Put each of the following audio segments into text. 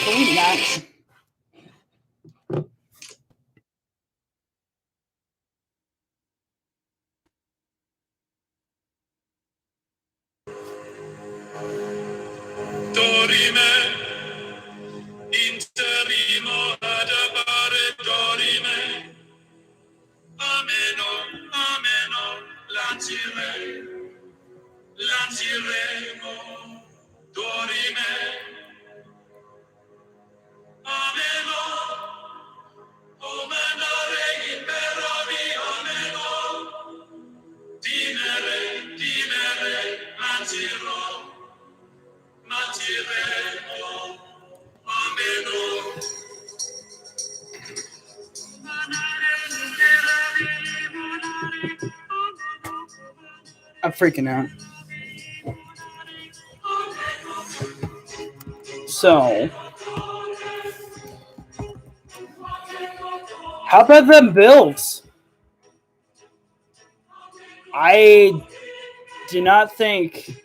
Can we not? Dorime, interimo ad appare dorime. Ameno, ameno, lanciremo, dorime. Ameno, omenare imperovi, ameno. Dimere, lanciremo, ameno. I'm freaking out. So, how about them Bills? I do not think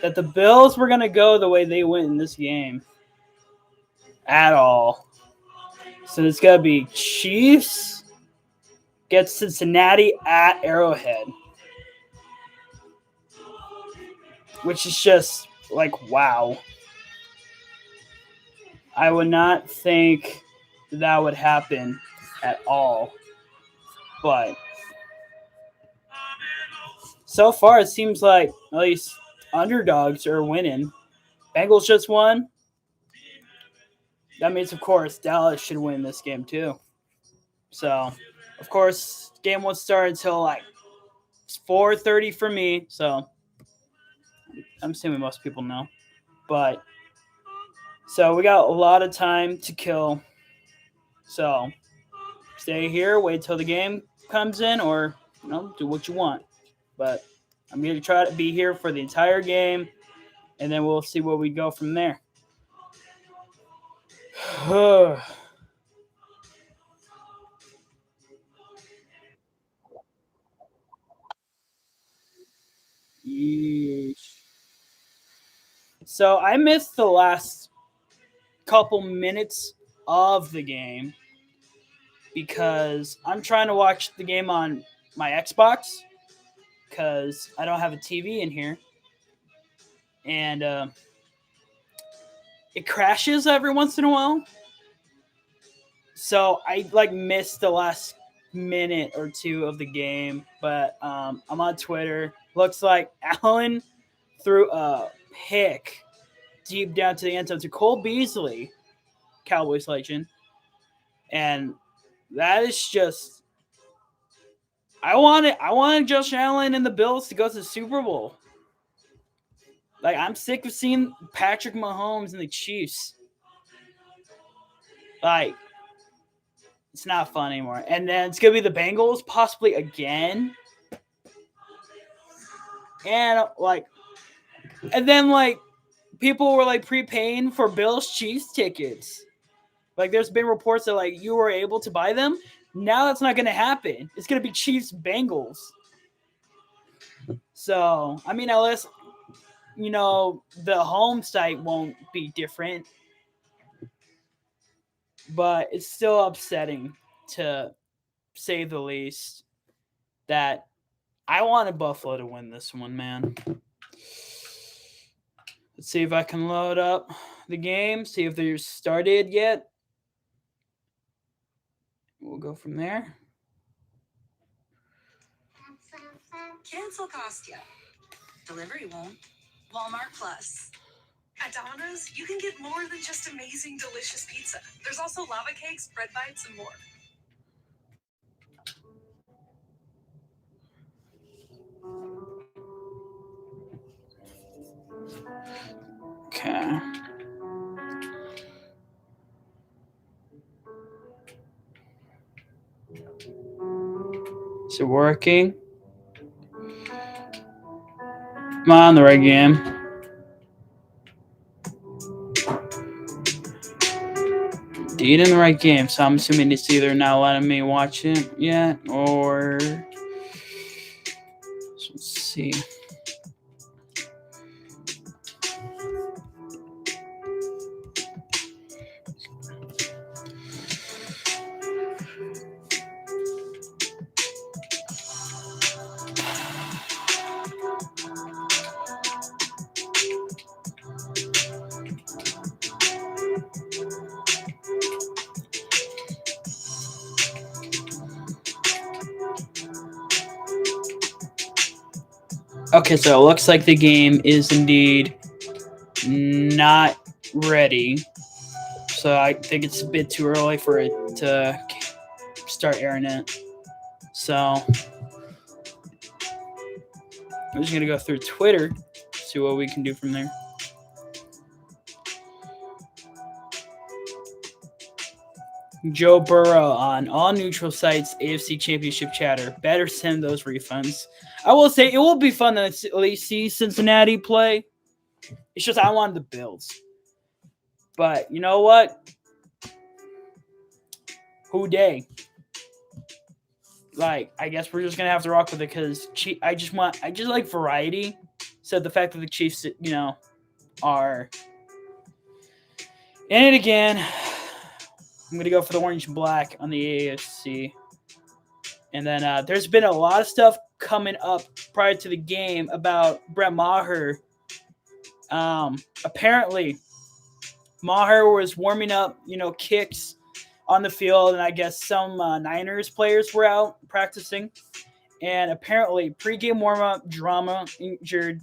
that the Bills were going to go the way they went in this game at all. So it's going to be Chiefs gets Cincinnati at Arrowhead, which is just like, wow. I would not think that would happen at all. But so far, it seems like at least underdogs are winning. Bengals just won. That means, of course, Dallas should win this game too. So, of course, game won't start until like 4:30 for me. So, I'm assuming most people know. But so we got a lot of time to kill. So, stay here, wait till the game comes in, or do what you want. But I'm going to try to be here for the entire game, and then we'll see where we go from there. Yeesh. So I missed the last couple minutes of the game because I'm trying to watch the game on my Xbox because I don't have a TV in here. And it crashes every once in a while. So I missed the last minute or two of the game, but I'm on Twitter. Looks like Allen threw a pick deep down to the end zone to Cole Beasley, Cowboys legend, and that is just. I wanted Josh Allen and the Bills to go to the Super Bowl. Like, I'm sick of seeing Patrick Mahomes and the Chiefs. Like, it's not fun anymore. And then it's gonna be the Bengals possibly again. And then people were prepaying for Bills Chiefs tickets. Like, there's been reports that you were able to buy them. Now that's not gonna happen. It's gonna be Chiefs Bengals. So I mean, unless the home site won't be different, but it's still upsetting to say the least that I wanted Buffalo to win this one, man. Let's see if I can load up the game, see if they're started yet. We'll go from there. Cancel cost ya. Delivery won't. Walmart Plus. At Domino's, you can get more than just amazing, delicious pizza. There's also lava cakes, bread bites, and more. Okay. Is it working? Am I on the right game? Indeed, in the right game. So I'm assuming it's either not letting me watch it yet, or let's see. Okay, so it looks like the game is indeed not ready. So I think it's a bit too early for it to start airing it. So I'm just going to go through Twitter, see what we can do from there. Joe Burrow on all neutral sites, AFC Championship chatter. Better send those refunds. I will say it will be fun to at least see Cincinnati play. It's just I wanted the Bills. But you know what? Who day? Like, I guess we're just gonna have to rock with it because I just like variety. So the fact that the Chiefs, are in it again, I'm gonna go for the orange and black on the AFC. And then there's been a lot of stuff coming up prior to the game about Brett Maher. Apparently, Maher was warming up, kicks on the field, and I guess some Niners players were out practicing. And apparently, pregame warm-up drama injured.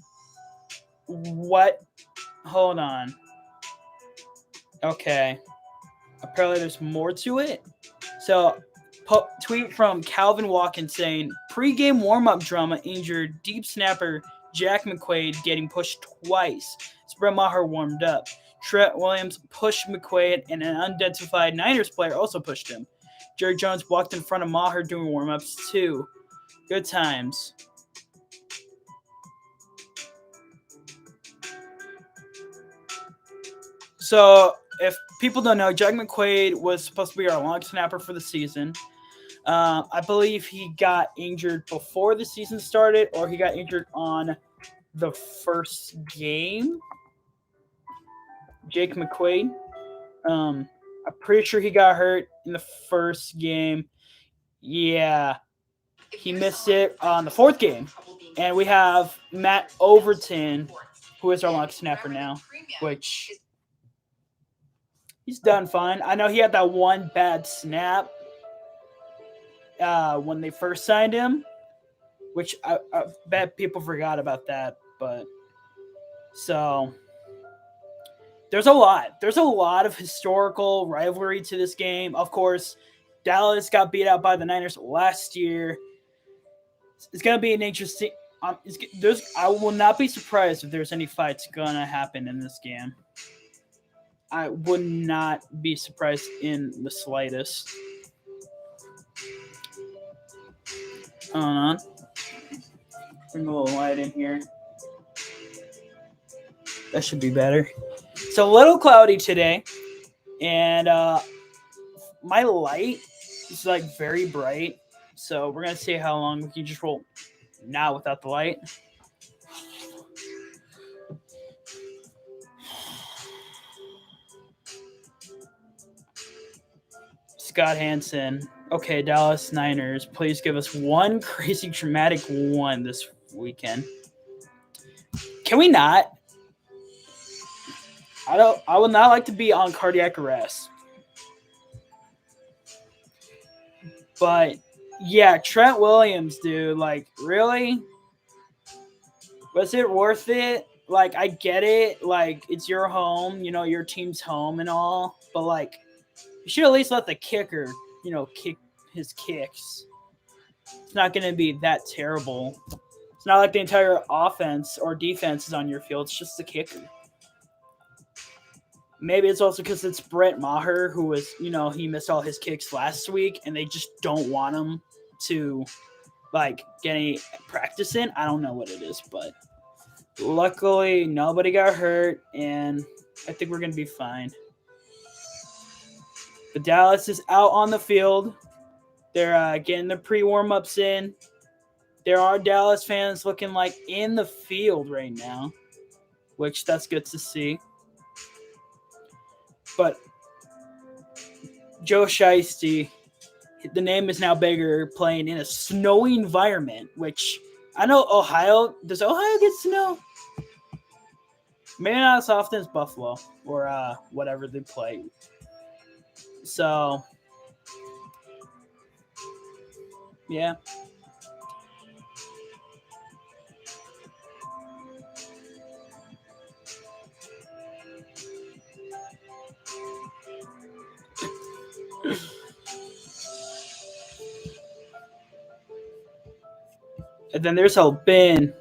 What? Hold on. Okay. Apparently, there's more to it. So, tweet from Calvin Watkins saying, pregame warm-up drama injured deep snapper Jack McQuaid getting pushed twice as Brett Maher warmed up. Trent Williams pushed McQuaid, and an unidentified Niners player also pushed him. Jerry Jones walked in front of Maher doing warm-ups too. Good times. So, if people don't know, Jack McQuaid was supposed to be our long snapper for the season. I believe he got injured before the season started, or he got injured on the first game. Jake McQuaid. I'm pretty sure he got hurt in the first game. Yeah. He missed it on the fourth game. And we have Matt Overton, who is our long snapper now, which he's done fine. I know he had that one bad snap when they first signed him, which I bet people forgot about that. But so there's a lot. There's a lot of historical rivalry to this game. Of course, Dallas got beat out by the Niners last year. It's going to be an interesting. I will not be surprised if there's any fights going to happen in this game. I would not be surprised in the slightest. Hold on. Bring a little light in here. That should be better. It's a little cloudy today, and my light is like very bright. So we're gonna see how long we can just roll now without the light. Scott Hansen. Okay, Dallas Niners, please give us one crazy dramatic one this weekend. Can we not? I would not like to be on cardiac arrest. But yeah, Trent Williams, dude, like really? Was it worth it? Like, I get it, like it's your home, your team's home and all, but like you should at least let the kicker, kick his kicks. It's not going to be that terrible. It's not like the entire offense or defense is on your field. It's just the kicker. Maybe it's also because it's Brett Maher, who was, he missed all his kicks last week, and they just don't want him to, like, get any practice in. I don't know what it is, but luckily nobody got hurt, and I think we're going to be fine. The Dallas is out on the field. They're getting the pre-warm-ups in. There are Dallas fans looking like in the field right now, which that's good to see. But Joe Shiesty, the name is now bigger, playing in a snowy environment, which I know Ohio. Does Ohio get snow? Maybe not as often as Buffalo or whatever they play. So, yeah. And then there's been.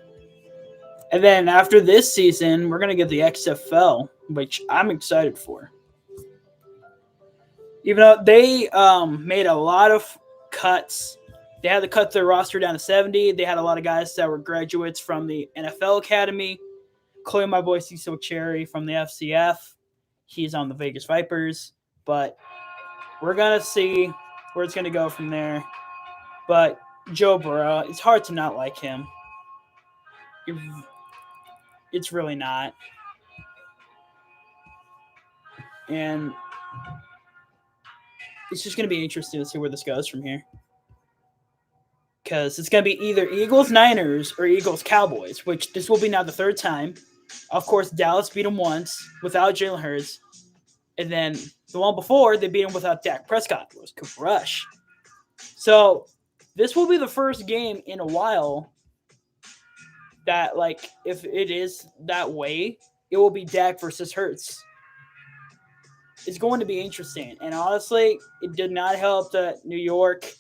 And then after this season, we're going to get the XFL, which I'm excited for. Even though they made a lot of cuts. They had to cut their roster down to 70. They had a lot of guys that were graduates from the NFL Academy, including my boy Cecil Cherry from the FCF. He's on the Vegas Vipers. But we're going to see where it's going to go from there. But Joe Burrow, it's hard to not like him. It's really not. And it's just going to be interesting to see where this goes from here. Because it's going to be either Eagles-Niners or Eagles-Cowboys, which this will be now the third time. Of course, Dallas beat them once without Jalen Hurts. And then the one before, they beat them without Dak Prescott. It was Cooper Rush. So this will be the first game in a while that, like, if it is that way, it will be Dak versus Hurts. It's going to be interesting. And honestly, it did not help that New York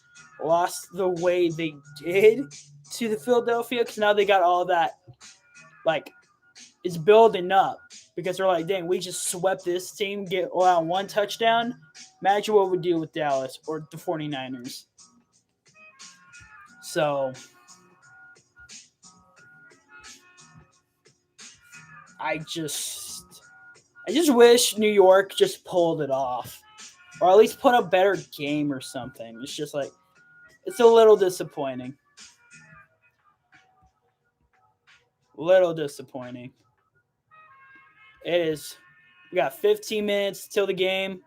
lost the way they did to the Philadelphia, because now they got all that, like, it's building up because they're like, dang, we just swept this team, get around one touchdown. Imagine what we do with Dallas or the 49ers. So I just wish New York just pulled it off, or at least put a better game or something. It's just like, it's a little disappointing. Little disappointing. It is. We got 15 minutes till the game.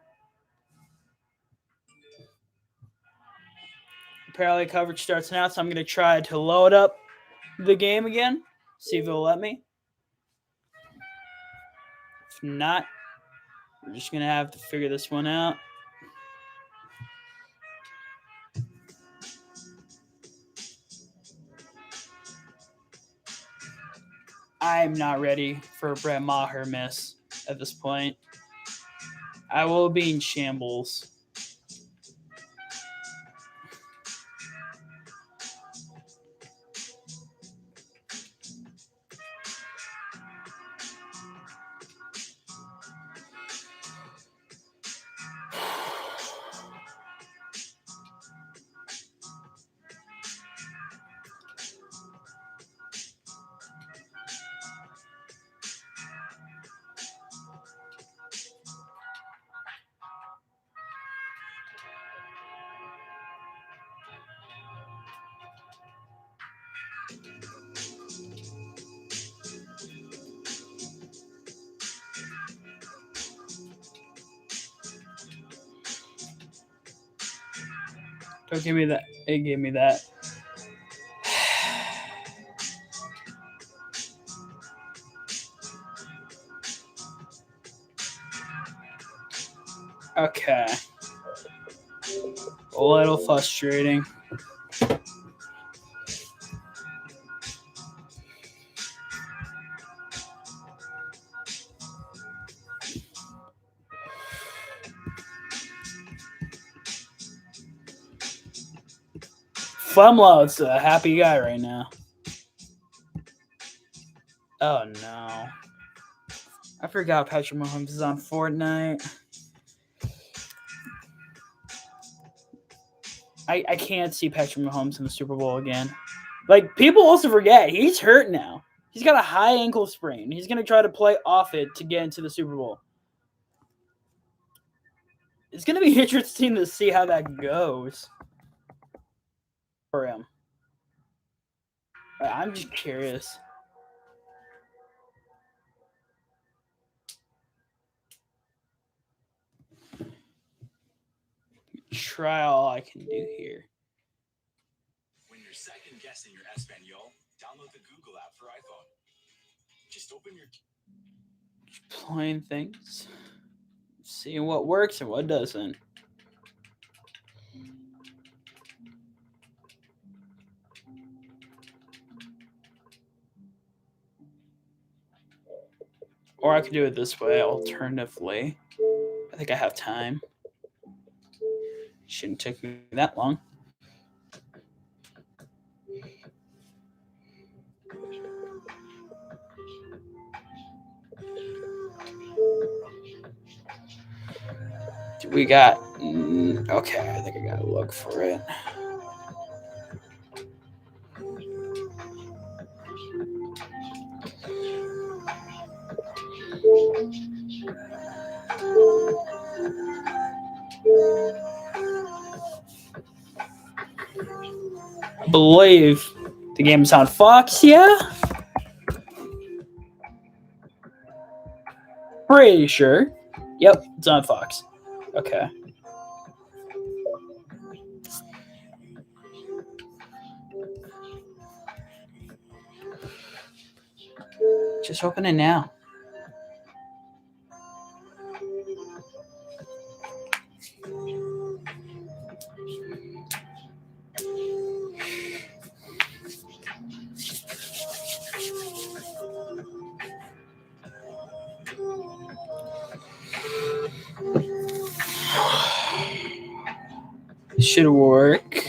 Apparently coverage starts now, so I'm going to try to load up the game again. See if it'll let me. If not, we're just going to have to figure this one out. I'm not ready for a Brett Maher miss at this point. I will be in shambles. Don't give me that. It gave me that. Okay. A little frustrating. Flumlow's a happy guy right now. Oh no. I forgot Patrick Mahomes is on Fortnite. I can't see Patrick Mahomes in the Super Bowl again. Like, people also forget, he's hurt now. He's got a high ankle sprain. He's going to try to play off it to get into the Super Bowl. It's going to be interesting to see how that goes for him. I'm just curious. Try all I can do here. When you're second guessing your Espanol, download the Google app for iPhone. Just open your Playing things. Seeing what works and what doesn't. Or I could do it this way, alternatively. I think I have time. Shouldn't take me that long. We got okay. I think I gotta look for it. I believe the game's on Fox. Yeah, pretty sure. Yep, it's on Fox. Okay. Just open it now. Should work.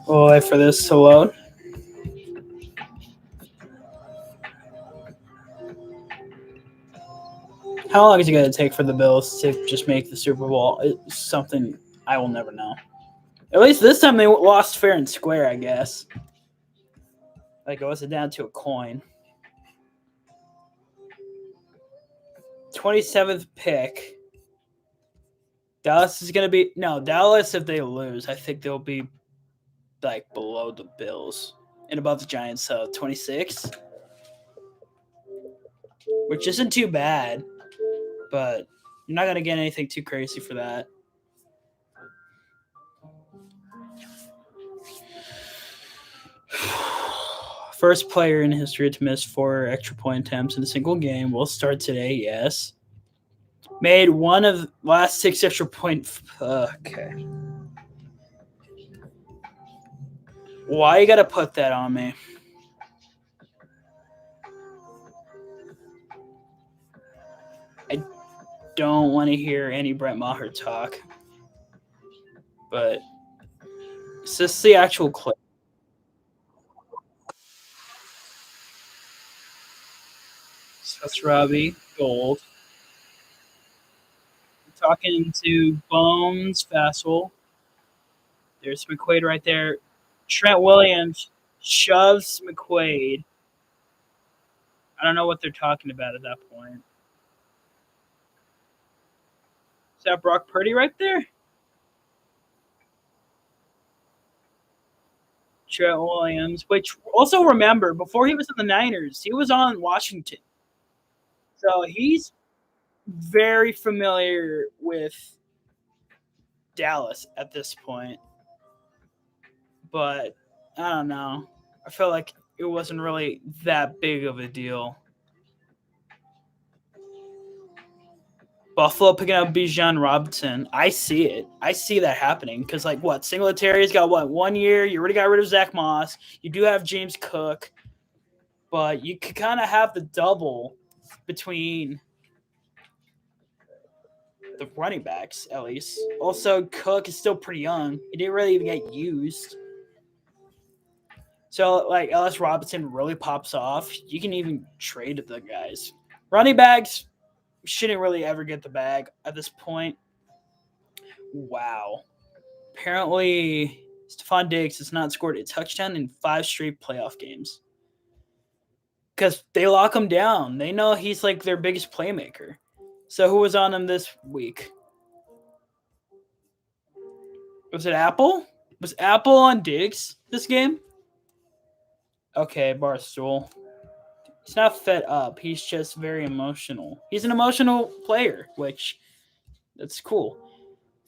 We'll wait for this to load. How long is it going to take for the Bills to just make the Super Bowl? It's something I will never know. At least this time they lost fair and square, I guess. Like it wasn't down to a coin. 27th pick. Dallas is going to be Dallas if they lose. I think they'll be like below the Bills and above the Giants. 26, which isn't too bad, but you're not going to get anything too crazy for that. First player in history to miss 4 extra point attempts in a single game will start today. Yes. Made one of the last 6 extra point. Okay. Why you gotta put that on me? I don't want to hear any Brett Maher talk. But is this the actual clip? So that's Robbie Gold. Talking to Bones Fassel. There's McQuaid right there. Trent Williams shoves McQuaid. I don't know what they're talking about at that point. Is that Brock Purdy right there? Trent Williams, which also remember, before he was in the Niners, he was on Washington. So he's very familiar with Dallas at this point. But I don't know. I felt like it wasn't really that big of a deal. Buffalo picking up Bijan Robinson. I see it. I see that happening because, like, what? Singletary's got, 1 year? You already got rid of Zach Moss. You do have James Cook. But you could kind of have the double between the running backs, at least. Also, Cook is still pretty young. He didn't really even get used. So, like, Ellis Robinson really pops off. You can even trade the guys. Running backs shouldn't really ever get the bag at this point. Wow. Apparently, Stephon Diggs has not scored a touchdown in 5 straight playoff games. Because they lock him down. They know he's, like, their biggest playmaker. So who was on him this week? Was it Apple? Was Apple on Diggs this game? Okay, Barstool. He's not fed up. He's just very emotional. He's an emotional player, which that's cool.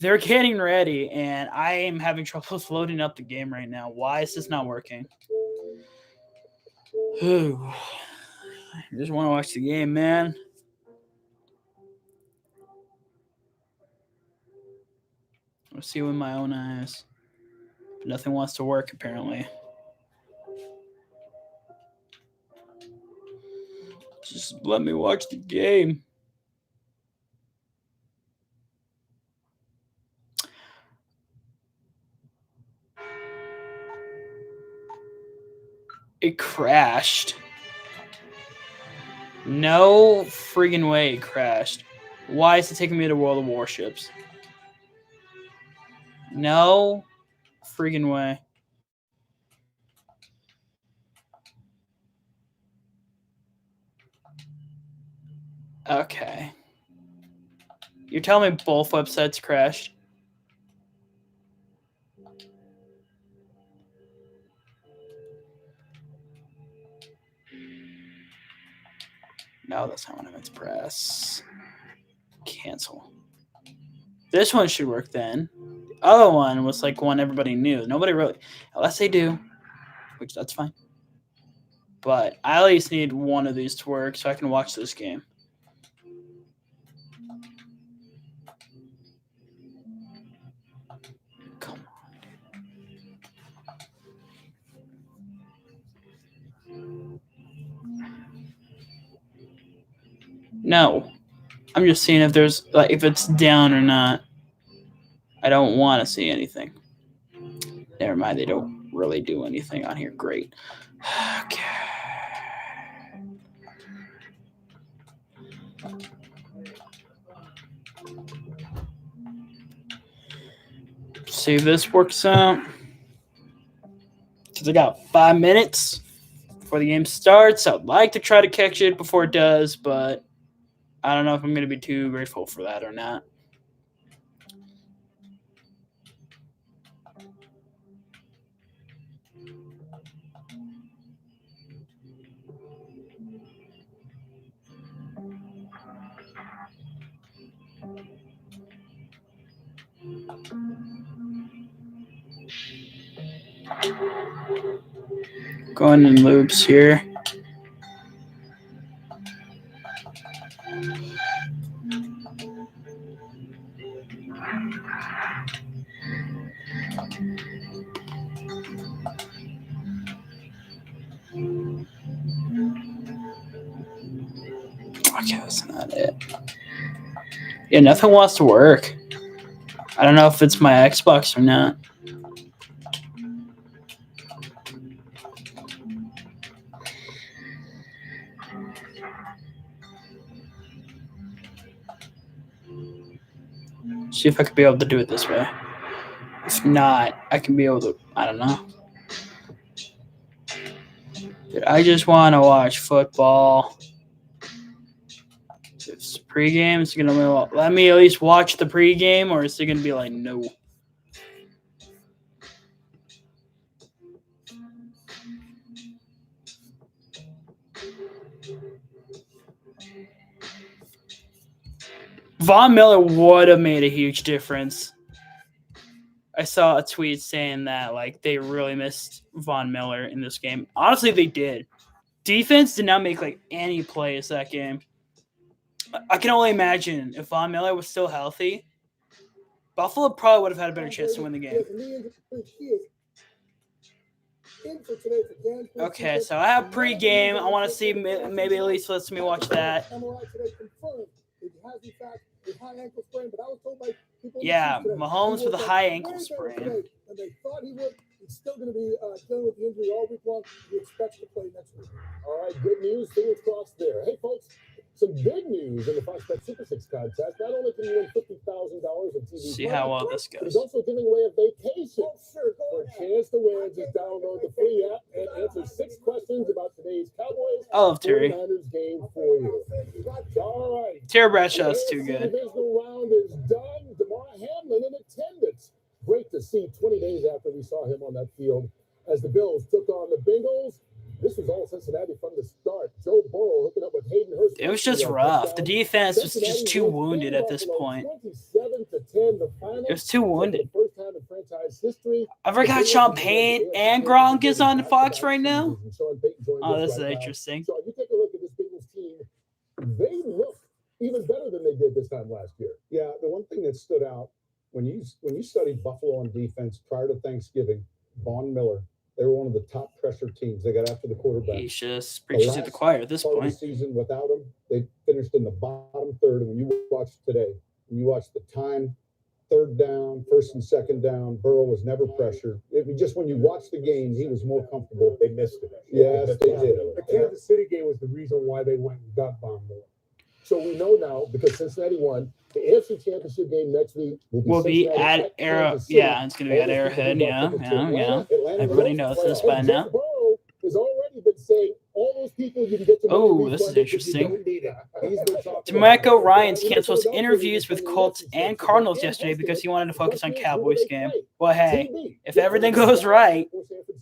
They're getting ready, and I am having troubles loading up the game right now. Why is this not working? I just want to watch the game, man. I'll see with my own eyes. But nothing wants to work, apparently. Just let me watch the game. It crashed. No friggin' way it crashed. Why is it taking me to World of Warships? No friggin' way. Okay. You're telling me both websites crashed? No, that's not what I meant to press. Cancel. This one should work then. The other one was like one everybody knew. Nobody really, unless they do, which that's fine. But I at least need one of these to work so I can watch this game. Come on. No. I'm just seeing if there's like if it's down or not. I don't want to see anything. Never mind, they don't really do anything on here. Great. Okay. See if this works out. Because I got 5 minutes before the game starts. I'd like to try to catch it before it does, but I don't know if I'm going to be too grateful for that or not. Going in loops here. Okay, that's not it. Yeah, nothing wants to work. I don't know if it's my Xbox or not. See if I could be able to do it this way. If not, I can be able to, I don't know. Dude, I just want to watch football. If it's pregame, it's going to let me at least watch the pregame, or is it going to be like, no? Von Miller would have made a huge difference. I saw a tweet saying that like they really missed Von Miller in this game. Honestly, they did. Defense did not make like any plays that game. I can only imagine if Von Miller was still healthy, Buffalo probably would have had a better chance to win the game. Okay, so I have pregame. I want to see maybe at least lets me watch that. Yeah, Mahomes with a high ankle sprain. And they thought he would. He's still going to be dealing with the injury all week long. He expects to play next week. All right, good news. Fingers crossed there. Hey, folks, some big news in the Fox Bet Super 6 contest. Not only can you win $50,000 of TV See how well this but goes. it's also giving away a vacation. For a chance to win, just download the free app and answer 6 questions about today's Cowboys I love Terry. 49ers game for you. All right. Terry Bradshaw's too good. The divisional round is done. DeMar Hamlin in attendance. Great to see 20 days after we saw him on that field as the Bills took on the Bengals. This was all Cincinnati from the start. Joe Burrow hooking up with Hayden Hurst. It was just rough. The defense was just too wounded at this point. 27-10, the final. It was too wounded. For the first time in franchise history. I forgot Sean Payne and Gronk is on Fox right now. Oh, this is interesting. So you take a look at this Bengals team. They look even better than they did this time last year. Yeah, the one thing that stood out when you studied Buffalo on defense prior to Thanksgiving, Von Miller They were one of the top pressure teams. They got after the quarterback. He's just preaching to the choir at this Part of the point. season without him, they finished in the bottom third. And when you watch today, when you watch the time, third down, first and second down, Burrow was never pressured. Just when you watch the game, he was more comfortable. They missed it. Yes, they did. The Kansas City game was the reason why they went and got bombed more. So we know now, because Cincinnati won, the AFC Championship game next week will be at Arrowhead. Yeah, it's going to be at Arrowhead. Yeah. Atlanta Everybody knows this by now. Burrow has already been saying all those people you can get to. Oh, this is interesting. DeMarco Ryans cancels interviews with Colts and Cardinals yesterday because he wanted to focus on Cowboys game. Well, hey, if everything goes right,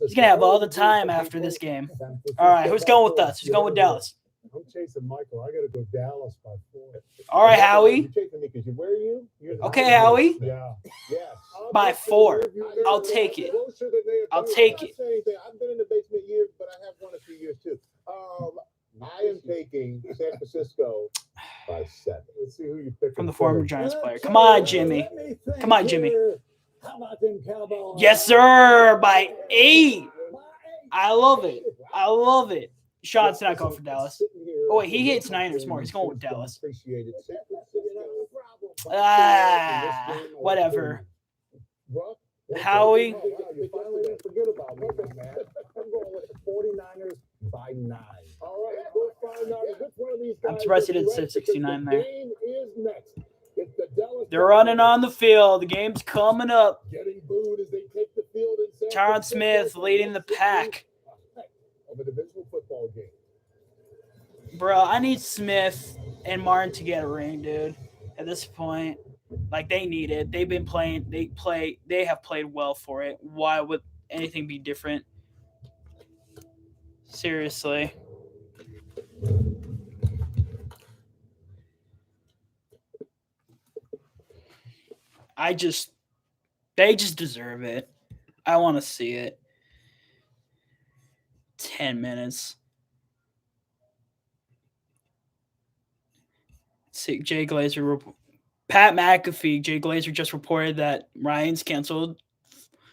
he's going to have all the time after this game. All right, who's going with us? Who's going with Dallas? I'm chasing Michael. I got to go Dallas by 4. All right, Howie. You're chasing me because where are you? Okay, Howie. Yeah. Yes. By 4. I'll take it. I'll take it. I've been in the basement years, but I have 1 or 2 years too. I am taking San Francisco by 7. Let's see who you pick. From the former Giants player. Come on, Jimmy. Come on, Jimmy. How about them Cowboys? Yes, sir. By 8. I love it. I love it. Sean's not going for Dallas. Oh, wait, he hates Niners more. He's going with Dallas. Whatever. Howie. You finally didn't forget about me, man. I'm going with the 49ers by 9. All right, we'll find out which one of these guys. I'm surprised he didn't say 69 there. The game is next. They're running on the field. The game's coming up. Getting booed as they take the field in Tyron Smith leading the pack. Of a divisional football game. Bro, I need Smith and Martin to get a ring, dude. At this point, like, they need it. They've been playing. They have played well for it. Why would anything be different? Seriously. They just deserve it. I want to see it. 10 minutes. See, Jay Glazer, Pat McAfee, Jay Glazer just reported that Ryan's canceled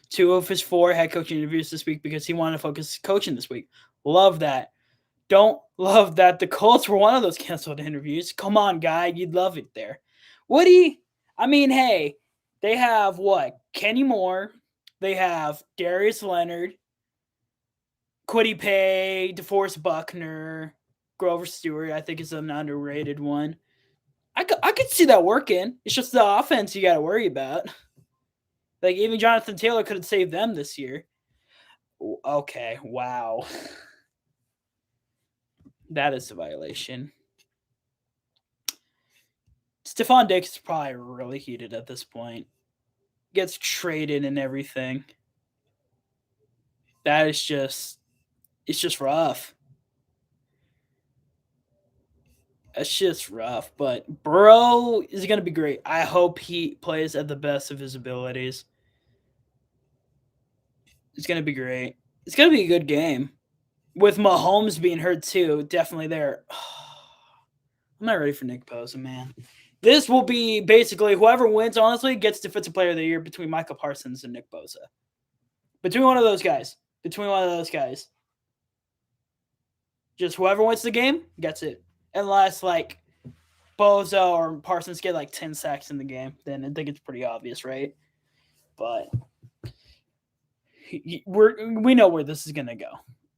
2 of his 4 head coaching interviews this week because he wanted to focus coaching this week. Love that. Don't love that the Colts were one of those canceled interviews. Come on, guy. You'd love it there. Woody, I mean, hey, they have what? Kenny Moore. They have Darius Leonard. Kwity Paye, DeForest Buckner, Grover Stewart, I think is an underrated one. I could see that working. It's just the offense you got to worry about. Like, even Jonathan Taylor could have saved them this year. Okay, wow. That is a violation. Stephon Diggs is probably really heated at this point. Gets traded and everything. That is just... It's just rough. It's just rough. But Burrow is going to be great. I hope he plays at the best of his abilities. It's going to be great. It's going to be a good game. With Mahomes being hurt too, definitely there. I'm not ready for Nick Bosa, man. This will be basically whoever wins, honestly, gets Defensive Player of the Year between Micah Parsons and Nick Bosa. Between one of those guys. Just whoever wins the game gets it. Unless, like, Bosa or Parsons get, like, 10 sacks in the game. Then I think it's pretty obvious, right? But we know where this is going to go.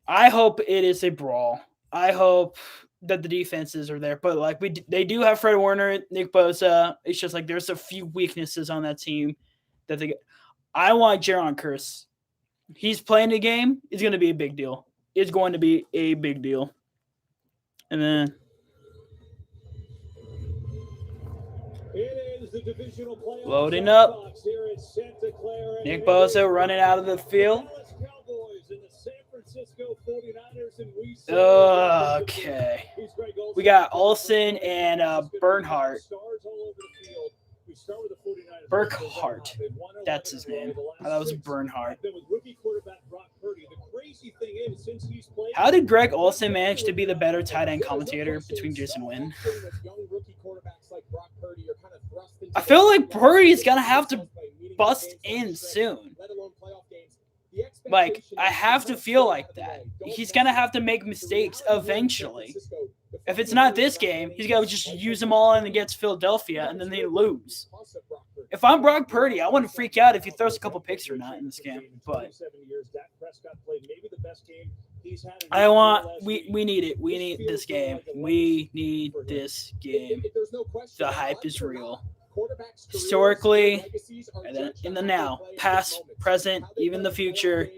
I hope it is a brawl. I hope that the defenses are there. But, like, they do have Fred Warner, Nick Bosa. It's just, like, there's a few weaknesses on that team that they get. I want Jaron Kearse. He's playing the game. It's going to be a big deal. It's going to be a big deal. And then it is the divisional playoff loading up. Here in Santa Clara. Nick Bosa running out of the field. Cowboys and the San Francisco 49ers, and okay. We got Olsen and Bernhardt. Burkhardt. That's his name. That was Bernhardt. How did Greg Olsen manage to be the better tight end commentator between Jason Wynn? I feel like Purdy's going to have to bust in soon. Like, I have to feel like that. He's going to have to make mistakes eventually. If it's not this game, he's got to just use them all and against Philadelphia, and then they lose. If I'm Brock Purdy, I wouldn't freak out if he throws a couple picks or not in this game. But we need it. We need this game. We need this game. The hype is real. Historically, and then in the now, past, present, even the future,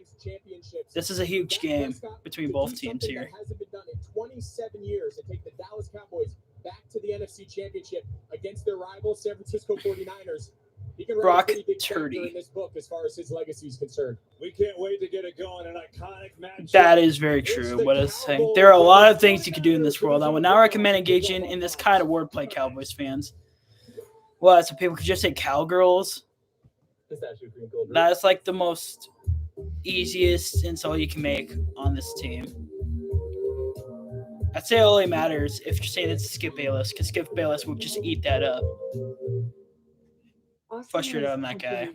this is a huge game between both teams here. Hasn't been done in 27 years to take the Dallas Cowboys back to the NFC Championship against their rival San Francisco 49ers. He can Brock write a pretty big Purdy. chapter in this book as far as his legacy is concerned. We can't wait to get it going. An iconic match. That is very true. What I was saying, there are a lot of things you can do in this world. I would not recommend engaging in this kind of wordplay, Cowboys fans. Well, so people could just say cowgirls. That's like the most easiest insult you can make on this team. I'd say it only matters if you're saying it's Skip Bayless, because Skip Bayless will just eat that up. Frustrated on that guy.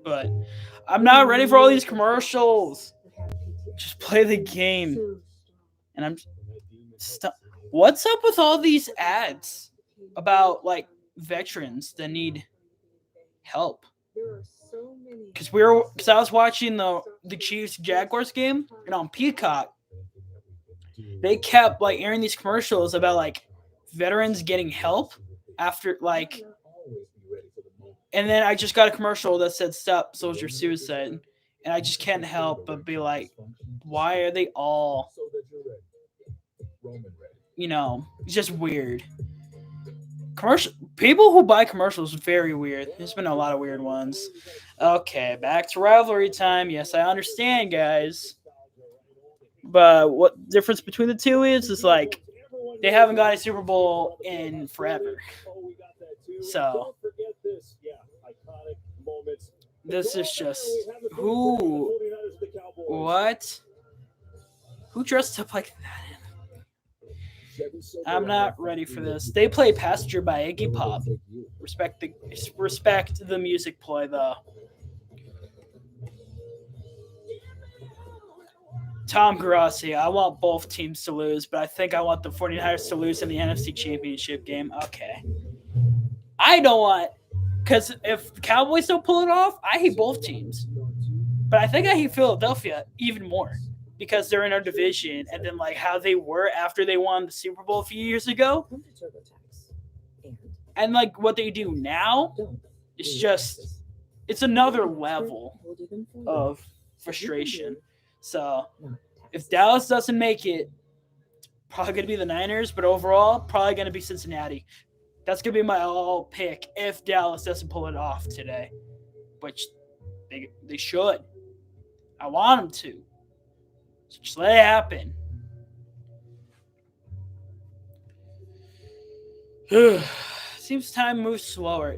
But I'm not ready for all these commercials. Just play the game. And I'm what's up with all these ads about like veterans that need help? Because I was watching the Chiefs Jaguars game, and on Peacock, they kept like airing these commercials about like veterans getting help after like, and then I just got a commercial that said "Stop Soldier Suicide," and I just can't help but be like, why are they all, it's just weird. Commercial people who buy commercials is very weird. There's been a lot of weird ones. Okay, back to rivalry time. Yes, I understand, guys. But what difference between the two is like they haven't got a Super Bowl in forever. So this is just what? Who dressed up like that? I'm not ready for this. They play Passenger by Iggy Pop. Respect the music play, though. Tom Grossi, I want both teams to lose, but I think I want the 49ers to lose in the NFC Championship game. Okay. I don't want, because if the Cowboys don't pull it off, I hate both teams. But I think I hate Philadelphia even more. Because they're in our division, and then like how they were after they won the Super Bowl a few years ago, and like what they do now, it's another level of frustration. So if Dallas doesn't make it, it's probably going to be the Niners, but overall, probably going to be Cincinnati. That's going to be my all pick if Dallas doesn't pull it off today, which they should. I want them to. So just let it happen. Seems time moves slower.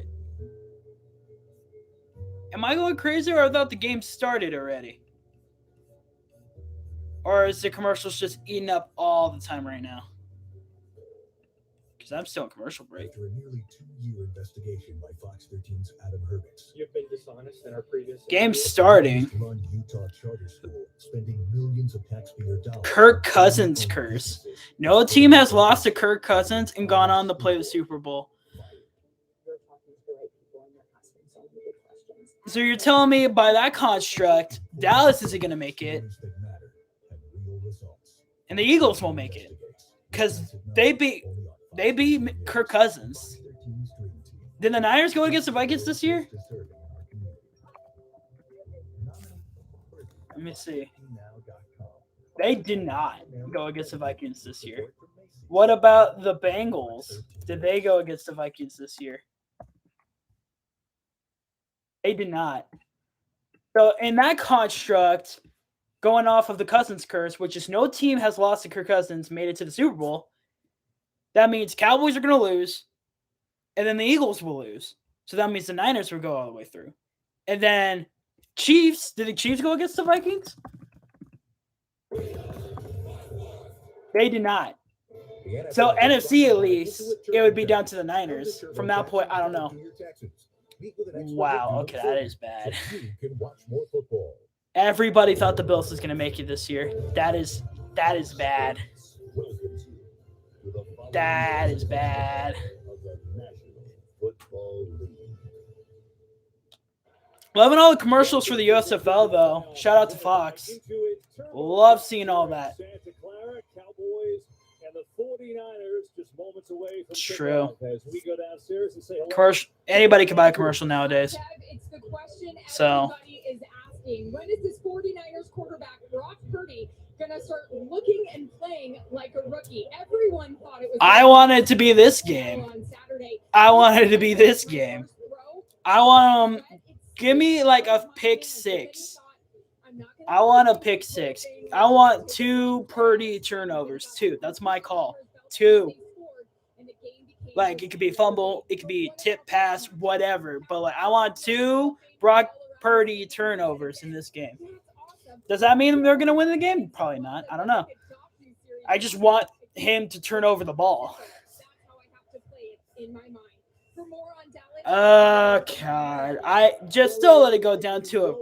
Am I going crazy, or I thought the game started already? Or is the commercials just eating up all the time right now? Because I'm still in commercial break. After a nearly 2-year investigation by Fox 13's Adam Hurwitz, You've been dishonest in our previous Game starting. run Utah charter school, spending millions of taxpayer dollars. Kirk Cousins curse. No team has lost to Kirk Cousins and gone on to play the Super Bowl. You're talking to the right people and you're asking so many good questions. So you're telling me by that construct, Dallas isn't going to make it, That matter and real results. and the Eagles won't make it because they beat Kirk Cousins. Did the Niners go against the Vikings this year? Let me see. They did not go against the Vikings this year. What about the Bengals? Did they go against the Vikings this year? They did not. So in that construct, going off of the Cousins curse, which is no team has lost to Kirk Cousins, made it to the Super Bowl, that means Cowboys are going to lose, and then the Eagles will lose. So that means the Niners will go all the way through. And then Chiefs, did the Chiefs go against the Vikings? They did not. So NFC, at least, it would be down to the Niners. From that point, I don't know. Speak with an expert Wow. on Okay, the that field is bad. so you can watch more football. Everybody thought the Bills was going to make it this year. That is bad. Welcome to the following That is bad. of the National Football League. Loving all the commercials for the USFL, though. Shout out to Fox. Love seeing all that. Santa Clara, Cowboys, and the 49ers just moments away from True. kickoff as we go downstairs and say hello. Commercial. Anybody can buy a commercial nowadays. It's the question So. everybody is asking. When is this 49ers quarterback, Brock Purdy, going to start looking and playing like a rookie? Everyone thought it was. I want it to be this game. On Saturday. I want it to be this game. I want give me like a pick six. I want a pick six. I want 2 Purdy turnovers. 2. That's my call. 2. Like, it could be fumble, it could be tip pass, whatever. But, like, I want 2 Brock Purdy turnovers in this game. Does that mean they're going to win the game? Probably not. I don't know. I just want him to turn over the ball. God. I just don't let it go down to a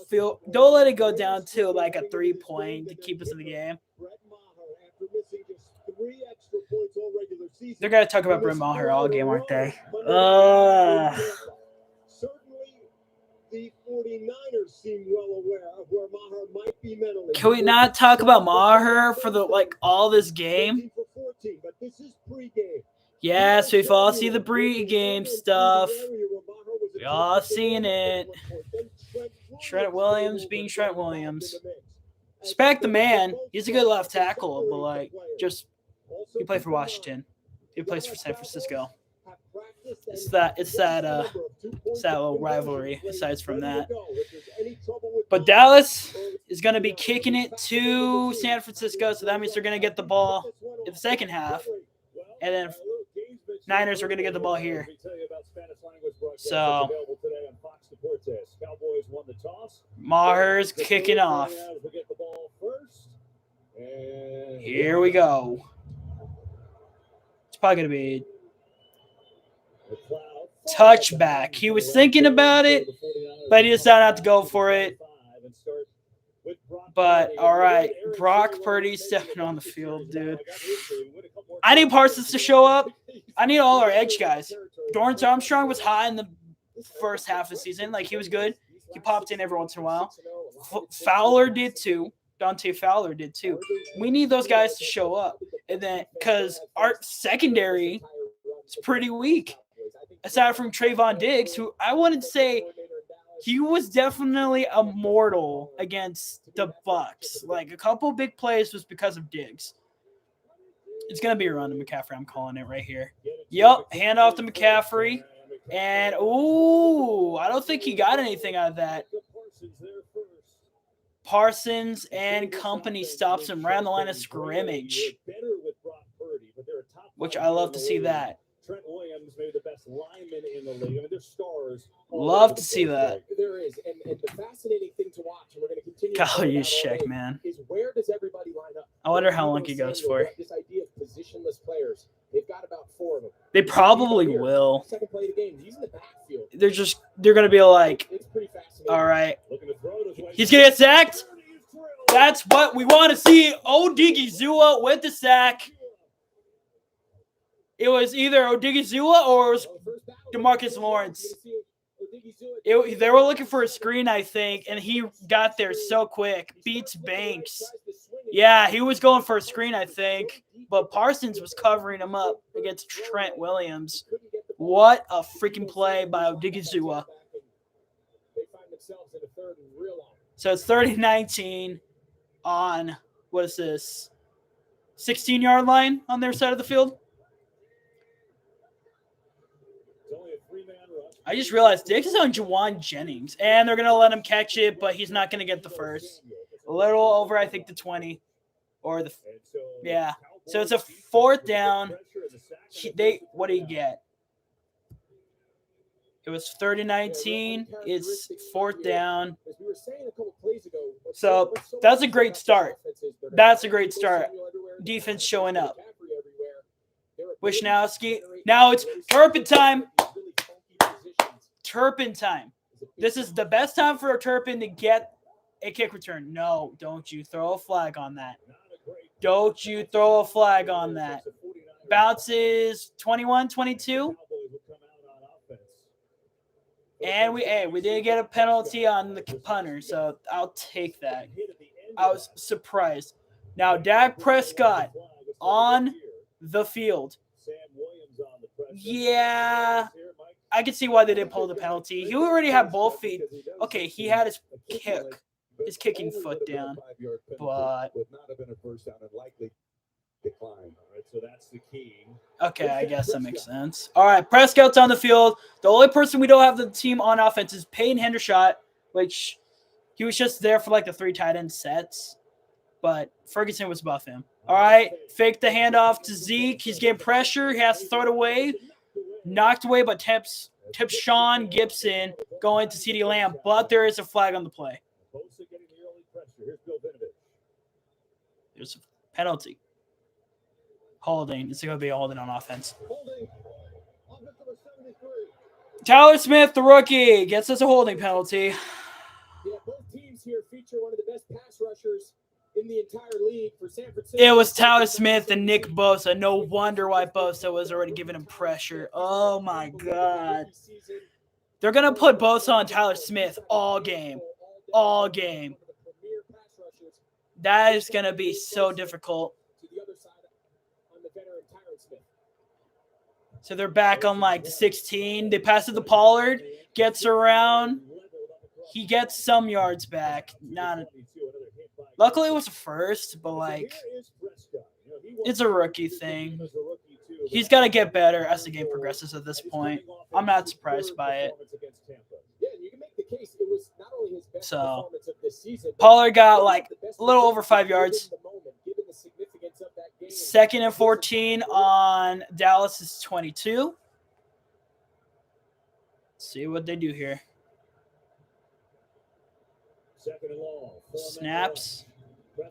field. Don't let it go down to like a 3-point to keep us in the game. They're going to talk about Brett Maher all game, aren't they? Certainly, the 49ers seem well aware of where Maher might be mentally. Can we not talk about Maher for the all this game? But this is pregame. Yes, we've all seen the pregame stuff. We all seen it. Trent Williams being Trent Williams. Respect the man. He's a good left tackle, but he played for Washington. He plays for San Francisco. It's that little rivalry aside from that. But Dallas is going to be kicking it to San Francisco, so that means they're going to get the ball in the second half. And then Niners are going to get the ball here. So Maher's kicking off. Here we go. It's probably going to be touchback. He was thinking about it, but he decided not to go for it. But, all right, Brock Purdy stepping on the field, dude. I need Parsons to show up. I need all our edge guys. Dorrance Armstrong was hot in the first half of the season. Like, he was good. He popped in every once in a while. Fowler did too. Dante Fowler did too. We need those guys to show up. And then, because our secondary is pretty weak. Aside from Trayvon Diggs, who I wouldn't say he was definitely a mortal against the Bucs. Like, a couple big plays was because of Diggs. It's going to be a run to McCaffrey. I'm calling it right here. Yep, hand off to McCaffrey. And, I don't think he got anything out of that. Parsons and company stops him right on the line of scrimmage, which I love to see that. Trent Williams, maybe the best lineman in the league. I mean, there's stars. Love to see that. There is, and the fascinating thing to watch, and we're going to continue. God, you check, man. Is where does everybody line up? I wonder how long he goes for. This idea of positionless players. They've got about 4 of them. They probably will. Second play of the game. He's in the backfield. They're going to be like, It's pretty fascinating. all right, he's going to get sacked. That's what we want to see. Odigizua with the sack. It was either Odigizua or it was DeMarcus Lawrence. They were looking for a screen, I think, and he got there so quick. Beats Banks. Yeah, he was going for a screen, I think, but Parsons was covering him up against Trent Williams. What a freaking play by Odigizua. So it's 30-19 on, what is this, 16-yard line on their side of the field? I just realized Diggs is on Juwan Jennings, and they're going to let him catch it, but he's not going to get the first. A little over, I think, the 20. Or the – yeah. So it's a 4th down. What do you get? It was 30-19. It's 4th down. So that's a great start. That's a great start. Defense showing up. Wisnowski. Now it's Turpin time. Turpin time. This is the best time for a Turpin to get a kick return. No, don't you throw a flag on that. Don't you throw a flag on that. Bounces 21-22. And we did get a penalty on the punter, so I'll take that. I was surprised. Now, Dak Prescott on the field. Yeah, I can see why they didn't pull the penalty. He already had both feet. Okay, he had his kicking foot down, but So that's the key. Okay, I guess that makes sense. All right, Prescott's on the field. The only person we don't have the team on offense is Peyton Hendershot, which he was just there for like the 3 tight end sets, but Ferguson was above him. All right, fake the handoff to Zeke. He's getting pressure. He has to throw it away. Knocked away, but tips Sean Gibson going to CeeDee Lamb, but there is a flag on the play. There's a penalty. Holding. It's going to be a holding on offense. Tyler Smith, the rookie, gets us a holding penalty. Yeah, both teams here feature one of the best pass rushers in the entire league for San Francisco. It was Tyler Smith and Nick Bosa. No wonder why Bosa was already giving him pressure. Oh, my God. They're going to put Bosa on Tyler Smith all game. All game. That is going to be so difficult. So they're back on like the 16. They pass it to Pollard. Gets around. He gets some yards back. Luckily, it was a first, but like, it's a rookie thing. He's got to get better as the game progresses at this point. I'm not surprised by it. So, Pollard got like a little over 5 yards. 2nd and 14 on Dallas's 22. Let's see what they do here. Snaps.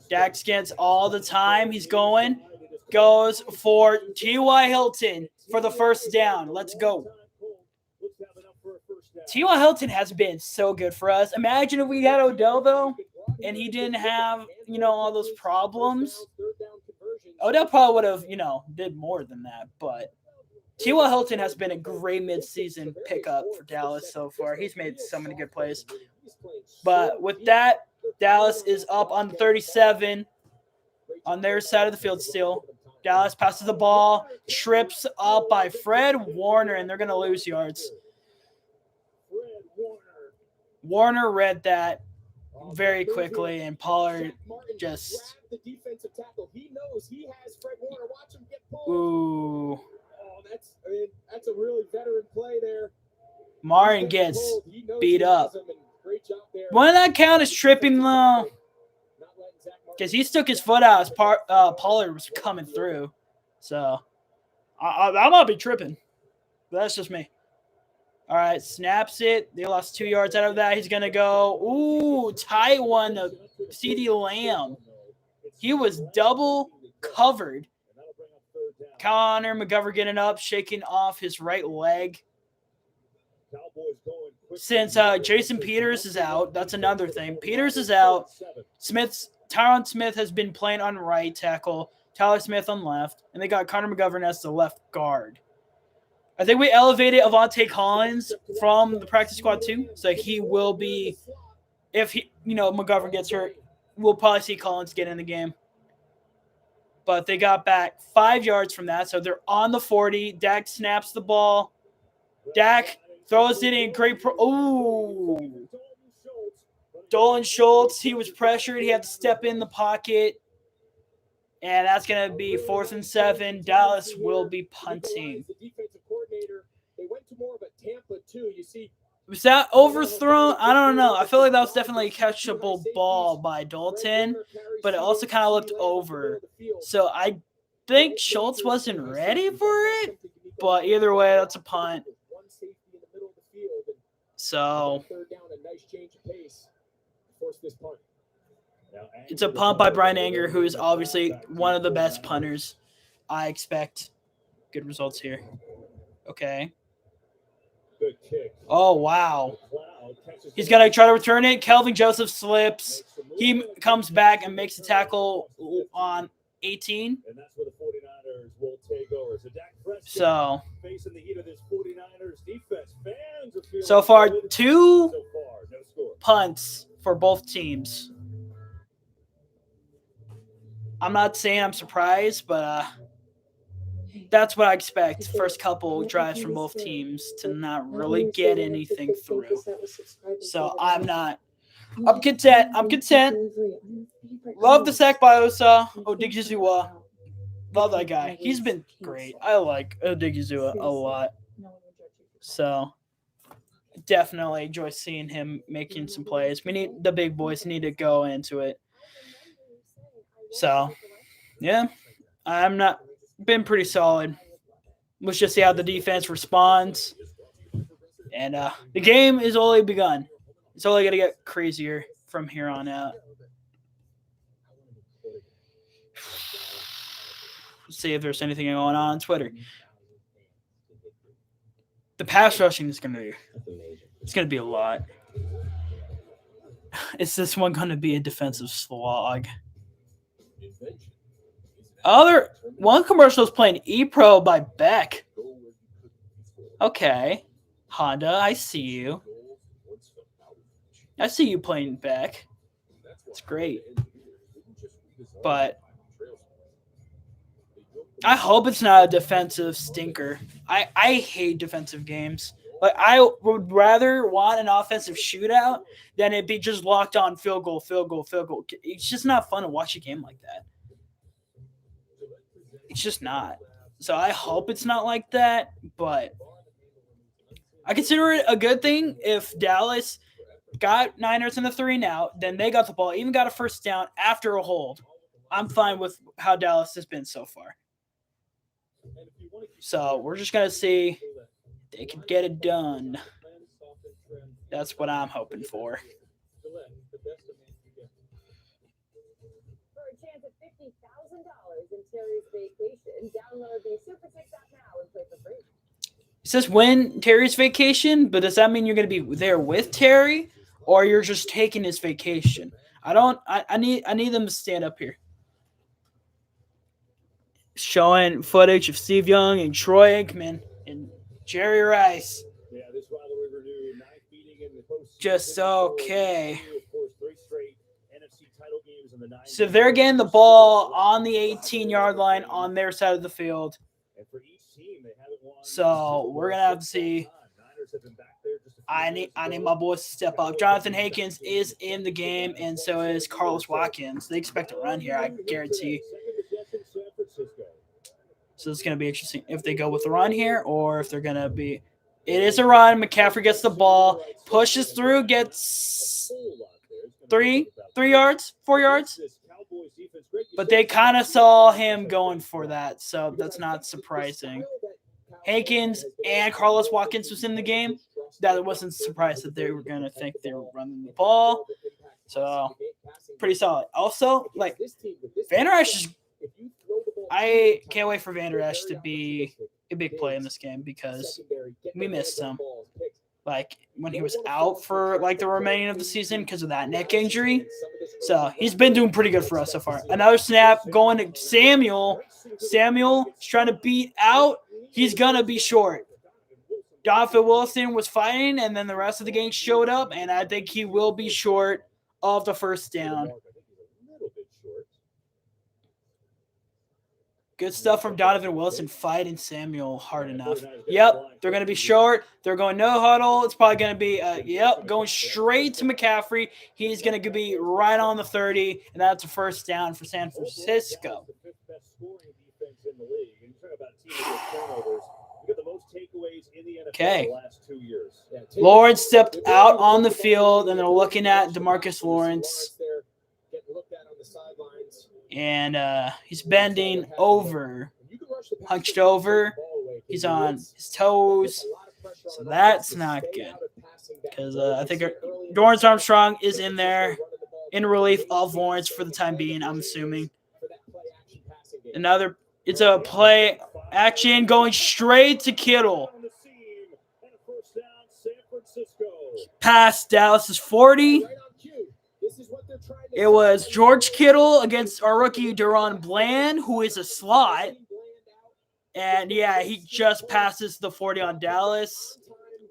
Dax gets all the time. He's goes for T.Y. Hilton for the first down. Let's go. T.Y. Hilton has been so good for us. Imagine if we had Odell, though, and he didn't have, all those problems. Odell probably would have, did more than that. But T.Y. Hilton has been a great midseason pickup for Dallas so far. He's made so many good plays. But with that, Dallas is up on 37 on their side of the field still. Dallas passes the ball, trips up by Fred Warner, and they're going to lose yards. Warner read that very quickly, and Pollard just – ooh. That's a really veteran play there. Martin gets beat up. Wouldn't that count as tripping, though? Because he stuck his foot out as Pollard was coming through. So, I might be tripping. But that's just me. All right, snaps it. They lost 2 yards out of that. He's going to go, ooh, tight one to CeeDee Lamb. He was double covered. Connor McGovern getting up, shaking off his right leg. Since Jason Peters is out, that's another thing. Peters is out. Tyron Smith has been playing on right tackle. Tyler Smith on left. And they got Connor McGovern as the left guard. I think we elevated Avante Collins from the practice squad too. So he will be, if McGovern gets hurt, we'll probably see Collins get in the game. But they got back 5 yards from that. So they're on the 40. Dak snaps the ball. Dak throws it in. Ooh. Dolan Schultz, he was pressured. He had to step in the pocket. And that's going to be 4th and 7. Dallas will be punting. Was that overthrown? I don't know. I feel like that was definitely a catchable ball by Dalton, but it also kind of looked over. So I think Schultz wasn't ready for it, but either way, that's a punt. So it's a punt by Brian Anger, who is obviously one of the best punters. I expect good results here. Okay. Good kick. Oh, wow. McLeod catches He's it. going to try to return it. Kelvin Joseph slips. He comes back and makes a tackle on 18. And that's where the 49ers will take over. So Dak Prescott So, facing the heat of this 49ers defense. Fans are feeling so far, good. 2 So far, no score. punts for both teams. I'm not saying I'm surprised, but that's what I expect. First couple drives from both teams to not really get anything through. So I'm content. I'm content. Love the sack by Odigizua. Love that guy. He's been great. I like Odigizua a lot. So definitely enjoy seeing him making some plays. We need the big boys need to go into it. So yeah, I'm not been pretty solid. Let's just see how the defense responds. And the game is only begun. It's only going to get crazier from here on out. Let's see if there's anything going on Twitter. The pass rushing is going to be a lot. Is this one going to be a defensive slog? One commercial is playing E-Pro by Beck. Okay. Honda, I see you. I see you playing Beck. It's great. But I hope it's not a defensive stinker. I hate defensive games. Like, I would rather want an offensive shootout than it be just locked on field goal, field goal, field goal. It's just not fun to watch a game like that. It's just not. So I hope it's not like that, but I consider it a good thing if Dallas got Niners in the 3 now, then they got the ball, even got a first down after a hold. I'm fine with how Dallas has been so far. So we're just going to see if they can get it done. That's what I'm hoping for. For a chance at $50,000 in Terry's vacation, download the Super 6 app now and play for free. It says win Terry's vacation, but does that mean you're going to be there with Terry, or you're just taking his vacation? I need them to stand up here. Showing footage of Steve Young and Troy Aikman and Jerry Rice. Yeah, this rivalry renewed, 9th meeting in the postseason. Just okay. Of course, 3 straight NFC title games in the 9th. So they're getting the ball on the 18-yard line on their side of the field. And for each team, they haven't won. So we're gonna have to see. I need my boys to step up. Jonathan Hankins is in the game, and so is Carlos Watkins. They expect to run here, I guarantee. So it's going to be interesting if they go with the run here or if they're going to be – it is a run. McCaffrey gets the ball, pushes through, gets 4 yards. But they kind of saw him going for that, so that's not surprising. Hankins and Carlos Watkins was in the game. That wasn't surprised that they were going to think they were running the ball. So pretty solid. Also, like, Vander Esch is – I can't wait for Vander Esch to be a big play in this game because we missed him. Like, when he was out for, like, the remaining of the season because of that neck injury. So, he's been doing pretty good for us so far. Another snap going to Samuel. Samuel's trying to beat out. He's going to be short. Donovan Wilson was fighting, and then the rest of the gang showed up, and I think he will be short of the first down. Good stuff from Donovan Wilson fighting Samuel hard enough. Yep, they're going to be short. They're going no huddle. It's probably going to be, going straight to McCaffrey. He's going to be right on the 30, and that's a first down for San Francisco. Okay. Lawrence stepped out on the field, and they're looking at DeMarcus Lawrence. And he's bending over, hunched over. He's on his toes. So that's not good. Because I think Dorrance Armstrong is in there in relief of Lawrence for the time being, I'm assuming. It's a play action going straight to Kittle. past Dallas's 40. Right on cue. This is what they're trying to It was George Kittle against our rookie Deron Bland, who is a slot. And yeah, he just passes the 40 on Dallas.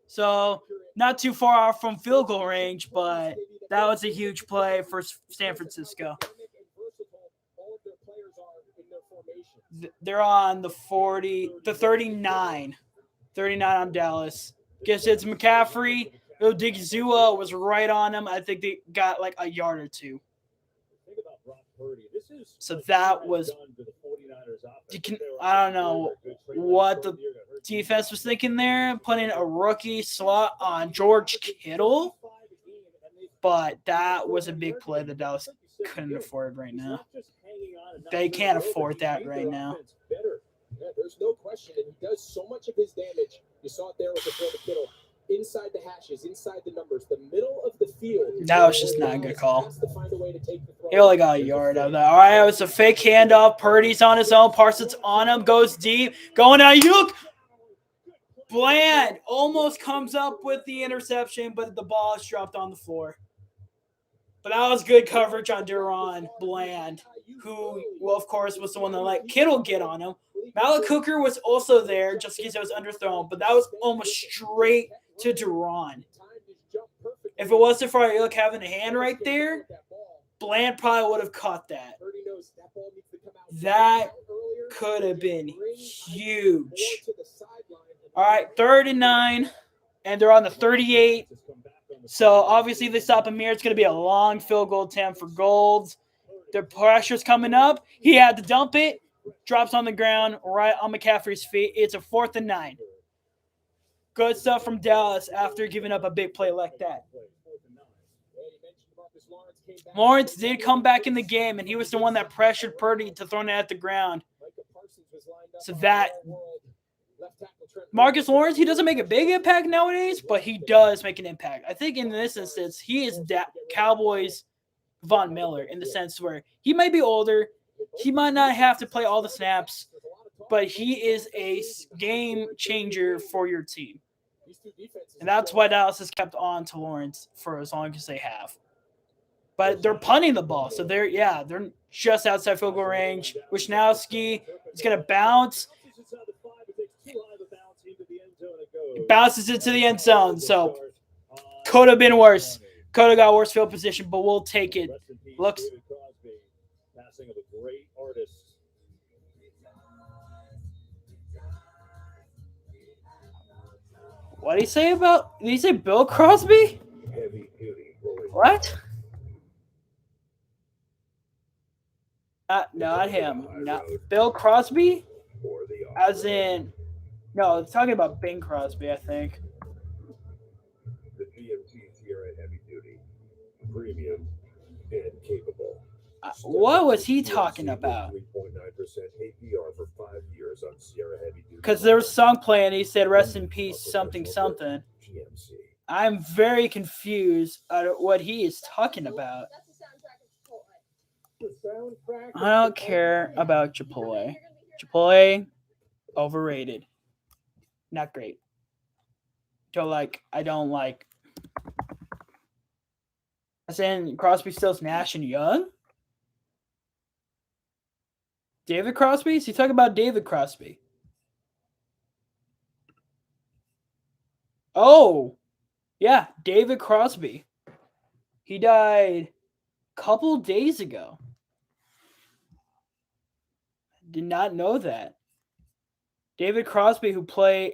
So not too far off from field goal range, but that was a huge play for San Francisco. They're on the 39. 39 on Dallas. Guess it's McCaffrey. Odigizua was right on him. I think they got like a yard or two. So that was. I don't know what the defense was thinking there, putting a rookie slot on George Kittle, but that was a big play that Dallas couldn't afford right now. They can't afford that right now. Yeah, there's no question, and he does so much of his damage. You saw it there with the throw to Kittle. Inside the hashes, inside the numbers, the middle of the field. That was just not a good call. He only got a yard out of that. All right, it was a fake handoff. Purdy's on his own. Parsons on him. Goes deep. Going Ayuk. Bland almost comes up with the interception, but the ball is dropped on the floor. But that was good coverage on Deron Bland, who, well, of course, was the one that let Kittle get on him. Malik Hooker was also there just in case it was underthrown, but that was almost straight to Deron. If it wasn't for Ayuk having a hand right there, Bland probably would have caught that. That could have been huge. All right, 3rd and 9, and they're on the 38. So obviously they stop Amir. It's going to be a long field goal attempt for Golds. The pressure's coming up. He had to dump it. Drops on the ground right on McCaffrey's feet. It's a 4th and 9. Good stuff from Dallas after giving up a big play like that. Lawrence did come back in the game, and he was the one that pressured Purdy to throw it at the ground. So that Marcus Lawrence, he doesn't make a big impact nowadays, but he does make an impact. I think in this instance, he is Cowboys Von Miller in the sense where he might be older. He might not have to play all the snaps, but he is a game changer for your team. And that's why Dallas has kept on to Lawrence for as long as they have. But they're punting the ball, so they're just outside field goal range. Wisnowski is going to bounce. It bounces into the end zone, so could have been worse. Could have got worse field position, but we'll take it. Looks. Passing of a great artist. What did he say about? Did he say Bill Crosby? Heavy duty. What? Not him. Not Bill Crosby? As in, no, it's talking about Bing Crosby, I think. The GMT's here at heavy duty, premium and capable. What was he talking about? 3.9% APR for 5 years on Sierra Heavy Duty. Because there was a song playing, he said, "Rest in peace, something, something." GMC. I'm very confused at what he is talking about. I don't care about Chipotle. Chipotle, overrated. Not great. I don't like. As in Crosby, Stills, Nash, and Young? David Crosby? Is he talking about David Crosby? Oh, yeah, David Crosby. He died a couple days ago. Did not know that. David Crosby,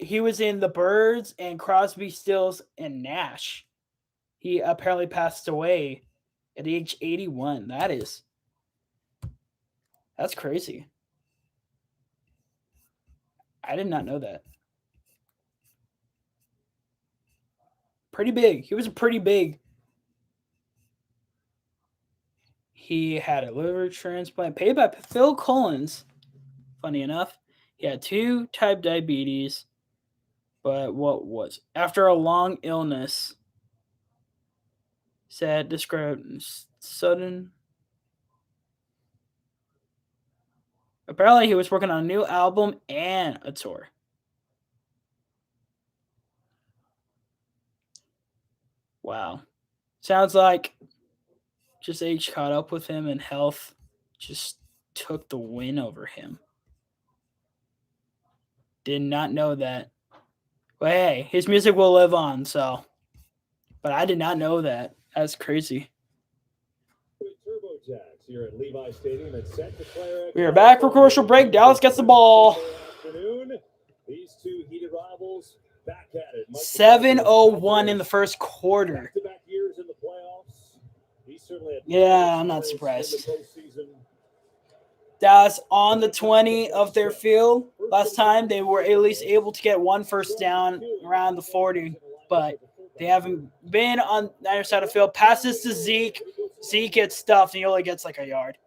he was in the Birds and Crosby, Stills, and Nash. He apparently passed away at age 81. That's crazy. I did not know that. Pretty big. He was pretty big. He had a liver transplant paid by Phil Collins. Funny enough. He had 2 type diabetes. But after a long illness, described sudden. Apparently, he was working on a new album and a tour. Wow. Sounds like just age caught up with him and health just took the win over him. Did not know that. But hey, his music will live on, so. But I did not know that. That's crazy. Here at Levi Stadium and set to declare We are back for commercial break. Dallas gets the ball. These two heated rivals back at it. 7:01 in the first quarter. Back-to-back years in the playoffs. He certainly had Yeah, I'm not surprised. Dallas on the 20 of their field. Last time they were at least able to get one first down around the 40, but they haven't been on the other side of the field. Passes to Zeke. Zeke gets stuffed, and he only gets like a yard.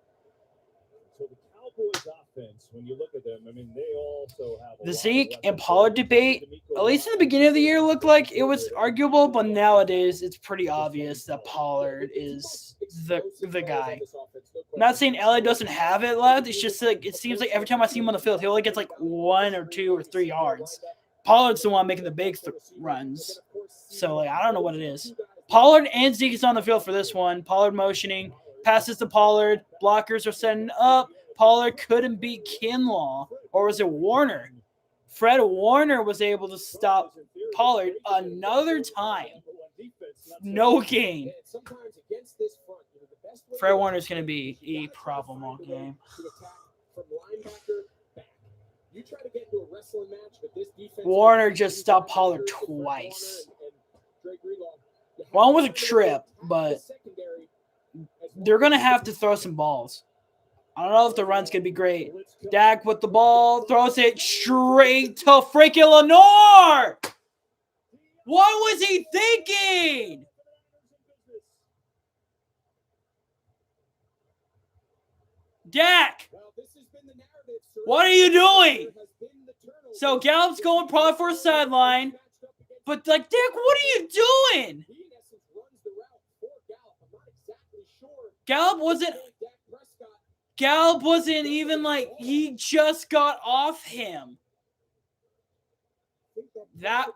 So the Cowboys offense, when you look at them, I mean, they also have the Zeke and Pollard debate, at least in the beginning of the year, looked like it was arguable, but nowadays it's pretty obvious that Pollard is the guy. I'm not saying LA doesn't have it left. It's just like it seems like every time I see him on the field, he only gets like 1 or 2 or 3 yards. Pollard's the one making the big runs. So like I don't know what it is. Pollard and Zeke is on the field for this one. Pollard motioning, passes to Pollard. Blockers are setting up. Pollard couldn't beat Kinlaw, or was it Warner? Fred Warner was able to stop Pollard another time. No gain. Fred Warner's going to be a problem all game. Warner just stopped Pollard twice. One was a trip, but they're going to have to throw some balls. I don't know if the run's going to be great. Dak with the ball, throws it straight to freaking Lenore. What was he thinking? Dak, what are you doing? So Gallup's going probably for a sideline. But, like, Dak, what are you doing? Gallup wasn't even like he just got off him. That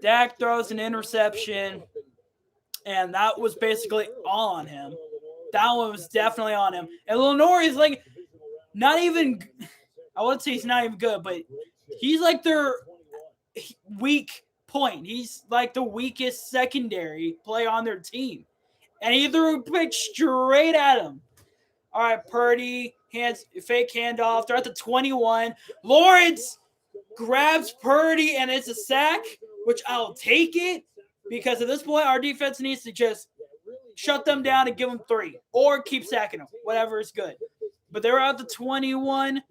Dak throws an interception, and that was basically all on him. That one was definitely on him. And Lenore is like not even. I wouldn't say he's not even good, but he's like their weak point. He's like the weakest secondary play on their team. And he threw a pick straight at him. All right, Purdy, fake handoff. They're at the 21. Lawrence grabs Purdy, and it's a sack, which I'll take it because at this point, our defense needs to just shut them down and give them 3 or keep sacking them, whatever is good. But they're at the 21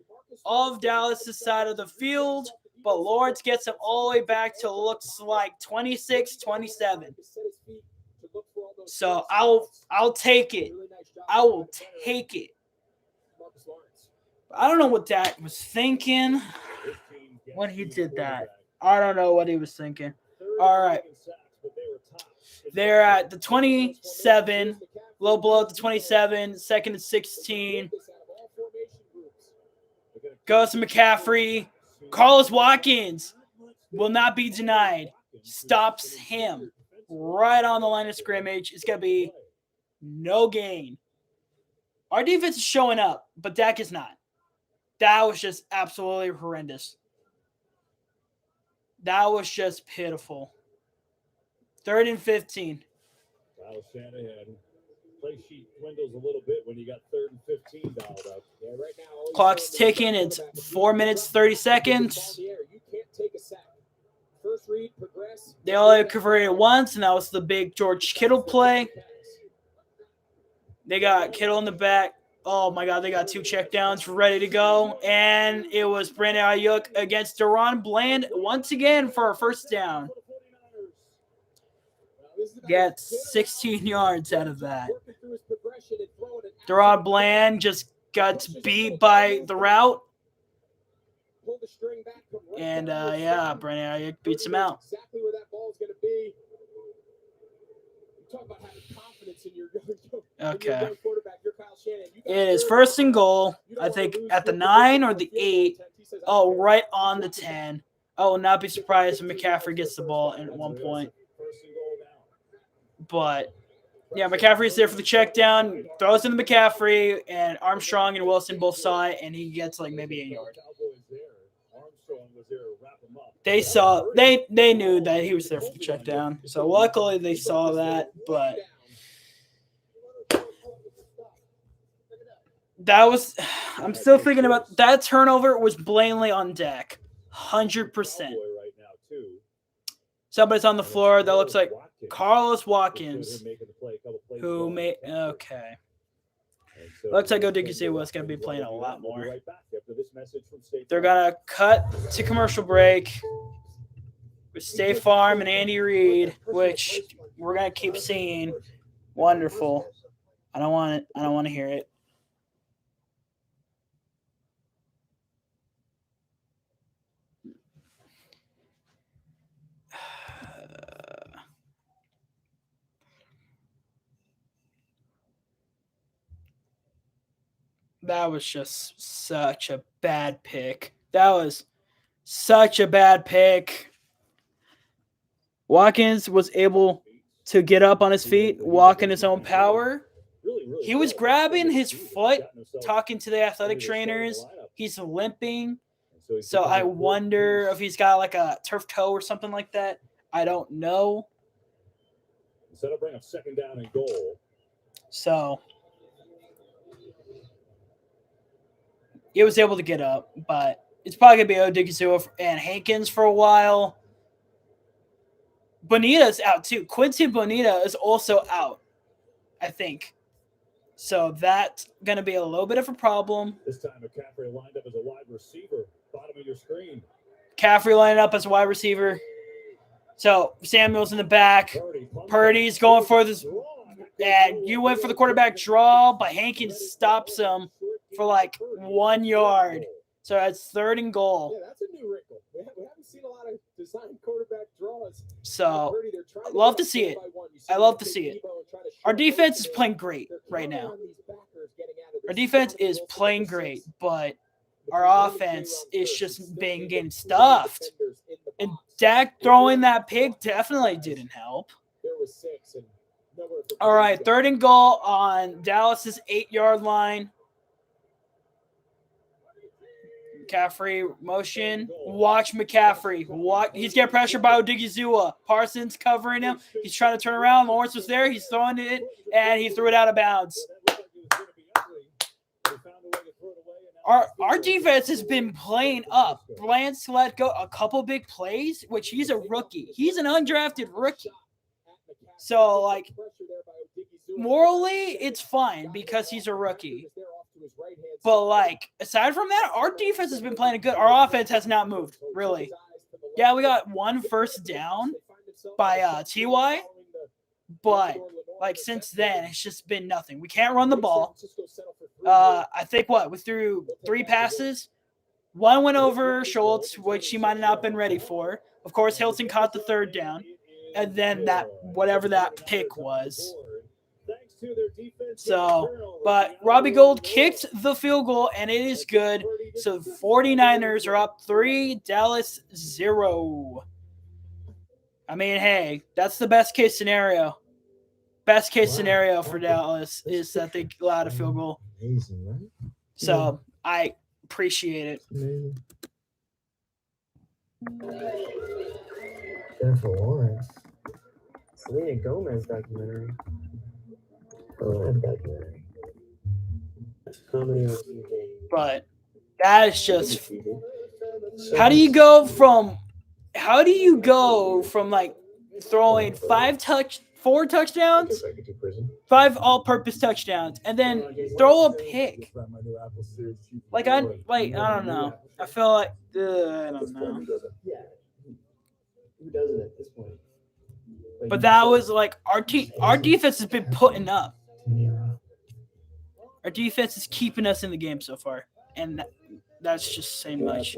of Dallas' side of the field. But Lawrence gets him all the way back to looks like 26-27. So I'll take it. I will take it. I don't know what Dak was thinking when he did that. I don't know what he was thinking. All right. They're at the 27, a little below the 27, 2nd and 16. Goes to McCaffrey. Carlos Watkins will not be denied. Stops him right on the line of scrimmage. It's going to be no gain. Our defense is showing up, but Dak is not. That was just absolutely horrendous. That was just pitiful. 3rd and 15. Kyle Shanahan. Play sheet dwindles a little bit when you got 3rd and 15 dialed up. Yeah, right now, clock's ticking. It's 4 minutes, 30 seconds. They only converted once, and that was the big George Kittle play. They got Kittle in the back. Oh, my God. They got 2 checkdowns ready to go. And it was Brandon Ayuk against Deron Bland once again for a first down. Get 16 yards out of that. Deron Bland just got beat by the route. And, yeah, Brandon Ayuk beats him out. Exactly where that ball is going to be. You talk about having confidence in your Okay. It is 1st and goal, I think, at the 9 or the 8 Oh, right on the 10. I will not be surprised if McCaffrey gets the ball at one point. But, yeah, McCaffrey's there for the check down, throws into McCaffrey, and Armstrong and Wilson both saw it, and he gets like maybe a yard. They knew that he was there for the check down. So luckily they saw that, but that was I'm still thinking about that turnover was blatantly on deck. 100%. Somebody's on the floor. That looks like Carlos Watkins, who made okay. Looks like Odigizzi was going to be playing a lot more. They're going to cut to commercial break with State Farm and Andy Reid, which we're going to keep seeing. Wonderful. I don't want to hear it. That was just such a bad pick. That was such a bad pick. Watkins was able to get up on his feet, walk in his own power. He was grabbing his foot, talking to the athletic trainers. He's limping. So I wonder if he's got like a turf toe or something like that. I don't know. That'll bring up second down and goal. So he was able to get up, but it's probably going to be Odigizzi and Hankins for a while. Bonita's out too. Quincy Bonita is also out, I think. So that's going to be a little bit of a problem. This time McCaffrey lined up as a wide receiver. Bottom of your screen. McCaffrey lined up as a wide receiver. So Samuel's in the back. Purdy's going for this. And you went for the quarterback draw, but Hankins stops him for like 1 yard. So that's 3rd and goal. Yeah, that's a new wrinkle. We haven't seen a lot of design quarterback draws. So I love to see it. I love to see it. Our defense is playing great right now. Our defense is playing great, but our offense is just being getting stuffed. And Dak throwing that pick definitely didn't help. All right, 3rd and goal on Dallas's 8-yard line. McCaffrey motion. Watch McCaffrey. He's getting pressured by Odigizzi. Parsons covering him. He's trying to turn around. Lawrence was there. He's throwing it, and he threw it out of bounds. Our defense has been playing up. Blanche let go a couple big plays, which he's a rookie. He's an undrafted rookie. So, like, morally, it's fine because he's a rookie. But, like, aside from that, our defense has been playing good. Our offense has not moved, really. Yeah, we got 1 first down by T.Y., but, like, since then, it's just been nothing. We can't run the ball. I think, we threw 3 passes. 1 went over Schultz, which he might have not been ready for. Of course, Hilton caught the 3rd down. And then whatever that pick was. So, but Robbie Gould kicked the field goal, and it is good. So, 49ers are up 3, Dallas 0. I mean, hey, that's the best case scenario. Best case scenario for Dallas is that they allowed a field goal. So, I appreciate it. Jennifer Lawrence. Selena Gomez documentary. Documentary. Comedy on TV. But that is just how do you go from like throwing 4 touchdowns, 5 all-purpose touchdowns, and then throw a pick? I don't know. I feel like I don't know. Who doesn't at this point? But that was like our defense has been putting up. Our defense is keeping us in the game so far, and that's just saying much.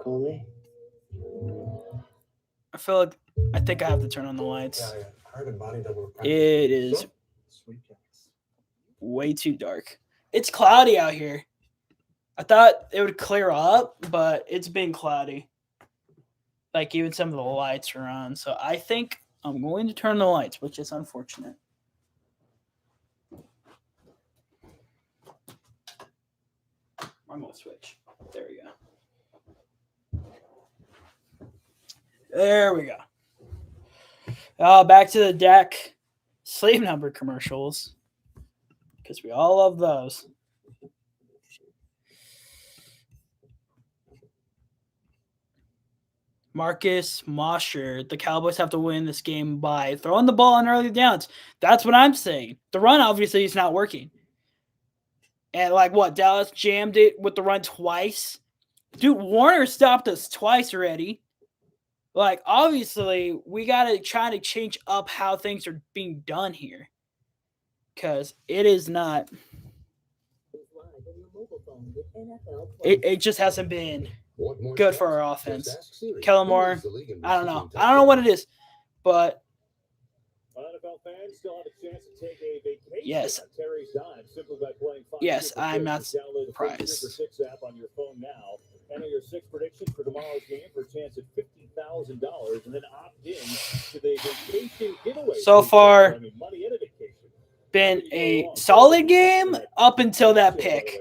Coley. I think I have to turn on the lights. It is way too dark. It's cloudy out here. I thought it would clear up, but it's been cloudy. Like even some of the lights are on. So I think I'm going to turn the lights, which is unfortunate. I'm going to switch. There we go. There we go. Back to the deck. Sleeve number commercials. Because we all love those. Marcus Mosher. The Cowboys have to win this game by throwing the ball on early downs. That's what I'm saying. The run obviously is not working. And like what? Dallas jammed it with the run twice. Dude, Warner stopped us twice already. Like, obviously, we got to try to change up how things are being done here. Because it is not. It just hasn't been good for our offense. Kellen Moore, I don't know. I don't know what it is. But yes. Yes, I'm not surprised. Enter your 6 predictions for tomorrow's game for a chance at $50,000 and then opt in to the vacation giveaway. So far, been a solid game up until that pick.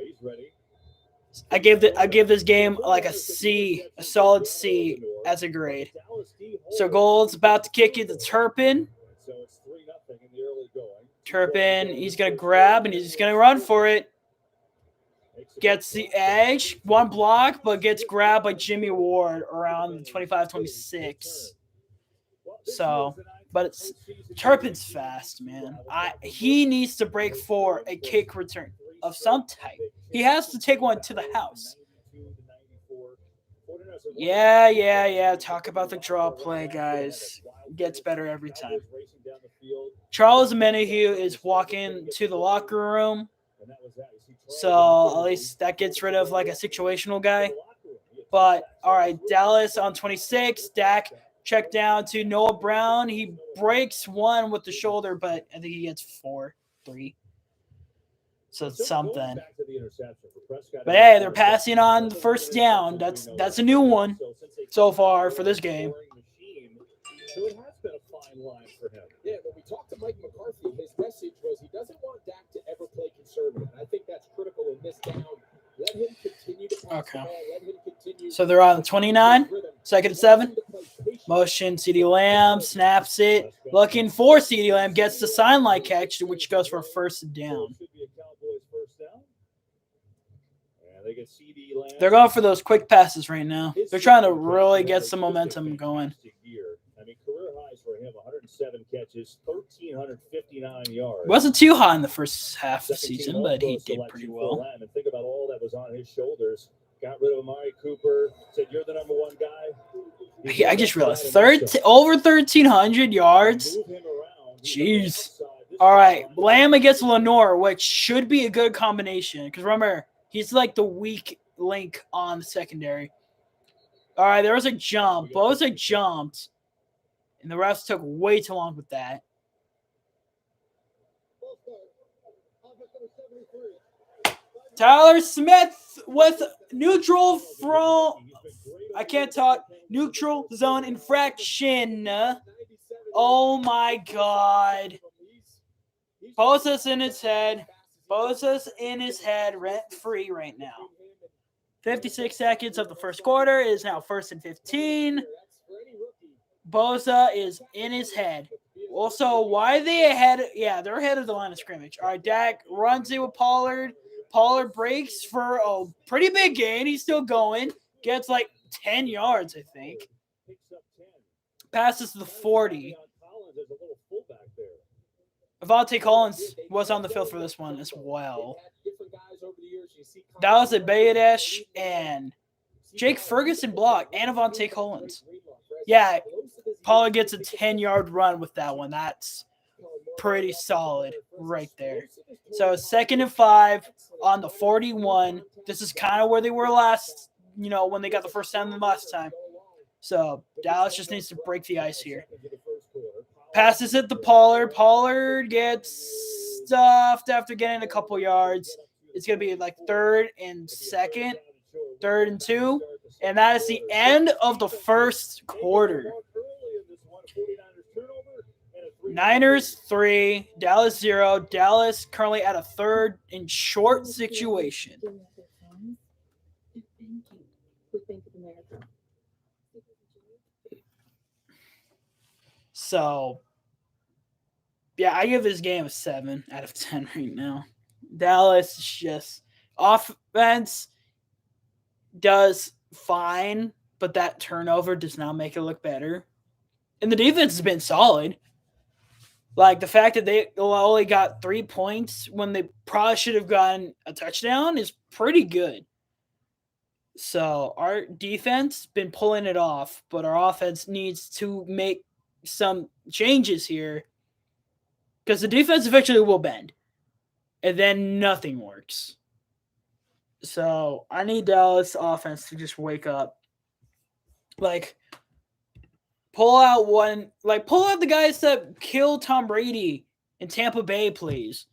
I give this game like a C, a solid C as a grade. So Gold's about to kick it to Turpin. Turpin, he's going to grab and he's going to run for it. Gets the edge, one block, but gets grabbed by Jimmy Ward around 25-26. So, but Turpin's fast, man. He needs to break for a kick return of some type. He has to take one to the house. Yeah. Talk about the draw play, guys. Gets better every time. Charles Menahue is walking to the locker room. So at least that gets rid of like a situational guy. But all right, Dallas on 26. Dak check down to Noah Brown. He breaks one with the shoulder, but I think he gets 4-3. So it's something. But hey, they're passing on the first down. That's a new one so far for this game. So it has been a fine line for him. Yeah, when we talked to Mike McCarthy, his message was he doesn't want Dak to ever play conservative. And I think that's critical in this down. Let him continue to pass the ball. Let him continue. So they're on 29, 2nd and 7. Motion, CeeDee Lamb snaps it. Looking for CeeDee Lamb, gets the sideline catch, which goes for a first down. They're going for those quick passes right now. They're trying to really get some momentum going. I mean, career highs for him, 107 catches, 1,359 yards. Wasn't too high in the first half of the season, but he did pretty well. And think about all that was on his shoulders. Got rid of Amari Cooper. Said, "You're the number one guy." I just realized over 1,300 yards. Jeez. All right, Lamb against Lenore, which should be a good combination. Because remember, he's like the weak link on the secondary. All right, there was a jump. Bosa jumped. And the refs took way too long with that. Tyler Smith with neutral from I can't talk. Neutral zone infraction. Oh my God. Bosa's in his head. Bosa's in his head rent free right now. 56 seconds of the first quarter. It is now 1st and 15. Bosa is in his head. Also, why are they ahead? Yeah, they're ahead of the line of scrimmage. All right, Dak runs it with Pollard. Pollard breaks for a pretty big gain. He's still going. Gets like 10 yards, I think. Passes to the 40. Avante Collins was on the field for this one as well. That was a Bayadesh and Jake Ferguson block and Avante Collins. Yeah, Pollard gets a 10-yard run with that one. That's pretty solid right there. So 2nd and 5 on the 41. This is kind of where they were last, when they got the first down last time. So Dallas just needs to break the ice here. Passes it to Pollard. Pollard gets stuffed after getting a couple yards. It's going to be like 3rd and 2nd, 3rd and 2. And that is the end of the first quarter. Niners 3, Dallas 0. Dallas currently at a 3rd and short situation. So, yeah, I give this game a 7 out of 10 right now. Dallas is just offense does fine, but that turnover does not make it look better. And the defense has been solid. Like the fact that they only got 3 points when they probably should have gotten a touchdown is pretty good. So our defense been pulling it off, but our offense needs to make some changes here because the defense eventually will bend, and then nothing works. So I need Dallas offense to just wake up, like pull out the guys that killed Tom Brady in Tampa Bay, please.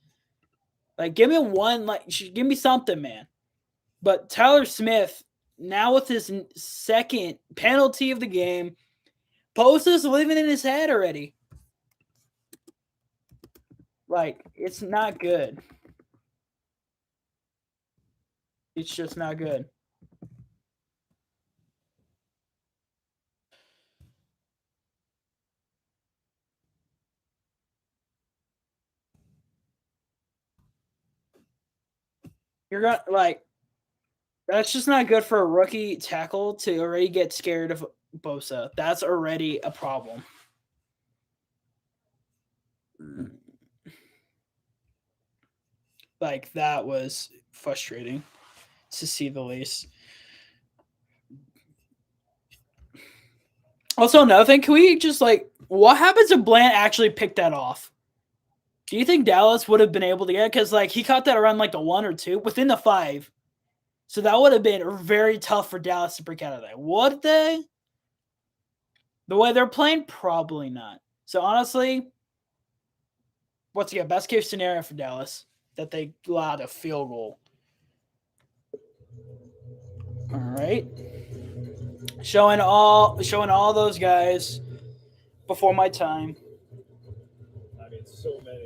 Like give me one, give me something, man. But Tyler Smith, now with his 2nd penalty of the game, Bosa's living in his head already. Like, it's not good. It's just not good. You're going to, that's just not good for a rookie tackle to already get scared of Bosa. That's already a problem. Like, that was frustrating, to see the least. Also, another thing, can we just, what happens if Bland actually picked that off? Do you think Dallas would have been able to get it? Because, he caught that around, the 1 or 2, within the 5. So that would have been very tough for Dallas to break out of that. Would they? The way they're playing, probably not. So, honestly, once again, best case scenario for Dallas, that they allowed a field goal. All right. Showing all those guys before my time. I mean, so many.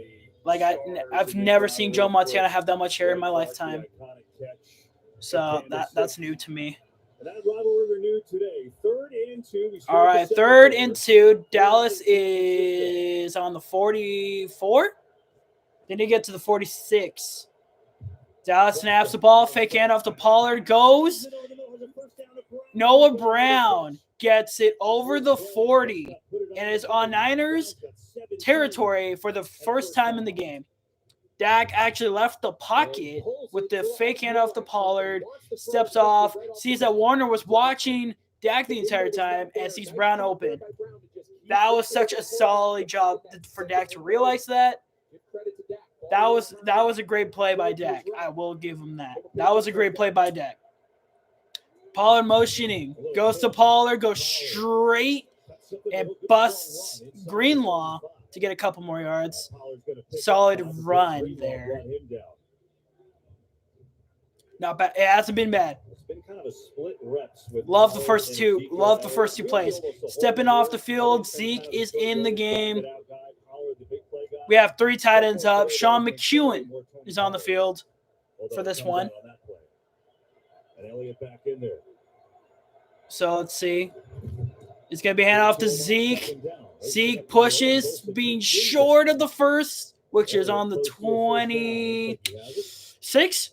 I've never seen Joe Montana have that much hair in my lifetime. So that's new to me. All right, 3rd and 2. Dallas is on the 44. Then they get to the 46. Dallas snaps the ball, fake handoff to Pollard, goes. Noah Brown gets it over the 40 and is on Niners territory for the first time in the game. Dak actually left the pocket with the fake handoff to Pollard, steps off, sees that Warner was watching Dak the entire time, and sees Brown open. That was such a solid job for Dak to realize that. That was a great play by Dak. I will give him that. That was a great play by Dak. Pollard motioning. Goes to Pollard, goes straight and busts Greenlaw to get a couple more yards. Solid run there. Not bad. It hasn't been bad. Love the first two. Love the first 2 plays. Stepping off the field, Zeke is in the game. We have 3 tight ends up. Sean McEwen is on the field for this one. So let's see. It's going to be handed off to Zeke. Zeke pushes, being short of the first, which is on the 26.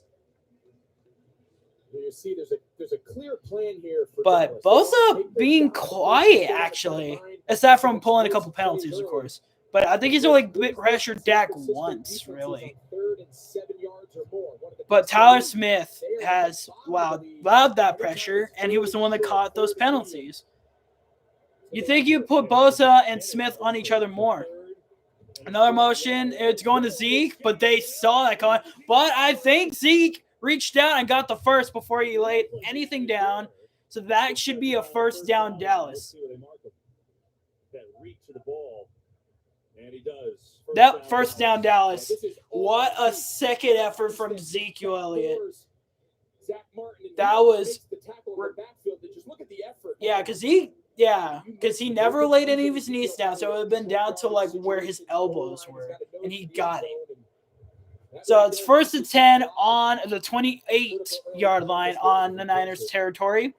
You see, there's a clear plan here. But Bosa being quiet, actually, aside from pulling a couple penalties, of course. But I think he's only pressured Dak once, really. But Tyler Smith has loved that pressure, and he was the one that caught those penalties. You think you put Bosa and Smith on each other more. Another motion, it's going to Zeke, but they saw that coming. But I think Zeke reached out and got the first before he laid anything down. So that should be a first down Dallas. And he does. That first down, Dallas. What a second effort from Ezekiel Elliott. That was, yeah, because he never laid any of his knees down, so it would have been down to like where his elbows were, and he got it. So it's 1st and 10 on the 28-yard line on the Niners territory.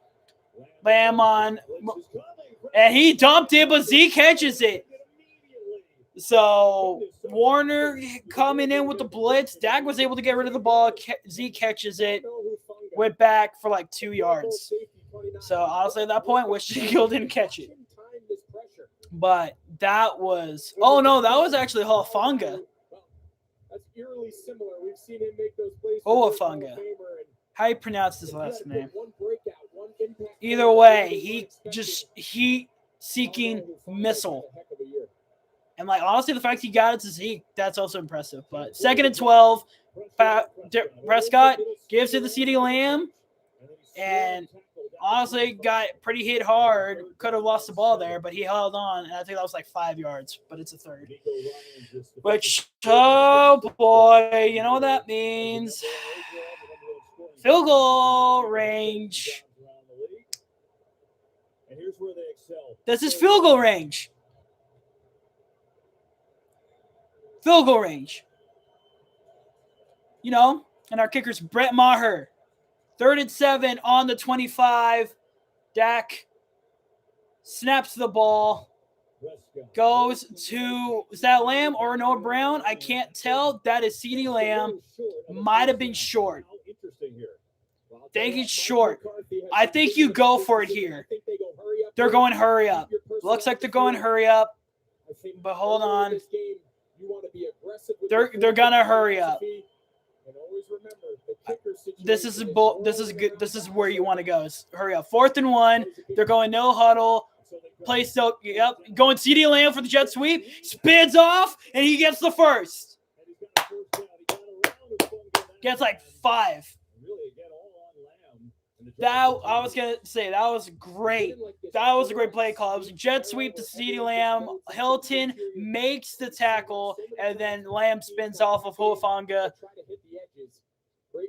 Lamb on, and he dumped it, but Zeke catches it. So Warner coming in with the blitz. Dak was able to get rid of the ball. Zeke catches it. Went back for like 2 yards. So honestly, at that point, wish Ezekiel didn't catch it. But that was – oh, no, that was actually Hufanga. That's eerily similar. We've seen him make those plays. Hufanga. How do you pronounce his last name? Either way, he heat-seeking missile. And, like, honestly, the fact he got it to Zeke, that's also impressive. But 2nd and 12, Prescott gives it to CeeDee Lamb. And, honestly, got pretty hit hard. Could have lost the ball there, but he held on. And I think that was like 5 yards, but it's a third. Which, oh, boy, you know what that means. Field goal range. This is field goal range. Field goal range. You know, and our kicker's Brett Maher. 3rd and 7 on the 25. Dak snaps the ball. Goes to, is that Lamb or Noah Brown? I can't tell. That is CeeDee Lamb. Might have been short. Think it's short. I think you go for it here. They're going hurry up. Looks like they're going hurry up. But hold on. They're gonna hurry up. This is good. This is where you want to go. Hurry up. 4th and 1. They're going no huddle. Play still. Yep. Going CeeDee Lamb for the jet sweep. Spins off, and he gets the first. Gets like 5. That I was gonna say that was great. That was a great play call. It was a jet sweep to CeeDee Lamb. Hilton makes the tackle, and then Lamb spins off of Hufanga.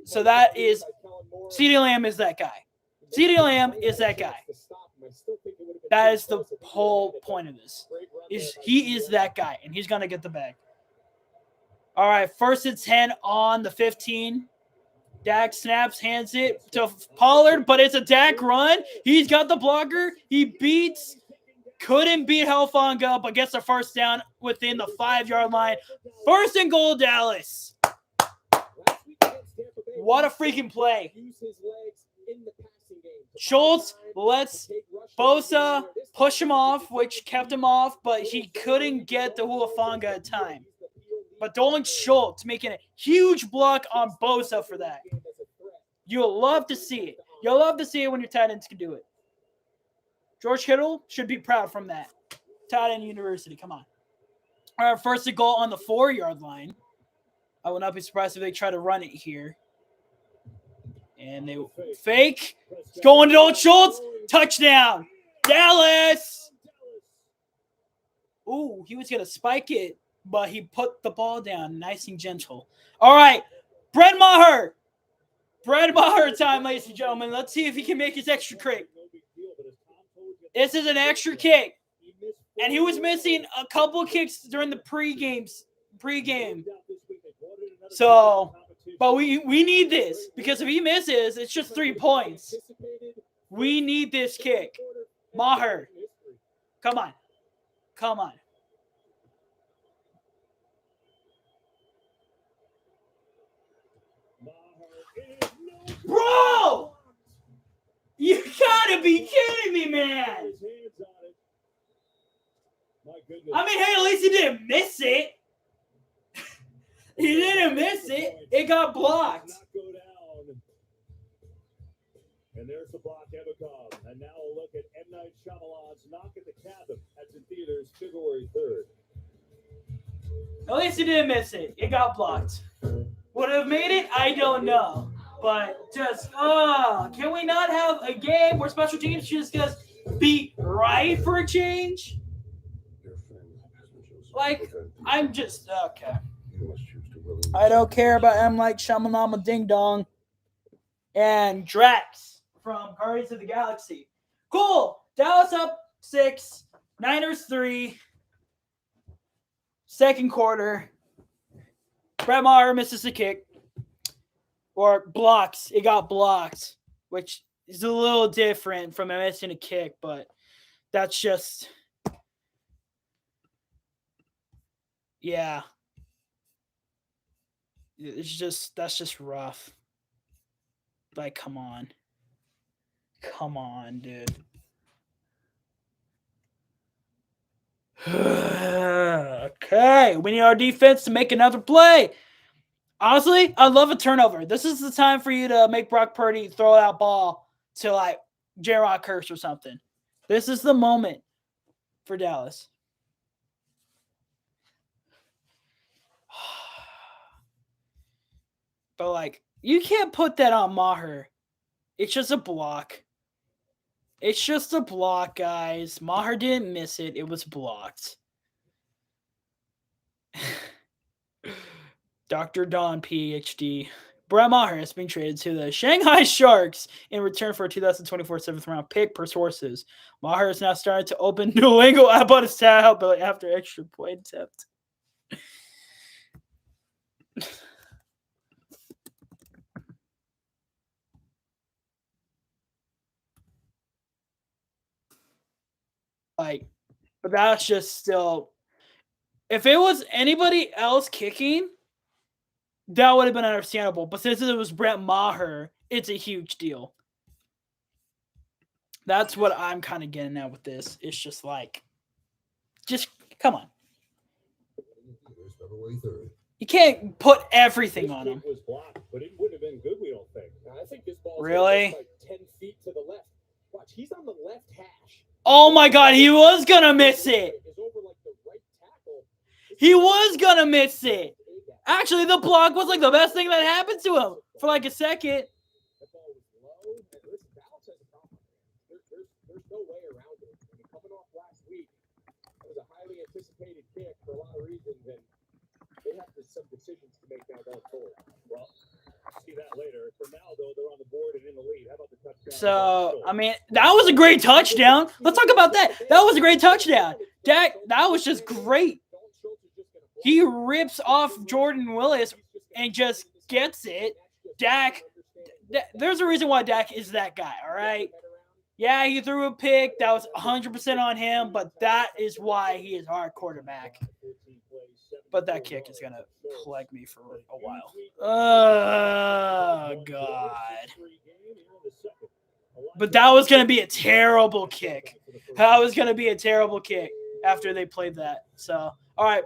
So that is CeeDee Lamb is that guy. CeeDee Lamb is that guy. That is the whole point of this. He is that guy, and he's gonna get the bag. All right, 1st and 10 on the 15. Dak snaps, hands it to Pollard, but it's a Dak run. He's got the blocker. He couldn't beat Hufanga, but gets a first down within the 5-yard line. 1st and goal, Dallas. What a freaking play. Schultz lets Bosa push him off, which kept him off, but he couldn't get the Hufanga at time. But Dolan Schultz making a huge block on Bosa for that. You'll love to see it. You'll love to see it when your tight ends can do it. George Kittle should be proud from that. Tight end university, come on. All right, 1st and goal on the 4-yard line. I will not be surprised if they try to run it here. And they fake. Going to Dolan Schultz. Touchdown. Dallas. Ooh, he was going to spike it, but he put the ball down nice and gentle. All right, Brett Maher. Brett Maher time, ladies and gentlemen. Let's see if he can make his extra kick. This is an extra kick. And he was missing a couple kicks during the pregame. So, but we need this because if he misses, it's just 3 points. We need this kick. Maher. Come on. Come on. Bro! You gotta be kidding me, man! I mean, hey, at least he didn't miss it. He didn't miss it. It got blocked. And there's the block, Evacom. And now a look at M. Night Shyamalan's Knock at the Cabin. That's in theaters February 3rd. At least he didn't miss it. It got blocked. Would have made it? I don't know. But just, can we not have a game where special teams just be right for a change? Like, I'm just okay. You must choose to really I don't care about M. Like Shamanama Ding Dong and Drax from Guardians of the Galaxy. Cool. Dallas up 6, Niners 3. Second quarter. Brett Maher misses a kick. Or blocks. It got blocked, which is a little different from missing a kick, but that's just, yeah. That's just rough. Like, come on. Come on, dude. Okay, we need our defense to make another play. Honestly, I love a turnover. This is the time for you to make Brock Purdy throw that ball to like J-Rod Kirsch or something. This is the moment for Dallas. But like, you can't put that on Maher. It's just a block. It's just a block, guys. Maher didn't miss it. It was blocked. Dr. Don, PhD. Brett Maher has been traded to the Shanghai Sharks in return for a 2024 7th round pick per sources. Maher is now starting to open Duolingo app on his tablet after extra point attempt. Like, but that's just still. If it was anybody else kicking, that would have been understandable. But since it was Brett Maher, it's a huge deal. That's what I'm kind of getting at with this. It's just like, just come on. February 3rd. You can't put everything on him. Was blocked, but it wouldn't have been good, we don't think. I think this ball Really? Like 10 feet to the left. Watch, he's on the left hash. Oh my God, he was gonna miss it. Is over like the right tackle. He was gonna miss it. Actually, the block was like the best thing that happened to him for like a second. That ball was low. And listen, Dallas has a problem. There's no way around it. I mean, coming off last week, it was a highly anticipated kick for a lot of reasons, and they have some decisions to make now going forward. Well, see that later. For now, though, they're on the board and in the lead. How about the touchdown? So, I mean, that was a great touchdown. Let's talk about that. That was a great touchdown. Dak, that was just great. He rips off Jordan Willis and just gets it. Dak, there's a reason why Dak is that guy, all right? Yeah, he threw a pick. That was 100% on him, but that is why he is our quarterback. But that kick is going to plague me for a while. Oh, God. But that was going to be a terrible kick. That was going to be a terrible kick after they played that. So, all right.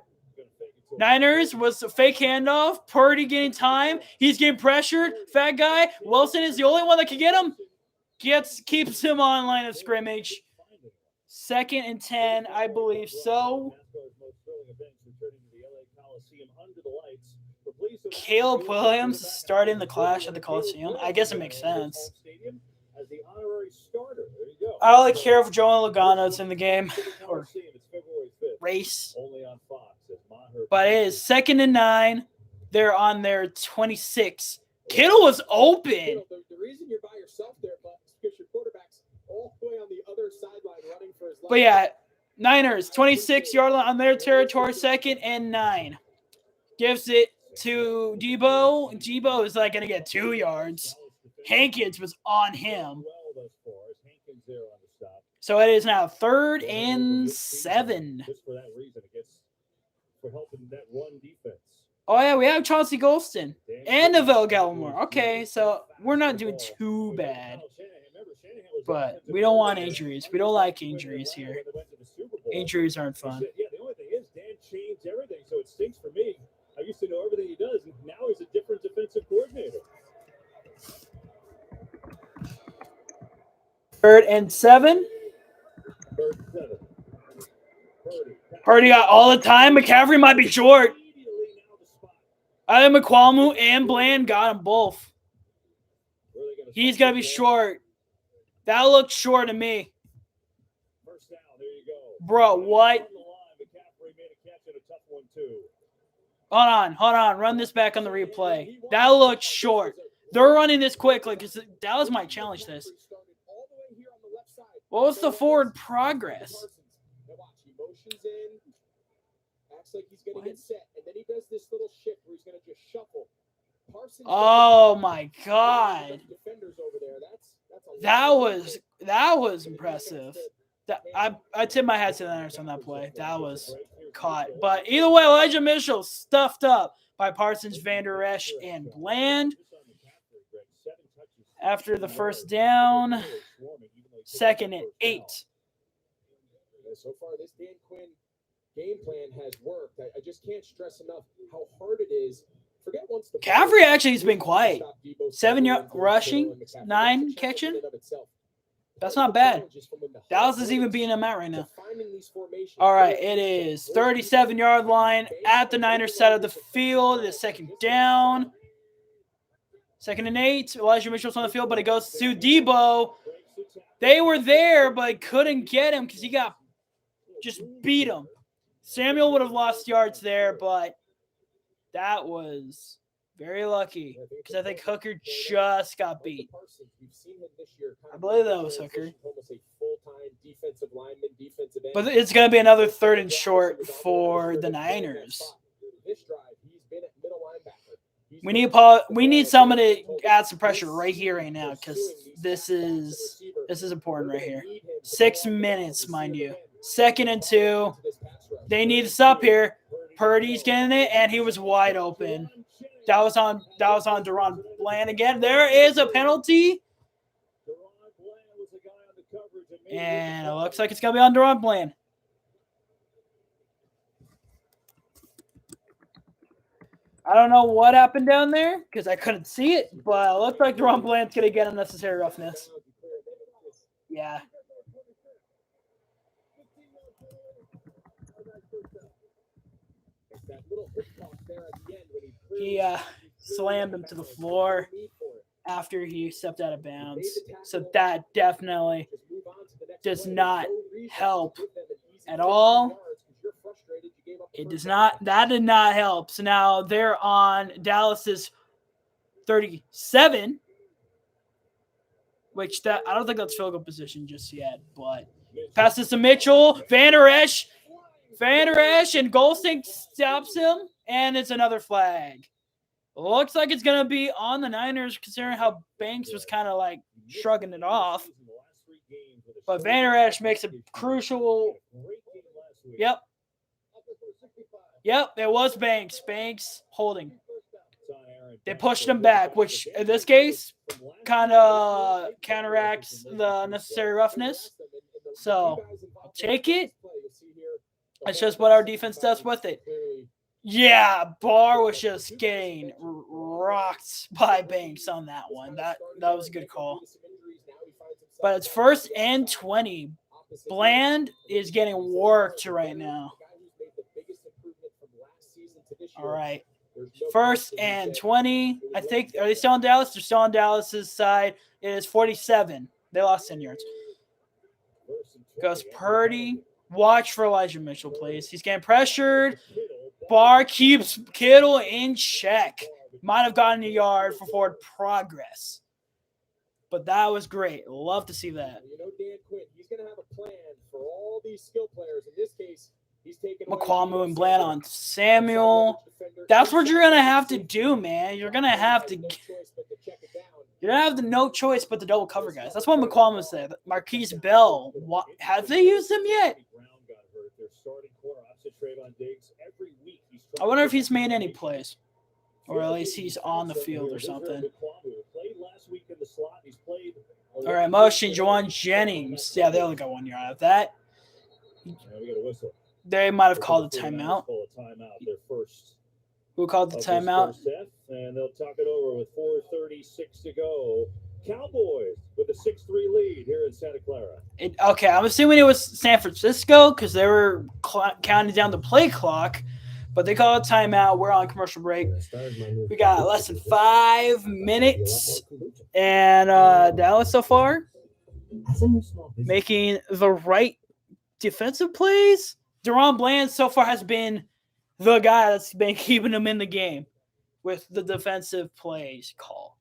Niners was a fake handoff. Purdy getting time. He's getting pressured. Fat guy. Wilson is the only one that can get him. Keeps him on line of scrimmage. 2nd and 10, I believe so. Caleb Williams starting the clash at the Coliseum. I guess it makes sense. I don't care if Joey Logano's in the game or race. But it is 2nd and 9. They're on their 26. Kittle was open. The reason you're by yourself there, Buck, is because your quarterback's all the way on the other sideline running for his life. But yeah, Niners, 26-yard line on their territory, 2nd and 9. Gives it to Debo. Debo is like going to get 2 yards. Hankins was on him. So it is now 3rd and 7. Oh, yeah, we have Chauncey Golston and Neville Gallimore. Okay, so we're not doing too bad. But we don't want injuries. We don't like injuries here. Injuries aren't fun. Yeah, the only thing is Dan changed everything, so it stinks for me. I used to know everything he does, and now he's a different defensive coordinator. 3rd and 7. 3rd and 7. Purdy got all the time. McCaffrey might be short. Either McQualmu and Bland got them both. He's going to be short. That looks short to me. Bro, what? Hold on. Run this back on the replay. That looked short. They're running this quickly because Dallas might challenge this. What was the forward progress? Now watch, he motions in, acts like he's going to get set, and then he does this little shift where he's going to just shuffle. Parsons Oh my God. defenders over there. That's That was impressive. I tip my hat to the Niners on that play. That was caught. But either way, Elijah Mitchell stuffed up by Parsons, Van Der Esch, and Bland. After the first down, 2nd and 8. So far, this Dan Quinn game plan has worked. I just can't stress enough how hard it is. Forget once the McCaffrey actually has been quiet. 7 yard rushing, 9 catching. That's not bad. Dallas is even beating him out right now. All right, it is 37-yard line at the Niners side of the field. It is 2nd down. 2nd and 8. Elijah Mitchell's on the field, but it goes to Debo. They were there, but couldn't get him because he got just beat him. Samuel would have lost yards there, but that was very lucky because I think Hooker just got beat. I believe that was Hooker. But it's going to be another 3rd and short for the Niners. We need someone to add some pressure right here, right now, because this is important right here. 6 minutes, mind you. 2nd and 2. They need to stop here. Purdy's getting it, and he was wide open. That was on Deron Bland again. There is a penalty. And it looks like it's going to be on Deron Bland. I don't know what happened down there because I couldn't see it, but it looked like Deron Bland's going to get unnecessary roughness. Yeah. He slammed him to the floor after he stepped out of bounds. So that definitely does not help at all. It does not. That did not help. So now they're on Dallas's 37, which I don't think that's field goal position just yet. But passes to Mitchell, Van Der Esch, and Goldstein stops him, and it's another flag. Looks like it's gonna be on the Niners, considering how Banks was kind of like shrugging it off. But Van Der Esch makes a crucial. Yep, it was Banks. Banks holding. They pushed him back, which in this case kind of counteracts the necessary roughness. So I'll take it. That's just what our defense does with it. Yeah, Barr was just getting rocked by Banks on that one. That was a good call. But it's 1st and 20. Bland is getting worked right now. All right. 1st and 20. I think, are they still on Dallas? They're still on Dallas's side. It is 47. They lost 10 yards. Goes Purdy. Watch for Elijah Mitchell, please. He's getting pressured. Barr keeps Kittle in check. Might have gotten a yard for forward progress. But that was great. Love to see that. You know, Dan Quinn, he's going to have a plan for all these skill players. In this case, he's taking McQuamu and Bland on Samuel. That's what you're going to have to do, man. You're going to have to no choice but to double cover guys. That's what McQuamu said. Marquise Bell. Have they used him yet? I wonder if he's made any plays. Or at least he's on the field or something. All right, motion, Juwan Jennings. Yeah, they only got 1 yard out of that. They might have called a timeout. Who called the timeout? And they'll talk it over with 4:36 to go. Cowboys with a 6-3 lead here in Santa Clara. Okay, I'm assuming it was San Francisco because they were counting down the play clock. But they call a timeout. We're on commercial break. We got less than 5 minutes. And Dallas so far making the right defensive plays. Deron Bland so far has been the guy that's been keeping him in the game with the defensive plays call.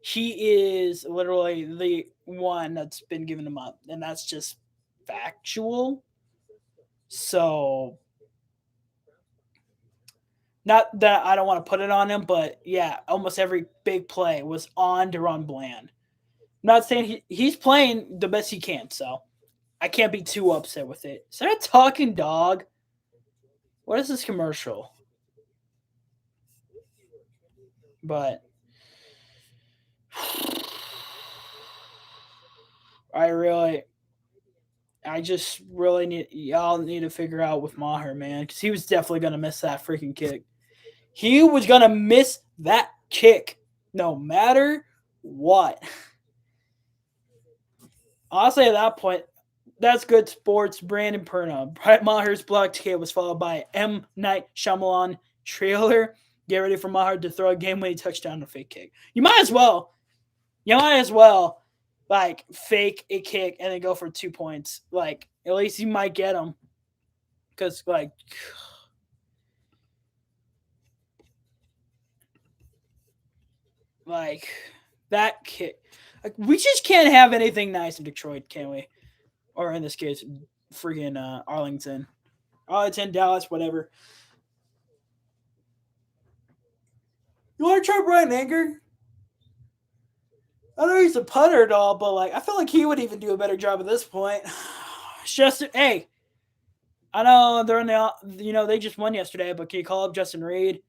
He is literally the one that's been giving him up, and that's just factual. So, not that I don't want to put it on him, but yeah, almost every big play was on Deron Bland. I'm not saying he's playing the best he can, so I can't be too upset with it. Is that a talking dog? What is this commercial? But I just really y'all need to figure out with Maher, man, because he was definitely gonna miss that freaking kick. He was gonna miss that kick, no matter what. Honestly, at that point, that's good sports. Brandon Perna. Brett Maher's blocked kick was followed by M. Night Shyamalan trailer. Get ready for Maher to throw a game-winning touchdown on a fake kick. You might as well. Like, fake a kick and then go for 2 points. Like, at least you might get them. Because, like, that kick. Like, we just can't have anything nice in Detroit, can we? Or in this case, freaking Arlington. Arlington, Dallas, whatever. You want to try Brian Anger? I know he's a punter and all, but like I feel like he would even do a better job at this point. It's just, hey, I know they're in the, they just won yesterday, but can you call up Justin Reed?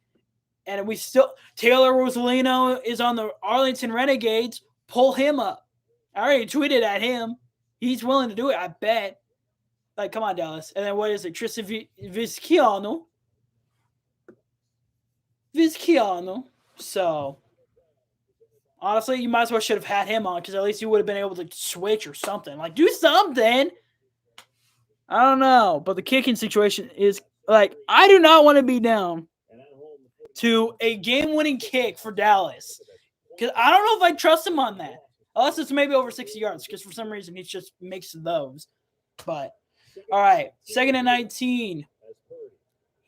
And we still, Taylor Rosalino is on the Arlington Renegades. Pull him up. I already tweeted at him. He's willing to do it, I bet. Like, come on, Dallas. And then what is it? Tristan Vizquiano. So, honestly, you might as well should have had him on because at least you would have been able to switch or something. Like, do something. I don't know. But the kicking situation is, like, I do not want to be down to a game-winning kick for Dallas. Because I don't know if I trust him on that. Unless it's maybe over 60 yards because for some reason he just makes those. But, all right. 2nd and 19.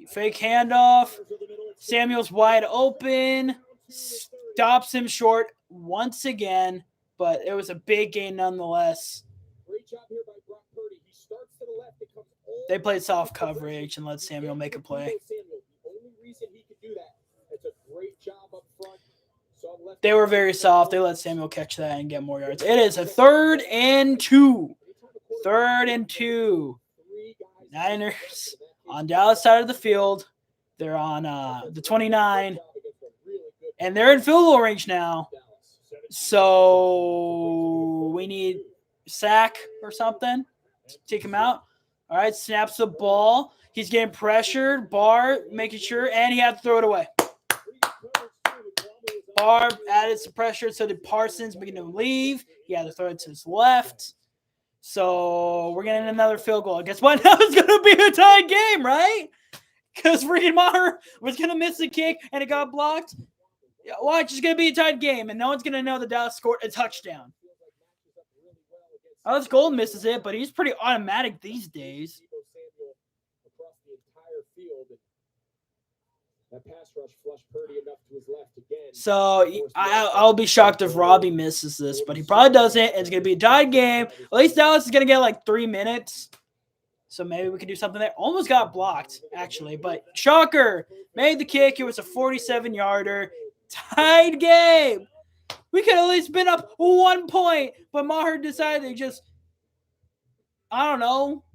Fake handoff. Samuel's wide open. Stops him short once again. But it was a big gain nonetheless. They played soft coverage and let Samuel make a play. They were very soft. They let Samuel catch that and get more yards. It is a 3rd and 2. 3rd and 2. Niners on Dallas side of the field. They're on the 29. And they're in field goal range now. So we need sack or something. Take him out. All right, snaps the ball. He's getting pressured. Barr making sure, and he had to throw it away. Barr added some pressure, so did Parsons beginning to leave. He had to throw it to his left. So we're getting another field goal. Guess what? Now it's going to be a tied game, right? Because freaking Maher was going to miss the kick, and it got blocked. Watch, it's going to be a tied game, and no one's going to know that Dallas scored a touchdown. Alex Golden misses it, but he's pretty automatic these days. So I'll be shocked if Robbie misses this, but he probably doesn't. It's going to be a tied game. At least Dallas is going to get like 3 minutes. So maybe we can do something there. Almost got blocked, actually. But shocker, made the kick. It was a 47-yarder. Tied game. We could at least been up 1 point, but Maher decided to just, I don't know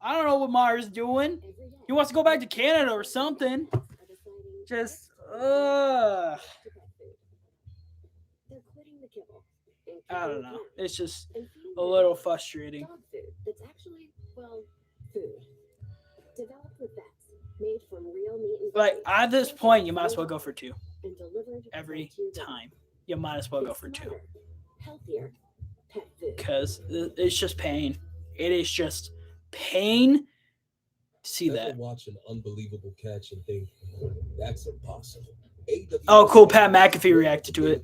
what Maher's doing. He wants to go back to Canada or something. Just, I don't know. It's just a little frustrating. That's actually, well, food. Developed with vets, made from real meat and like at this point, you might as well go for 2. Every time. You might as well go for 2. Healthier pet food. Because it's just pain. It is just pain to see that. Watch an unbelievable catch and think that's impossible. Oh, cool. Pat McAfee reacted to it.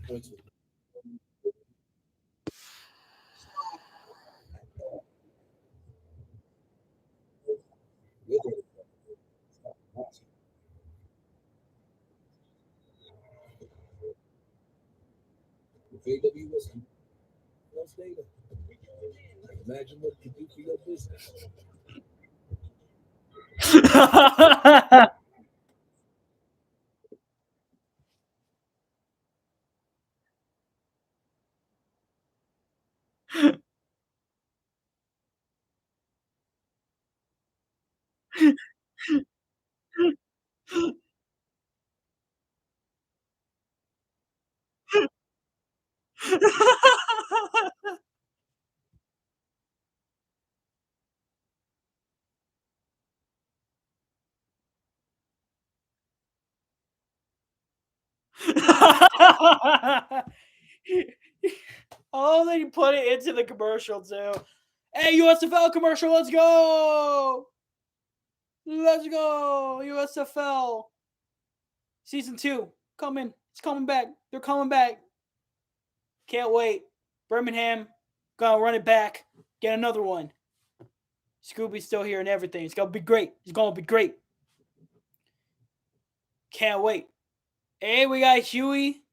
AWS knows data. Imagine what it could do for your business. Oh, they put it into the commercial too. Hey, USFL commercial, let's go! Let's go, USFL. Season 2 coming. It's coming back. They're coming back. Can't wait. Birmingham gonna run it back. Get another one. Scooby's still here and everything. It's gonna be great. It's gonna be great. Can't wait. Hey, we got Huey,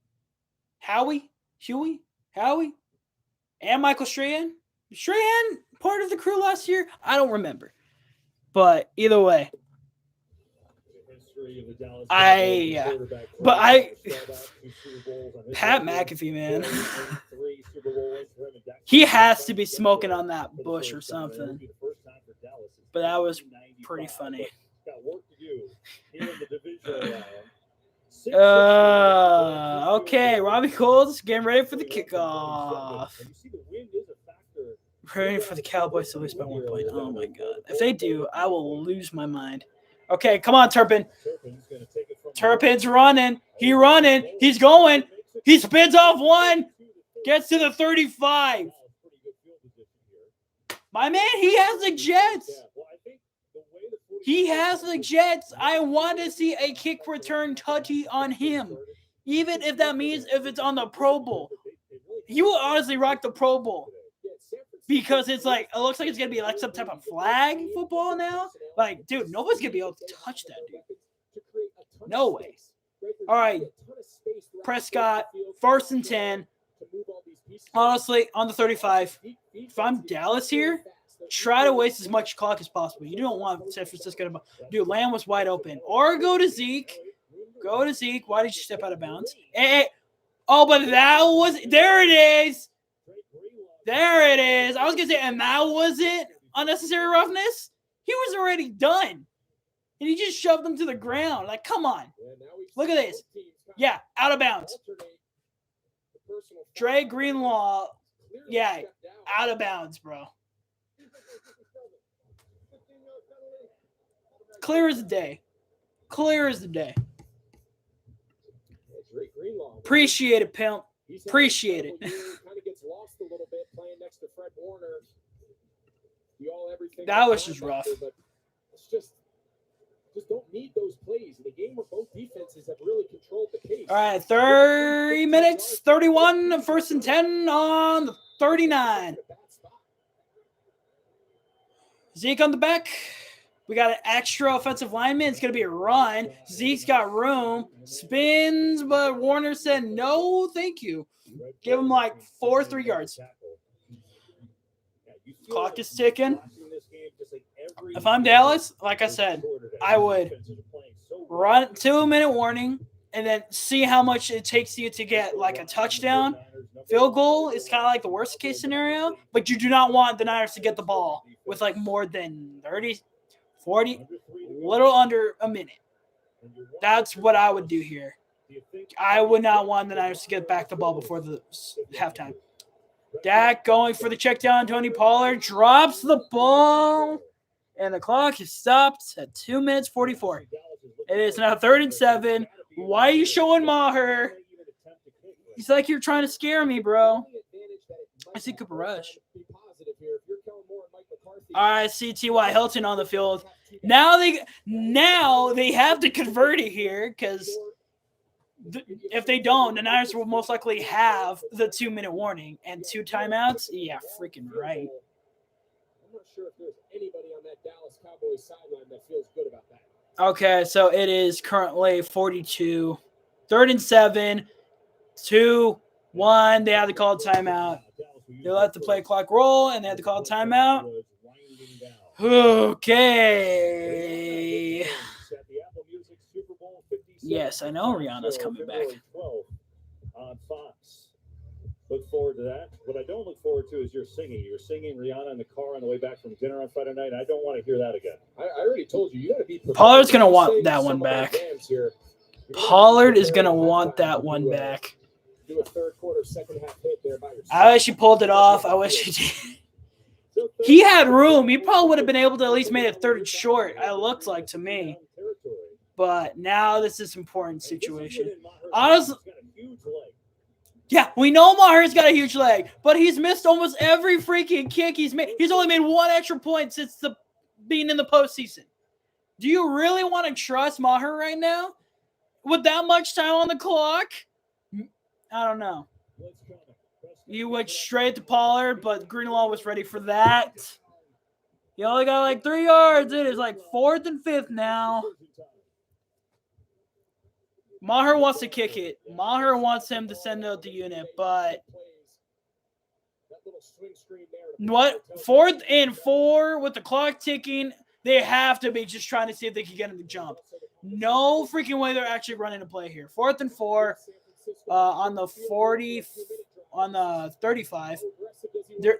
and Michael Strahan. Strahan part of the crew last year? I don't remember. But either way. Pat McAfee, man. He has to be smoking on that bush or something. But that was pretty funny. Okay, Robbie Cole's getting ready for the kickoff. Praying for the Cowboys to lose by 1 point. Oh my god. If they do, I will lose my mind. Okay, come on, Turpin. Turpin's running. He's running. He's going. He spins off one. Gets to the 35. My man, he has the Jets. He has the Jets. I want to see a kick return touchy on him. Even if that means if it's on the Pro Bowl. He will honestly rock the Pro Bowl. Because it's like, it looks like it's going to be like some type of flag football now. Like, dude, nobody's going to be able to touch that, dude. No way. All right. Prescott, 1st and 10. Honestly, on the 35. If I'm Dallas here, try to waste as much clock as possible. You don't want San Francisco to... Dude, Lamb was wide open. Or go to Zeke. Go to Zeke. Why did you step out of bounds? Hey. Oh, but that was... There it is. There it is. I was going to say, and that wasn't unnecessary roughness? He was already done. And he just shoved him to the ground. Like, come on. Look at this. Yeah, out of bounds. Dre Greenlaw. Yeah, out of bounds, bro. Clear as the day. Clear as the day. Appreciate it, pimp. Appreciate it. That was just rough. Just don't need those plays in a game where both defenses have really controlled the pace. All right, 30 minutes, 31, 1st and 10 on the 39. Zeke on the back. We got an extra offensive lineman. It's going to be a run. Zeke's got room. Spins, but Warner said, no, thank you. Give him like 3 yards. Clock is ticking. If I'm Dallas, like I said, I would run 2-minute warning and then see how much it takes you to get like a touchdown. Field goal is kind of like the worst case scenario, but you do not want the Niners to get the ball with like more than 30, 40, little under a minute. That's what I would do here. I would not want the Niners to get back the ball before the halftime. Dak going for the check down. Tony Pollard drops the ball. And the clock is stopped at 2 minutes 44. It is now 3rd and 7. Why are you showing Maher? He's like, you're trying to scare me, bro. I see Cooper Rush. I see T.Y. Hilton on the field. Now they have to convert it here because if they don't, the Niners will most likely have the 2-minute warning and 2 timeouts. Yeah, freaking right. I'm not sure if there's anybody on that Dallas Cowboys sideline that feels good about that. Okay, so it is currently 42. 3rd and 7. 2 One, they had to call a timeout. They let the play clock roll, and they had to call a timeout. Okay. Yes, I know Rihanna's coming back. On Fox. Look forward to that. What I don't look forward to is your singing. You're singing Rihanna in the car on the way back from dinner on Friday night. I don't want to hear that again. I already told you, you got to be prepared. Pollard's going to want that one back. Pollard is going to want that one back. Do a third quarter, second half hit there by yourself. I wish he pulled it off. I wish he did. He had room. He probably would have been able to at least make it third and short, it looks like to me. But now this is an important situation. Honestly, yeah, we know Maher's got a huge leg, but he's missed almost every freaking kick he's made. He's only made one extra point since being in the postseason. Do you really want to trust Maher right now? With that much time on the clock? I don't know. You went straight to Pollard, but Greenlaw was ready for that. You only got like 3 yards. It is like 4th and 5th now. Maher wants to kick it. Maher wants him to send out the unit, but what? 4th and 4 with the clock ticking. They have to be just trying to see if they can get him to jump. No freaking way they're actually running a play here. 4th and 4 on the 40, on the 35.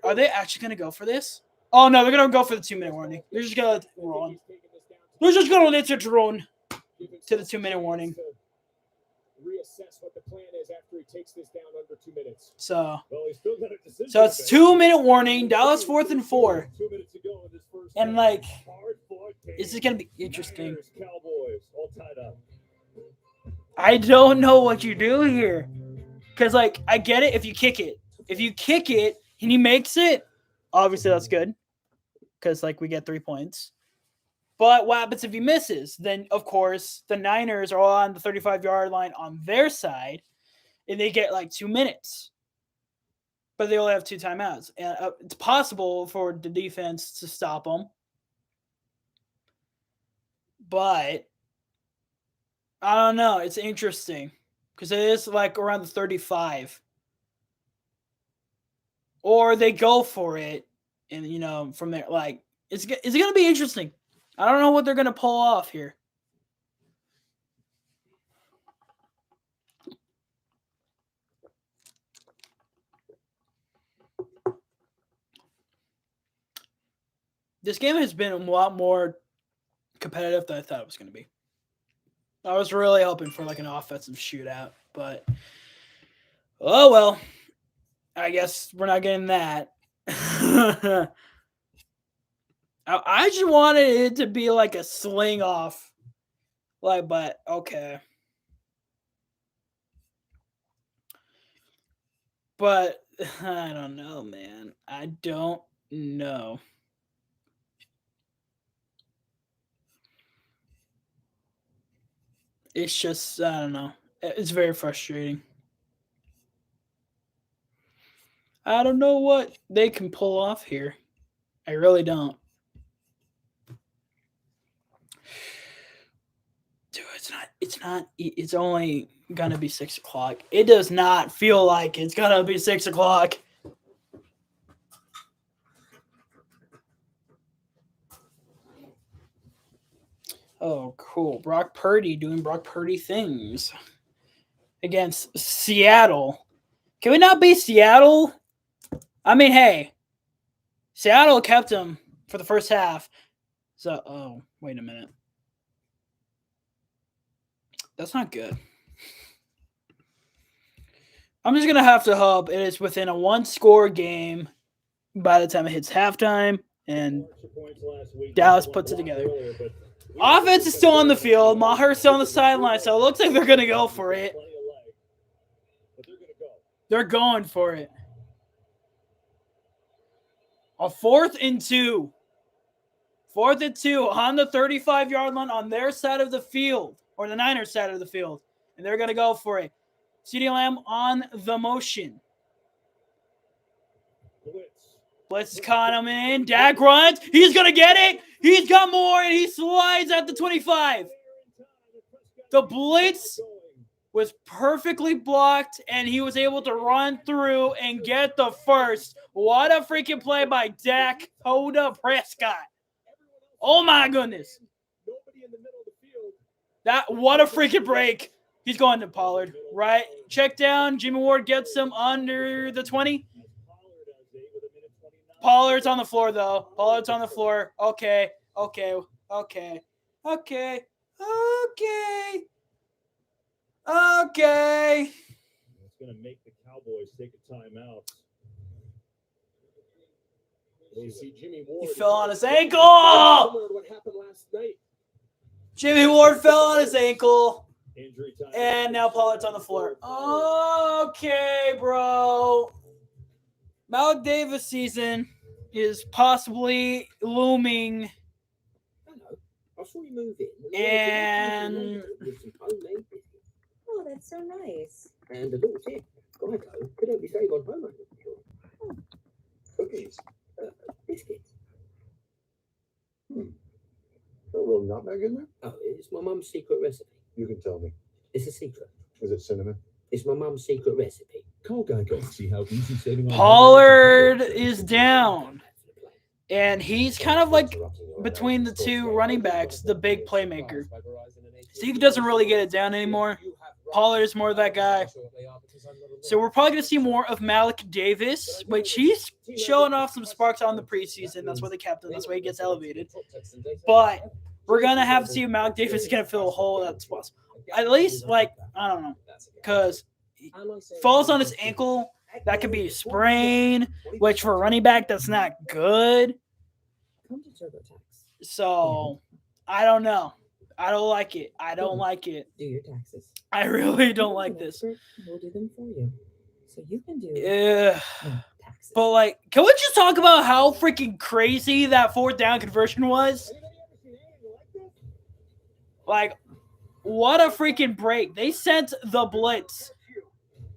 Are they actually going to go for this? Oh, no, they're going to go for the 2-minute warning. They're just going to run. They're just going to let it run to the 2-minute warning. Reassess what the plan is after he takes this down under 2 minutes. So it's 2-minute warning. Dallas 4th and 4. And like, this is gonna be interesting. I don't know what you do here, because like I get it if you kick it. If you kick it and he makes it, obviously that's good, because like we get 3 points. But what happens if he misses? Then, of course, the Niners are on the 35-yard line on their side, and they get like 2 minutes. But they only have 2 timeouts. And it's possible for the defense to stop them. But I don't know. It's interesting because it is like around the 35. Or they go for it, and, you know, from there, like, is it going to be interesting? I don't know what they're going to pull off here. This game has been a lot more competitive than I thought it was going to be. I was really hoping for like an offensive shootout, but oh well. I guess we're not getting that. I just wanted it to be like a sling off. Like, but okay. But I don't know, man. I don't know. It's just, I don't know. It's very frustrating. I don't know what they can pull off here. I really don't. Dude, it's only gonna be 6 o'clock. It does not feel like it's gonna be 6 o'clock. Oh, cool. Brock Purdy doing Brock Purdy things against Seattle. Can we not beat Seattle? I mean, hey, Seattle kept him for the first half. So, oh, wait a minute. That's not good. I'm just going to have to hope it is within a 1-score game by the time it hits halftime and Dallas puts it together. Offense is still on the field. Maher's still on the sideline, so it looks like they're going to go for it. They're going for it. A 4th and 2. 4th and 2 on the 35-yard line on their side of the field, or the Niners side of the field, and they're going to go for it. CeeDee Lamb on the motion. Blitz is caught him in. Dak runs. He's going to get it. He's got more, and he slides at the 25. The blitz was perfectly blocked, and he was able to run through and get the first. What a freaking play by Dak Prescott. Oh my goodness. What a freaking break. He's going to Pollard, right? Check down. Jimmy Ward gets him under the 20. Pollard's on the floor, though. Pollard's on the floor. Okay. It's going to make the Cowboys take a timeout. You see Jimmy Ward. He fell on his ankle. Similar to what happened last night. Jimmy Ward fell on his ankle. Injury time. And now Pollard's on the floor. Okay, bro. Malik Davis season is possibly looming. I saw you move in. And With some homemade biscuits. Oh, that's so nice. And a little tip. Geico could help you save on homeowners insurance. Cookies. Biscuits. A little nutmeg in there? Oh, it's my mum's secret recipe. You can tell me. It's a secret. Is it cinnamon? It's my mum's secret recipe. Call Geico to see how easy saving on Pollard is down. And he's kind of like between the two running backs, the big playmaker. Steve doesn't really get it down anymore. Pollard is more of that guy. So we're probably going to see more of Malik Davis, which he's showing off some sparks on the preseason. That's why they kept him. That's why he gets elevated. But we're going to have to see if Malik Davis is going to fill a hole that's possible. At least, I don't know. Because he falls on his ankle. That could be a sprain, which for a running back, that's not good. So, I don't know. I don't like it. Do your taxes. I really don't like this. We'll do them for you. So you can do Yeah. taxes. But, can we just talk about how freaking crazy that fourth down conversion was? What a freaking break. They sent the blitz,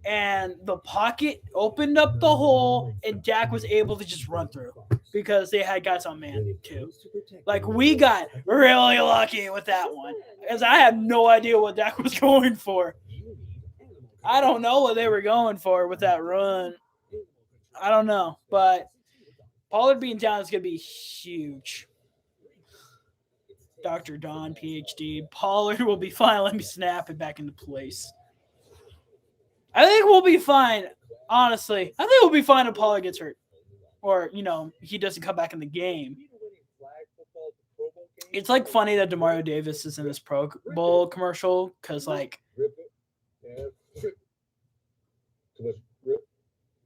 and the pocket opened up the hole, and Dak was able to just run through because they had guys on man, too. We got really lucky with that one because I had no idea what Dak was going for. I don't know what they were going for with that run. I don't know, but Pollard being down is going to be huge. Dr. Don, PhD. Pollard will be fine. Let me snap it back into place. I think we'll be fine, honestly. I think we'll be fine if Pollard gets hurt. Or, he doesn't come back in the game. It's, funny that DeMario Davis is in this Pro Bowl commercial because, Rip it. Yeah. Rip.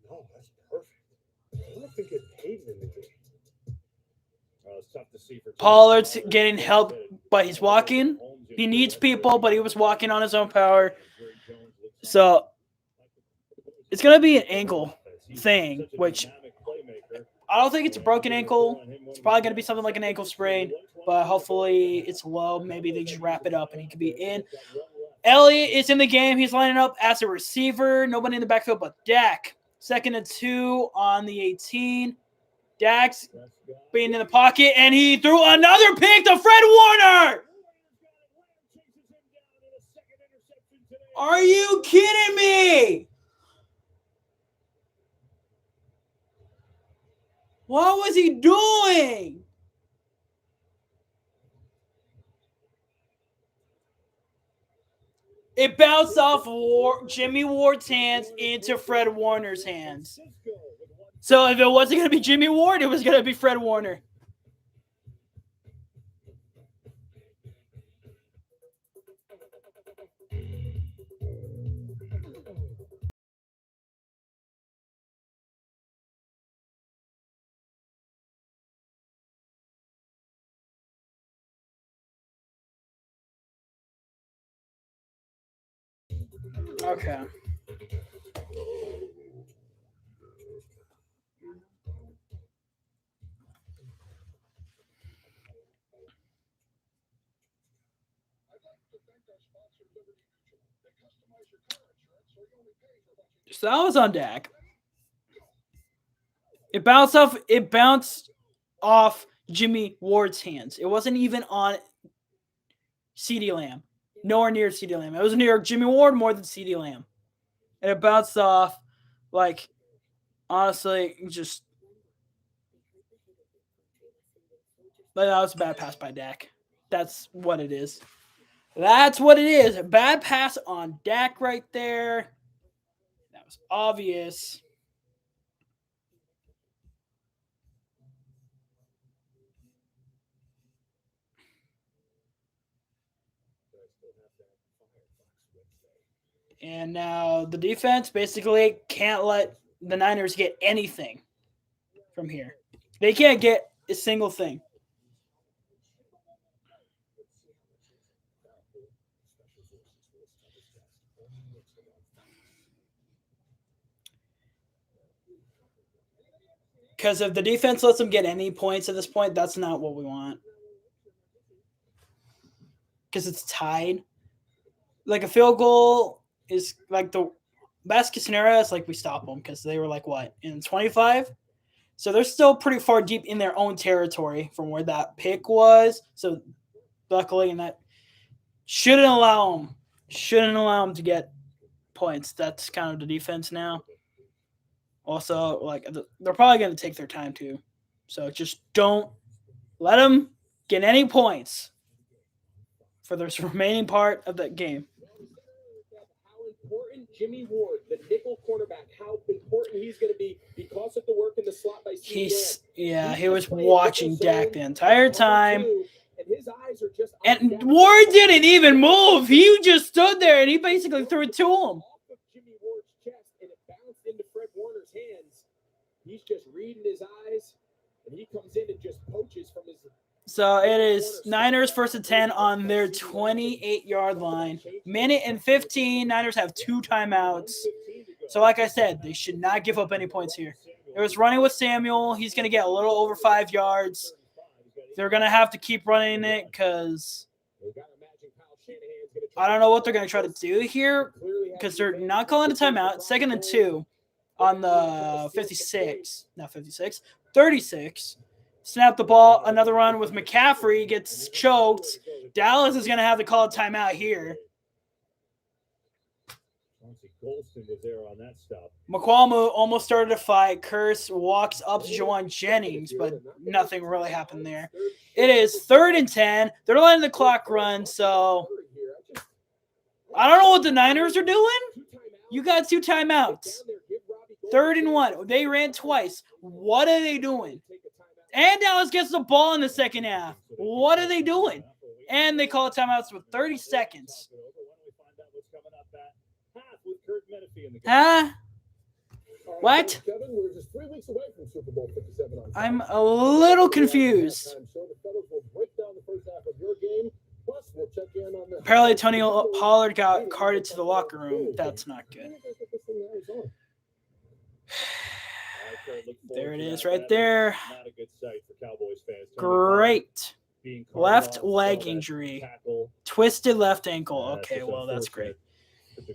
No, that's perfect. I don't think it paid in the game. It's tough to see for Pollard's getting help, but he's walking. He needs people, but he was walking on his own power. So it's going to be an ankle thing, which I don't think it's a broken ankle. It's probably going to be something like an ankle sprain, but hopefully it's low. Maybe they just wrap it up and he can be in. Elliott is in the game. He's lining up as a receiver. Nobody in the backfield but Dak. 2nd and 2 on the 18. Dak's being in the pocket, and he threw another pick to Fred Warner. Are you kidding me? What was he doing? It bounced off Jimmy Ward's hands into Fred Warner's hands. So if it wasn't going to be Jimmy Ward, it was going to be Fred Warner. Okay. So that was on Dak. It bounced off Jimmy Ward's hands. It wasn't even on CeeDee Lamb. Nowhere near CeeDee Lamb. It was near Jimmy Ward more than CeeDee Lamb. And it bounced off, like, honestly, just. But that was a bad pass by Dak. That's what it is. That's what it is. A bad pass on Dak right there. That was obvious. And now the defense basically can't let the Niners get anything from here. They can't get a single thing. Because if the defense lets them get any points at this point, that's not what we want. Because it's tied. Like a field goal is like the best case scenario is like we stop them because they were like what in 25, so they're still pretty far deep in their own territory from where that pick was. So luckily, and that shouldn't allow them to get points. That's kind of the defense now. Also, like they're probably going to take their time too, so just don't let them get any points for the remaining part of that game. How important Jimmy Ward, the nickel cornerback, how important he's going to be because of the work in the slot by CeeDee. He was watching Dak the entire time. And his eyes are just and Ward didn't even move. He just stood there and he basically threw it to him. Off of Jimmy Ward's chest and it bounced into Fred Warner's hands. He's just reading his eyes and he comes in and just poaches from his. So it is Niners 1st and 10 on their 28-yard line. Minute and 15. Niners have 2 timeouts. So like I said, they should not give up any points here. It was running with Samuel. He's going to get a little over 5 yards. They're going to have to keep running it because I don't know what they're going to try to do here because they're not calling a timeout. 2nd and 2 on the 36. Snap the ball. Another run with McCaffrey gets choked. Dallas is going to have to call a timeout here. Golston was there on that stop. McQualmu almost started a fight. Curse walks up to Jawan Jennings, but nothing really happened there. It is 3rd and 10. They're letting the clock run, so I don't know what the Niners are doing. You got 2 timeouts. 3rd and 1. They ran twice. What are they doing? And Dallas gets the ball in the second half. What are they doing? And they call timeouts with 30 seconds. Huh? What? I'm a little confused. Apparently, Tony Pollard got carted to the locker room. That's not good. There it is right there. Not a good sight for Cowboys fans. Great. Left leg injury. Twisted left ankle. Okay, well, that's great.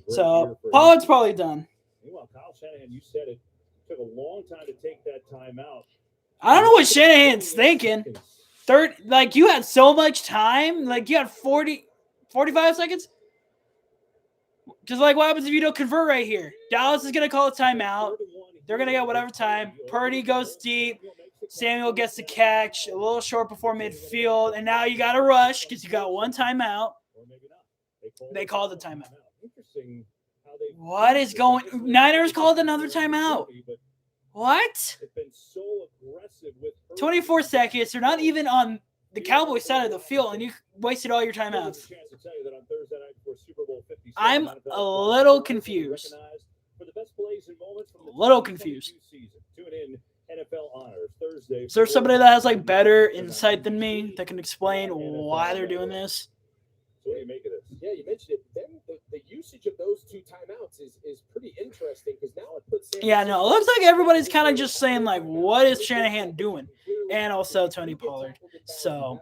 So, Pollard's probably done. Meanwhile, Kyle Shanahan, you said it took a long time to take that time out. I don't know what Shanahan's thinking. You had so much time. Like, you had 45 seconds. Because, what happens if you don't convert right here? Dallas is going to call a timeout. They're going to get whatever time. Purdy goes deep. Samuel gets the catch a little short before midfield. And now you got to rush because you got 1 timeout. They called the timeout. What is going – Niners called another timeout. What? 24 seconds. They're not even on the Cowboys side of the field, and you wasted all your timeouts. I'm a little confused. Is there somebody that has better insight than me that can explain why they're doing this? So what do you make of this? Yeah, you mentioned it. Then the usage of those 2 timeouts is pretty interesting because now it puts. Yeah, no, it looks like everybody's kind of just saying what is Shanahan doing, and also Tony Pollard. So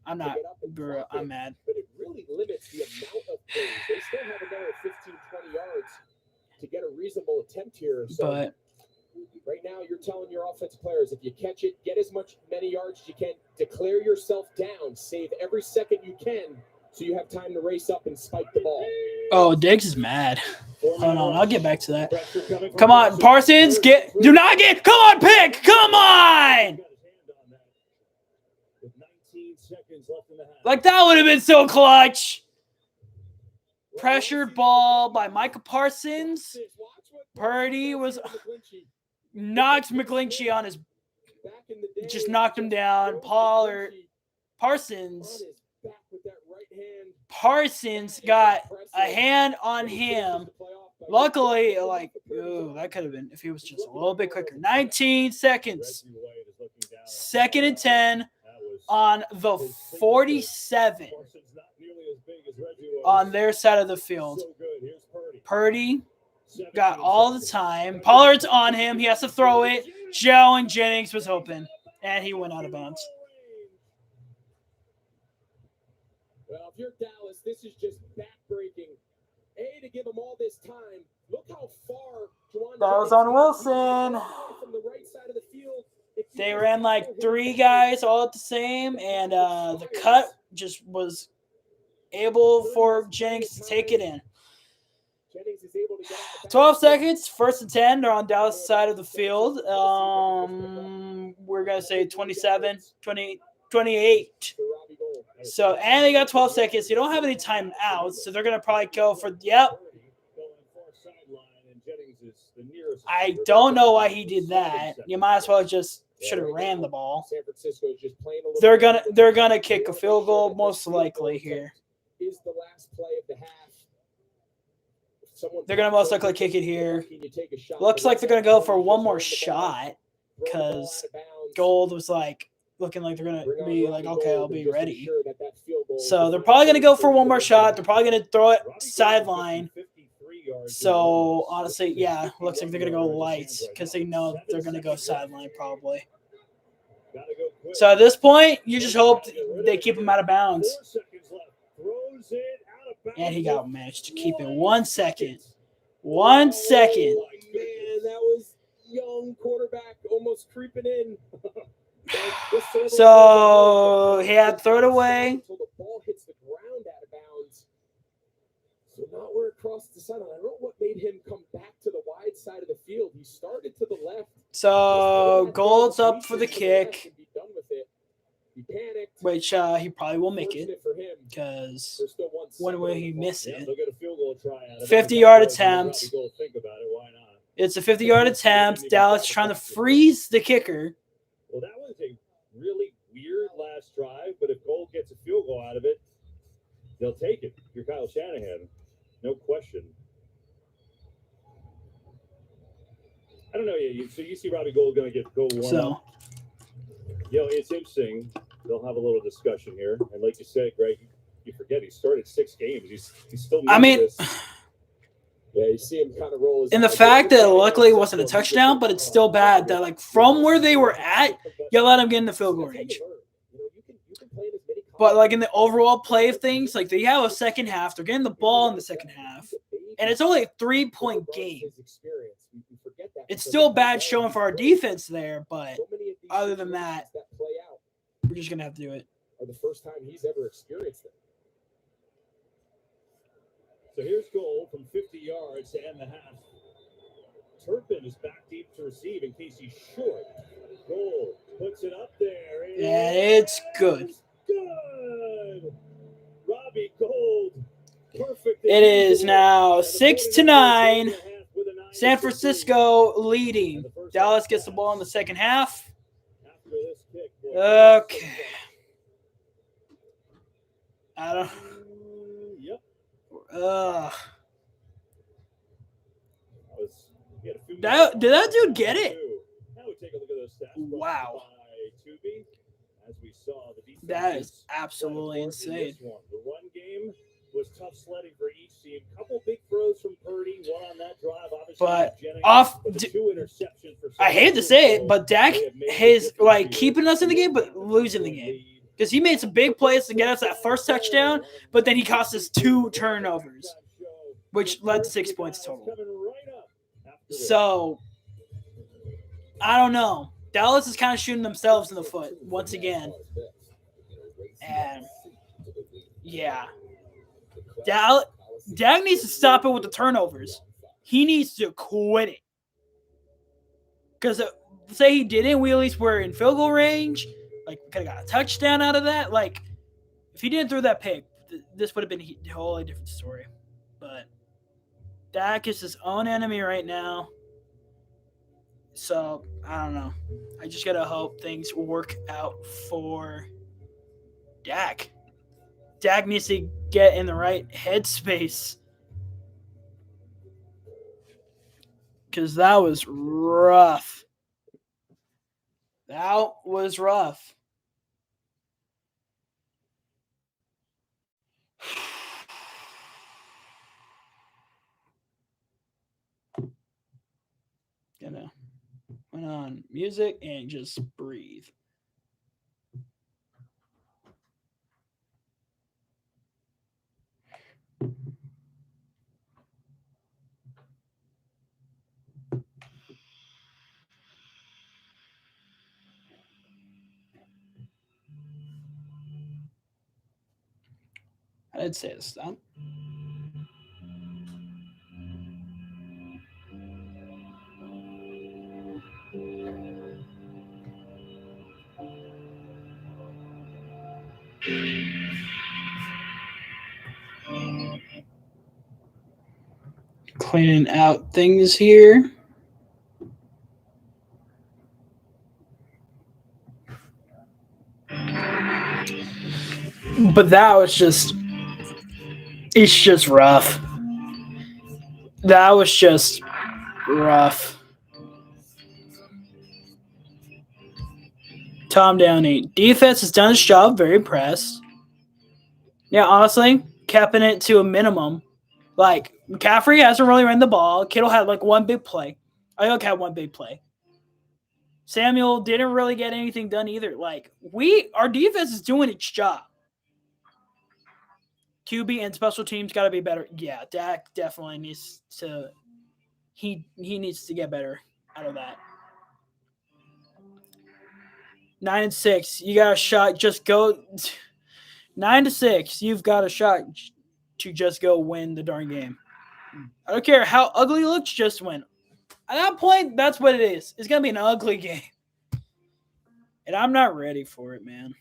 I'm not, bro. I'm mad. But it really limits the amount of plays. They still have another 15, 20 yards to get a reasonable attempt here. So but right now, you're telling your offensive players, if you catch it, get as many yards as you can. Declare yourself down. Save every second you can. So you have time to race up and spike the ball. Oh, Diggs is mad. Hold on, I'll get back to that. Come on, Parsons, do not get, come on, pick, come on! Like, that would have been so clutch. Pressured ball by Micah Parsons. Purdy knocked McGlinchey on his, just knocked him down. Parsons got a hand on him. Luckily, like, that could have been if he was just a little bit quicker. 19 seconds. 2nd and 10 on the 47 on their side of the field. Purdy got all the time. Pollard's on him. He has to throw it. Joe and Jennings was open, and he went out of bounds. Well, if you're Dallas, this is just backbreaking. To give them all this time. Look how far that was on Wilson. From the right side of the field. They ran like 3 guys all at the same, and the cut just was able for Jennings to take it in. 12 seconds, 1st and 10. They're on Dallas' side of the field. We're going to say 27, 20, 28. So, and they got 12 seconds. You don't have any timeouts, so they're going to probably go for, yep. I don't know why he did that. You might as well just should have ran the ball. They're gonna kick a field goal most likely here. They're gonna most likely kick it here. Looks like they're gonna go for one more shot because Gold was like looking like they're gonna be like, okay, I'll be ready. So they're probably gonna go for one more shot. They're probably gonna throw it sideline. So honestly, yeah, looks like they're gonna go lights because they know they're gonna go sideline probably. So at this point, you just hope they keep him out of bounds. And he got managed to keep it 1 second. 1 second. Man, that was young quarterback almost creeping in. So he had to throw it away. Until the ball hits the ground out of bounds. So now we're across the sideline. I don't know what made him come back to the wide side of the field. He started to the left. So Gold's up for the kick, which he probably will make it because when will he miss it? 50-yard attempt. It's a 50-yard attempt. Dallas trying to freeze the kicker. Well, that was a really weird last drive, but if Gold gets a field goal out of it, they'll take it. You're Kyle Shanahan, no question. I don't know. So you see Robbie Gold going to go one up. It's interesting. They'll have a little discussion here, and like you said, Greg, you forget he started 6 games. He's still. Yeah, you see him kind of roll his. And the fact that luckily it wasn't a touchdown, but it's still bad that like from where they were at, you let them get in the field goal range. But like in the overall play of things, like they have a second half, they're getting the ball in the second half, and it's only a 3-point game. It's still bad showing for our defense there, but other than that, we're just gonna have to do it. Or the first time he's ever experienced it. So here's Gold from 50 yards to end the half. Turpin is back deep to receive in case he's short. Gold puts it up there. And it's good. Good. Robbie Gold. Perfect. It is now 6-9. San Francisco leading. Dallas gets the ball in the second half. Okay. I don't. Did that dude get it? Wow. That is absolutely insane. The run game was tough sledding for each team. Couple big throws from Purdy, one on that drive. But Jennings, 2 interceptions for I hate to say it, but Dak is like keeping us in the game, but losing the game. Because he made some big plays to get us that first touchdown, but then he cost us 2 turnovers, which led to 6 points total. So, I don't know. Dallas is kind of shooting themselves in the foot once again. And Yeah. Dak needs to stop it with the turnovers. He needs to quit it. Because say he didn't, we at least were in field goal range. Like, we could have got a touchdown out of that. Like, if he didn't throw that pick, this would have been a wholly different story. But Dak is his own enemy right now. So, I don't know. I just got to hope things work out for Dak. Dak needs to get in the right headspace. Because that was rough. That was rough. Gonna put on music and just breathe. I did say this stop. Cleaning out things here. But that was just, it's just rough. That was just rough. Tom Downey. Defense has done its job. Very impressed. Yeah, honestly, capping it to a minimum. Like, McCaffrey hasn't really run the ball. Kittle had like one big play. Ayuk had one big play. Samuel didn't really get anything done either. Like, our defense is doing its job. QB and special teams got to be better. Yeah, Dak definitely needs to. He needs to get better out of that. 9-6. You got a shot. Just go. 9-6. You've got a shot to just go win the darn game. I don't care how ugly it looks. Just win. At that point, that's what it is. It's gonna be an ugly game, and I'm not ready for it, man.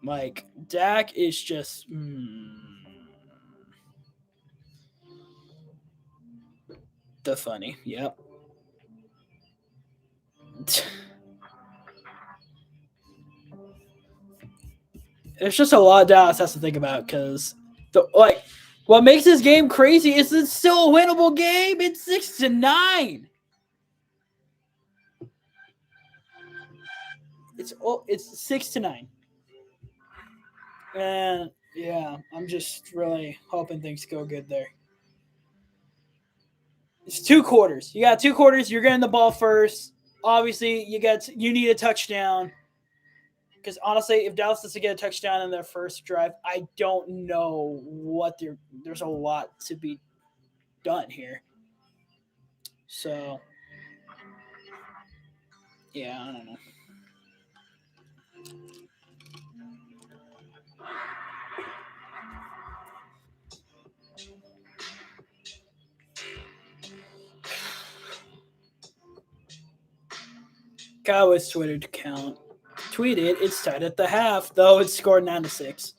Like, Dak is just. The funny. Yep. There's just a lot Dallas has to think about because what makes this game crazy is it's still a winnable game. It's 6-9. It's 6-9. And yeah, I'm just really hoping things go good there. It's 2 quarters. You got 2 quarters. You're getting the ball first. Obviously, you need a touchdown. Because honestly, if Dallas doesn't get a touchdown in their first drive, I don't know what there's a lot to be done here. So, yeah, I don't know. Cowboys Twitter account tweeted it's tied at the half, though it scored 9-6.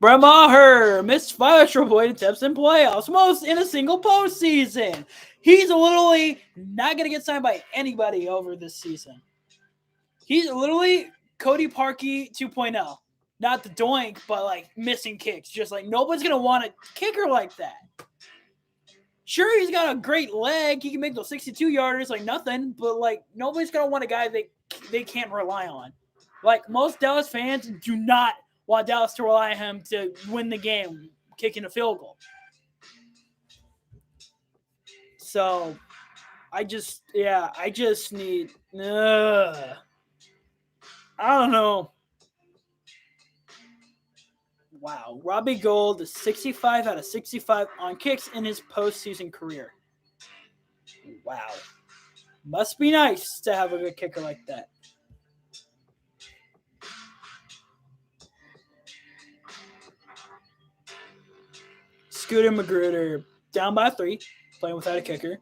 Brett Maher missed 5 extra point attempts in playoffs, most in a single postseason. He's literally not going to get signed by anybody over this season. He's literally Cody Parkey 2.0. Not the doink, but like missing kicks. Just like nobody's going to want a kicker like that. Sure, he's got a great leg. He can make those 62-yarders like nothing, but like nobody's going to want a guy they can't rely on. Like most Dallas fans do not want Dallas to rely on him to win the game, kicking a field goal. So, I just need. I don't know. Wow, Robbie Gould is 65 out of 65 on kicks in his postseason career. Wow, must be nice to have a good kicker like that. Scooter Magruder down by 3, playing without a kicker.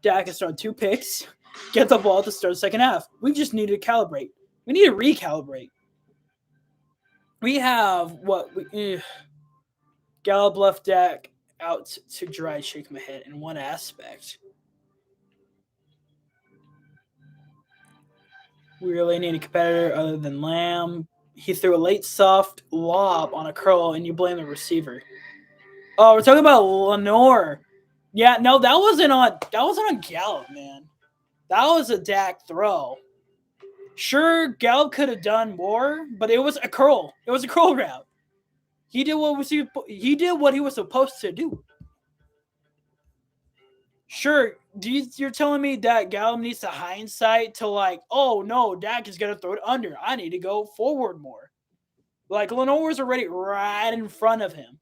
Dak has thrown 2 picks. Get the ball to start the second half. We just need to calibrate. We need to recalibrate. We have Gallup left Dak out to dry, shake my head in one aspect. We really need a competitor other than Lamb. He threw a late soft lob on a curl, and you blame the receiver. Oh, we're talking about Lenore. Yeah, no, that wasn't on Gallup, man. That was a Dak throw. Sure, Gallup could have done more, but it was a curl. It was a curl route. He did what he was supposed to do. Sure, you're telling me that Gallup needs to hindsight to oh no, Dak is gonna throw it under. I need to go forward more. Lenore was already right in front of him,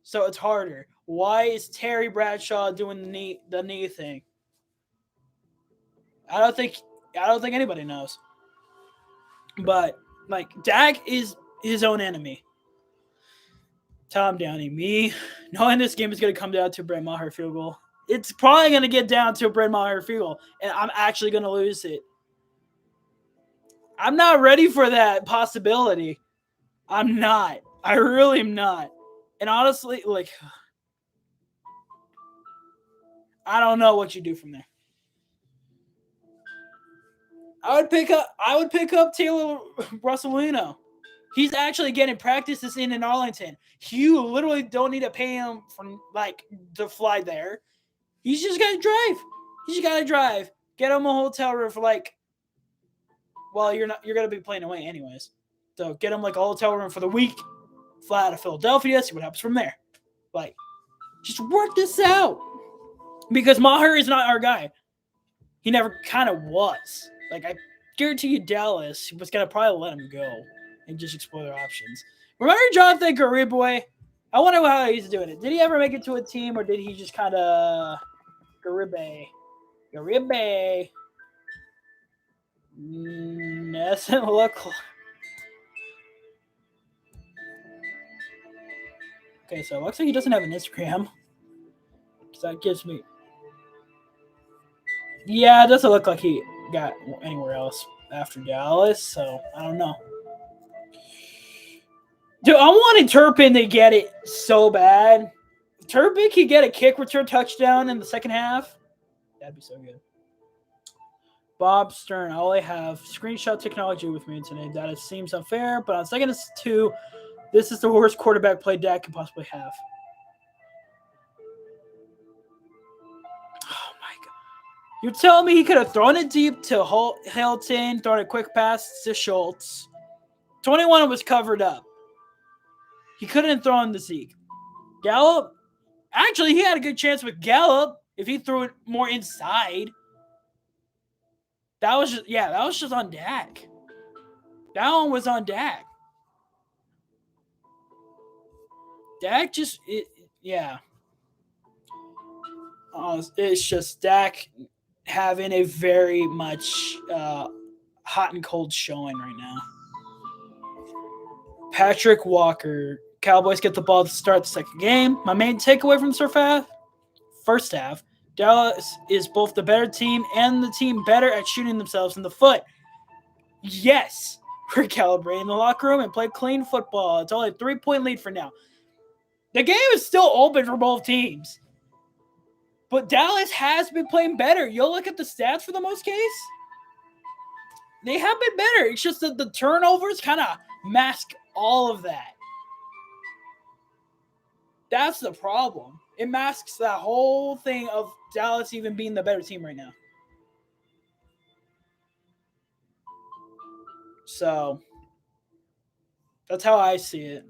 so it's harder. Why is Terry Bradshaw doing the knee thing? I don't think anybody knows. But Dak is his own enemy. Tom Downey, me knowing this game is going to come down to a Brett Maher field goal. It's probably going to get down to a Brett Maher field goal, and I'm actually going to lose it. I'm not ready for that possibility. I'm not. I really am not. And honestly, I don't know what you do from there. I would pick up Taylor Russolino. He's actually getting practices in Arlington. You literally don't need to pay him to fly there. He's just got to drive. He's just got to drive. Get him a hotel room for you're going to be playing away anyways. So get him a hotel room for the week. Fly out of Philadelphia. See what happens from there. Just work this out. Because Maher is not our guy. He never kind of was. I guarantee you Dallas was going to probably let him go and just explore their options. Remember Jonathan Garibay? I wonder how he's doing it. Did he ever make it to a team, or did he just kind of Garibay? Doesn't look. Okay, so it looks like he doesn't have an Instagram. So that gives me. Yeah, it doesn't look like he got anywhere else after Dallas, so I don't know. Dude, I wanted Turpin to get it so bad. If Turpin could get a kick return touchdown in the second half, that'd be so good. Bob Stern, I only have screenshot technology with me today. That seems unfair, but on second and 2, this is the worst quarterback play Dak could possibly have. Oh my god. You're telling me he could have thrown it deep to Hilton, thrown a quick pass to Schultz. 21 was covered up. He couldn't throw in the Zeke. Gallup, actually, he had a good chance with Gallup if he threw it more inside. That was just on Dak. That one was on Dak. Dak it's just Dak having a very much hot and cold showing right now. Patrick Walker. Cowboys get the ball to start the second game. My main takeaway from the first half, Dallas is both the better team and the team better at shooting themselves in the foot. Yes, we're calibrating the locker room and play clean football. It's only a 3-point lead for now. The game is still open for both teams. But Dallas has been playing better. You'll look at the stats for the most case. They have been better. It's just that the turnovers kind of mask all of that. That's the problem. It masks that whole thing of Dallas even being the better team right now. So, that's how I see it.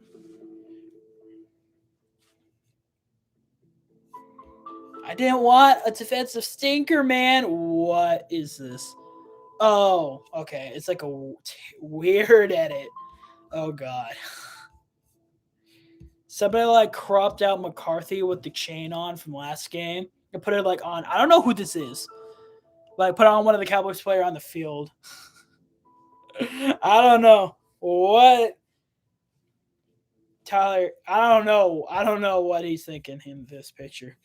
I didn't want a defensive stinker, man. What is this? Oh, okay. It's like a weird edit. Oh, God. Somebody cropped out McCarthy with the chain on from last game and put it on. I don't know who this is. Put on one of the Cowboys player on the field. I don't know what. Tyler, I don't know. I don't know what he's thinking in this picture.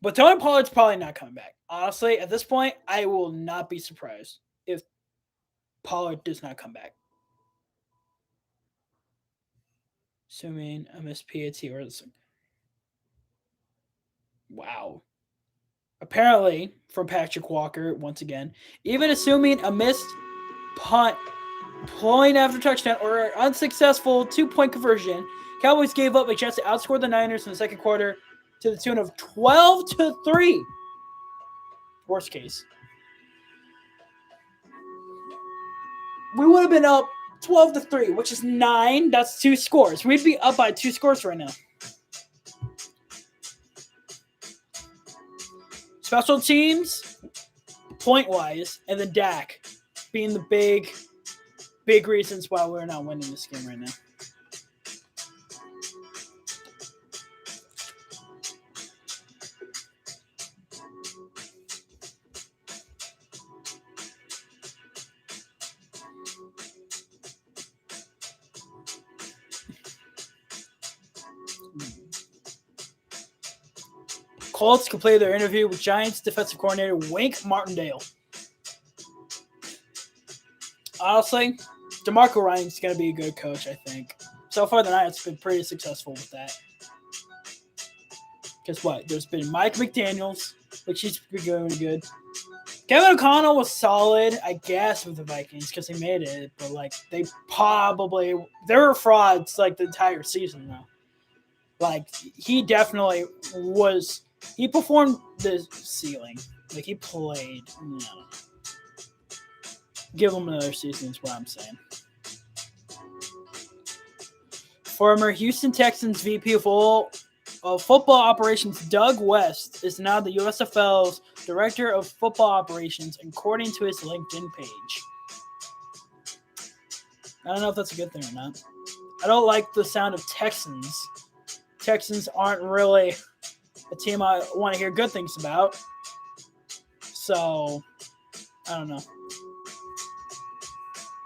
But Tony Pollard's probably not coming back. Honestly, at this point, I will not be surprised if Pollard does not come back. Assuming a missed PAT or wow. Apparently, from Patrick Walker, once again, even assuming a missed punt, point after touchdown, or unsuccessful 2-point conversion, Cowboys gave up a chance to outscore the Niners in the second quarter to the tune of 12-3. Worst case. We would have been up 12-3, which is 9. That's 2 scores. We'd be up by 2 scores right now. Special teams, point-wise, and then Dak being the big reasons why we're not winning this game right now. Colts completed their interview with Giants defensive coordinator Wink Martindale. Honestly, DeMarco Ryan's going to be a good coach, I think. So far, the Niners have been pretty successful with that. Guess what? There's been Mike McDaniels, which he's been doing good. Kevin O'Connell was solid, I guess, with the Vikings because they made it. But, like, they were frauds, like, the entire season, though. Like, he definitely was – he performed the ceiling. Like, he played. No. Give him another season is what I'm saying. Former Houston Texans VP of Football Operations Doug West is now the USFL's Director of Football Operations, according to his LinkedIn page. I don't know if that's a good thing or not. I don't like the sound of Texans. Texans aren't really a team I want to hear good things about. So, I don't know.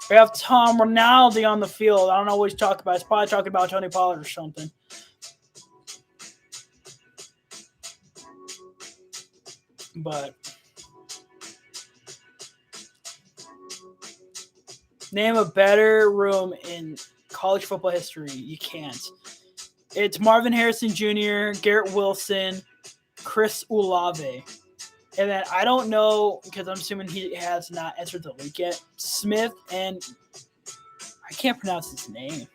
We have Tom Rinaldi on the field. I don't know what he's talking about. He's probably talking about Tony Pollard or something. But name a better room in college football history. You can't. It's Marvin Harrison Jr., Garrett Wilson, Chris Olave. And then I don't know, because I'm assuming he has not entered the league yet, Smith and I can't pronounce his name.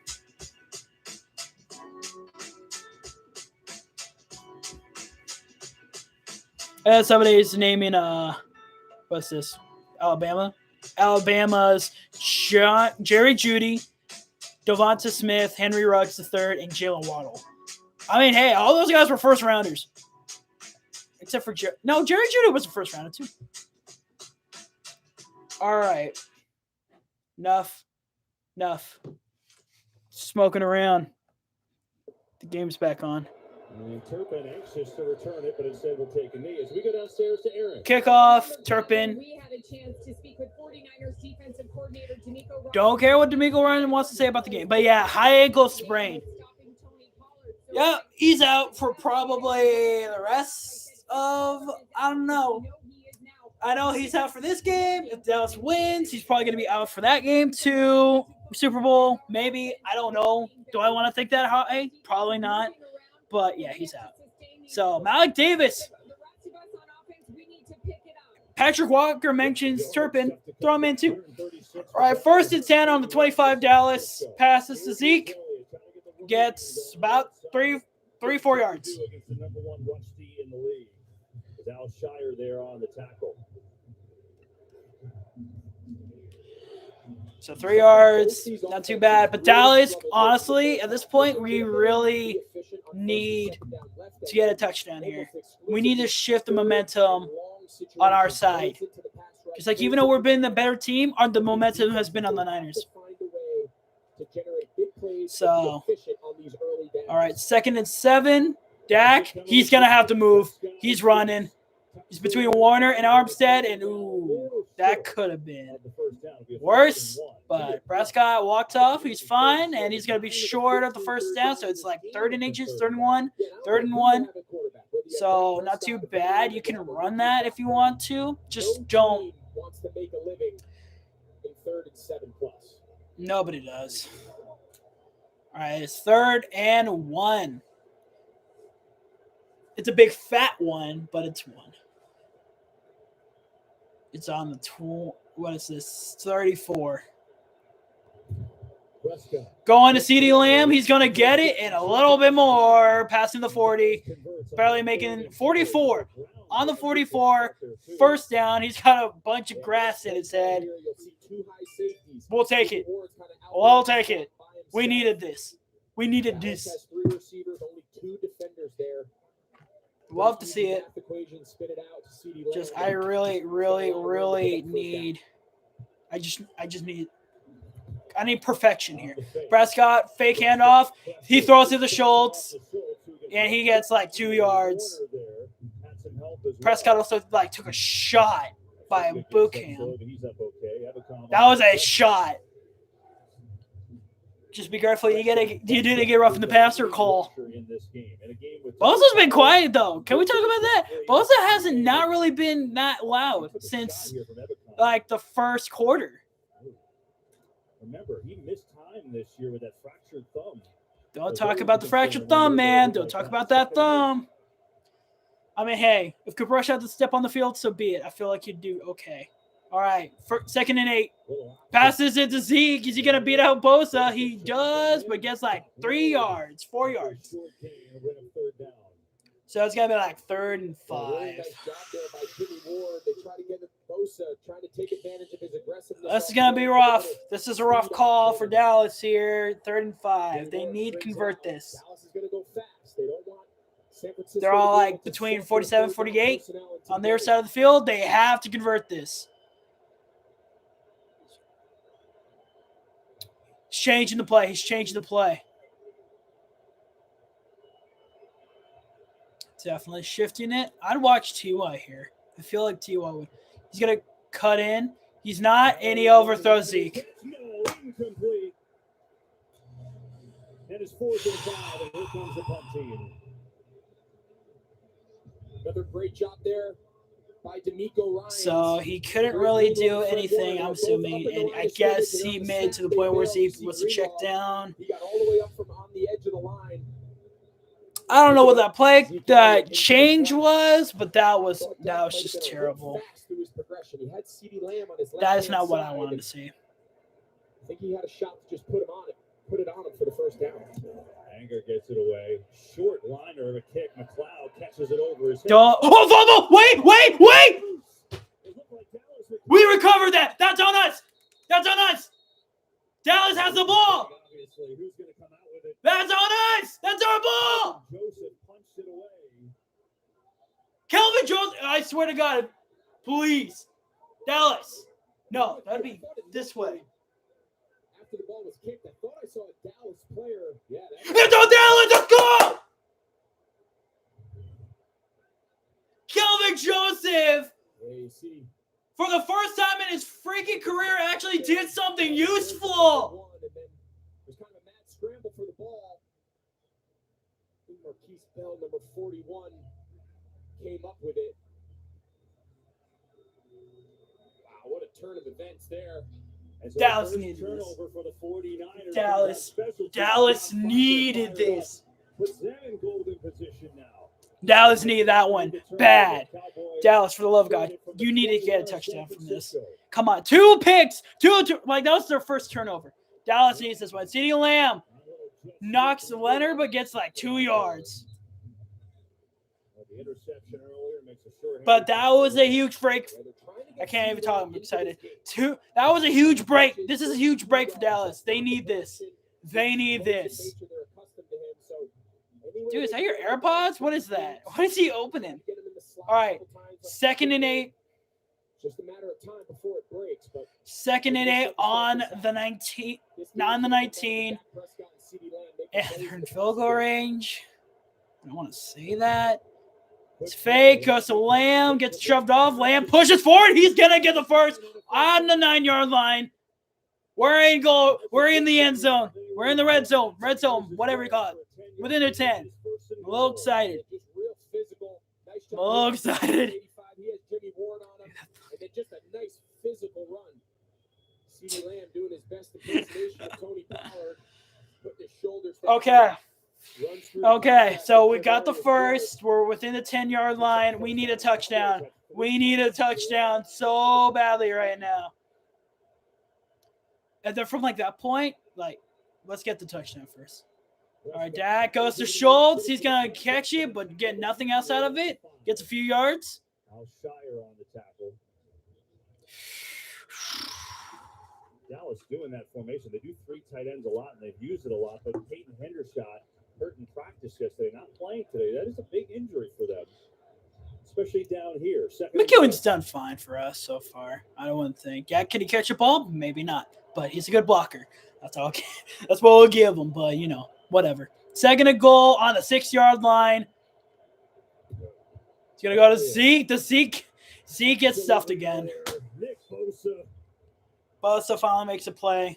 And somebody's naming, what's this? Alabama? Alabama's Jerry Jeudy, Devonta Smith, Henry Ruggs III, and Jalen Waddle. I mean, hey, all those guys were first rounders. Except for Jerry Jeudy was a first rounder too. All right. Enough. Smoking around. The game's back on. And Turpin anxious to return it, but instead will take a knee as we go downstairs to Aaron. Kickoff, Turpin. We had a chance to speak with 49ers defensive coordinator DeMeco Ryan. Don't care what DeMeco Ryan wants to say about the game. But yeah, high ankle sprain. Yeah, he's out for probably the rest of, I don't know. I know he's out for this game. If Dallas wins, he's probably going to be out for that game too. Super Bowl, maybe. I don't know. Do I want to think that high? Probably not. But, yeah, he's out. So, Malik Davis. Patrick Walker mentions Turpin. Throw him in, too. All right, 1st and 10 on the 25 Dallas. Passes to Zeke. Gets about 3-4 yards. Against the number 1 rush D in the league. Al Shire there on the tackle. So 3 yards, not too bad. But Dallas, honestly, at this point, we really need to get a touchdown here. We need to shift the momentum on our side. Because, like, even though we've been the better team, the momentum has been on the Niners. So, all right, 2nd and 7. Dak, he's going to have to move. He's running. He's between Warner and Armstead, and ooh, that could have been first down. It'll be a worse, 4th and 1. but Prescott walked off. He's fine, and he's going to be short of the first down, so it's like 3rd and inches, 3rd and 1, 3rd and 1. So not too bad. You can run that if you want to. Just don't. Wants to make a living in 3rd and 7+. Nobody does. All right, it's 3rd and 1. It's a big fat one, but it's 1. It's on the what is this? 34. Going to CeeDee Lamb. He's going to get it and a little bit more. Passing the 40. Barely making 44. On the 44. First down. He's got a bunch of grass in his head. We'll take it. We'll take it. We needed this. We needed this. Love to see it. Just I really, really, really need. I need perfection here. Prescott fake handoff. He throws to the Schultz, and he gets like 2 yards. Prescott also like took a shot by Bookham. That was a shot. Just be careful. You didn't get rough in the passer call. Bosa's been quiet though. Can we talk about that? Bosa hasn't not really been that loud since like the first quarter. Remember, he missed time this year with that fractured thumb. Don't talk about the fractured thumb, man. Don't talk about that thumb. I mean, hey, if Cooper Rush had to step on the field, so be it. I feel like he'd do okay. All right, 2nd and 8. Passes it to Zeke. Is he going to beat out Bosa? He does, but gets like 3 yards, 4 yards. So it's going to be like 3rd and 5. This is going to be rough. This is a rough call for Dallas here. 3rd and 5. They need to convert this. They're all like between 47 48 on their side of the field. They have to convert this. He's changing the play. He's changing the play. Definitely shifting it. I'd watch T.Y. here. I feel like T.Y. would. He's going to cut in. He's not, and he overthrows Zeke. Incomplete. And it's 4th and 5, and here comes the punt team. Another great job there by D'Amico Ryan. So he couldn't really do anything, I'm assuming. And I guess he made to the point where he was a check down. He got all the way up from on the edge of the line. I don't know what that play, that change was, but that was just terrible. That is not what I wanted to see. I think he had a shot to just put it on him for the first down. Anger gets it away. Short liner of a kick. McLeod catches it over his head. Oh, wait! We recovered that. That's on us. Dallas has the ball. Obviously, who's going to come out with it? That's on us. That's our ball. Joseph punched it away. Kelvin Jones. I swear to God, please, Dallas. No, that'd be this way. After the ball was kicked, I thought I saw a Dallas player. Yeah, it's on Dallas. Let's go. Kelvin Joseph, for the first time in his freaking career, actually did something useful. And then there's kind of a mad scramble for the ball. I think Marquise Bell, number 41, came up with it. Wow, what a turn of events there. Dallas needed this. Dallas needed this. Puts them in golden position now. Dallas needed that one bad. Dallas, for the love of God, you need to get a touchdown from this. Come on, 2 picks, two. Like that was their first turnover. Dallas needs this one. CeeDee Lamb knocks Leonard, but gets like 2 yards. But that was a huge break. I can't even talk. I'm excited. That was a huge break. This is a huge break for Dallas. They need this. Dude, is that your AirPods? What is that? What is he opening? All right. 2nd and 8. Just a matter of time before it breaks. 2nd and 8 on the 19. Not on the 19. And they're in field goal range. I don't want to say that. It's fake. Goes to Lamb. Gets shoved off. Lamb pushes forward. He's going to get the first on the 9-yard line. We're in goal. We're in the end zone. We're in the red zone. Red zone, whatever you call it. Within the 10. I'm a little excited. I'm a little excited. And then just a nice physical run. CeeDee Lamb doing his best impersonation of Tony Pollard. Putting his shoulders down. Okay, so we got the first. We're within the 10-yard line. We need a touchdown. We need a touchdown so badly right now. And then from like that point, like, let's get the touchdown first. All right, Dak goes to Schultz. He's going to catch it, but get nothing else out of it. Gets a few yards. Al Shire on the tackle. Dallas doing that formation. They do 3 tight ends a lot, and they've used it a lot. But Peyton Hendershot hurt in practice yesterday, not playing today. That is a big injury for them, especially down here. McEwen's done fine for us so far. I don't want to think. Yeah, can he catch a ball? Maybe not, but he's a good blocker. That's all. That's what we'll give him. But whatever. Second and goal on the 6-yard line. He's gonna go to Zeke. Zeke gets stuffed again. Nick Bosa. Bosa finally makes a play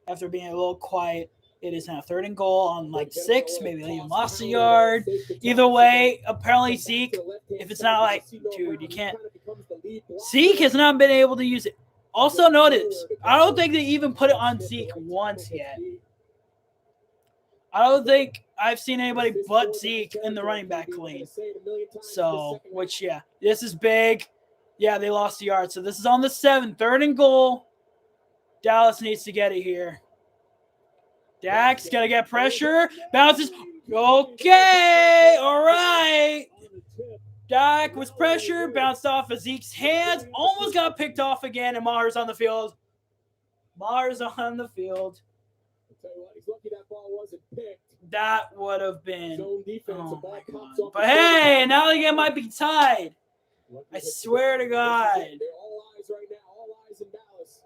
after being a little quiet. It is now 3rd and goal on like 6, maybe even lost a yard. Either way, apparently Zeke, if it's not like, dude, you can't. Zeke has not been able to use it. Also notice, I don't think they even put it on Zeke once yet. I don't think I've seen anybody but Zeke in the running back lane. So, this is big. Yeah, they lost a yard. So this is on the 7, 3rd and goal. Dallas needs to get it here. Dak's going to get pressure. Bounces. Okay. All right. Dak was pressured. Bounced off of Zeke's hands. Almost got picked off again. And Maher's on the field. Maher's on the field. I'll tell you what, he's lucky that ball wasn't picked. That would have been. Zone defense, Oh my pops God. off But the hey, now the game might be tied. I Lucky swear to God. They're all eyes right now. All eyes in Dallas.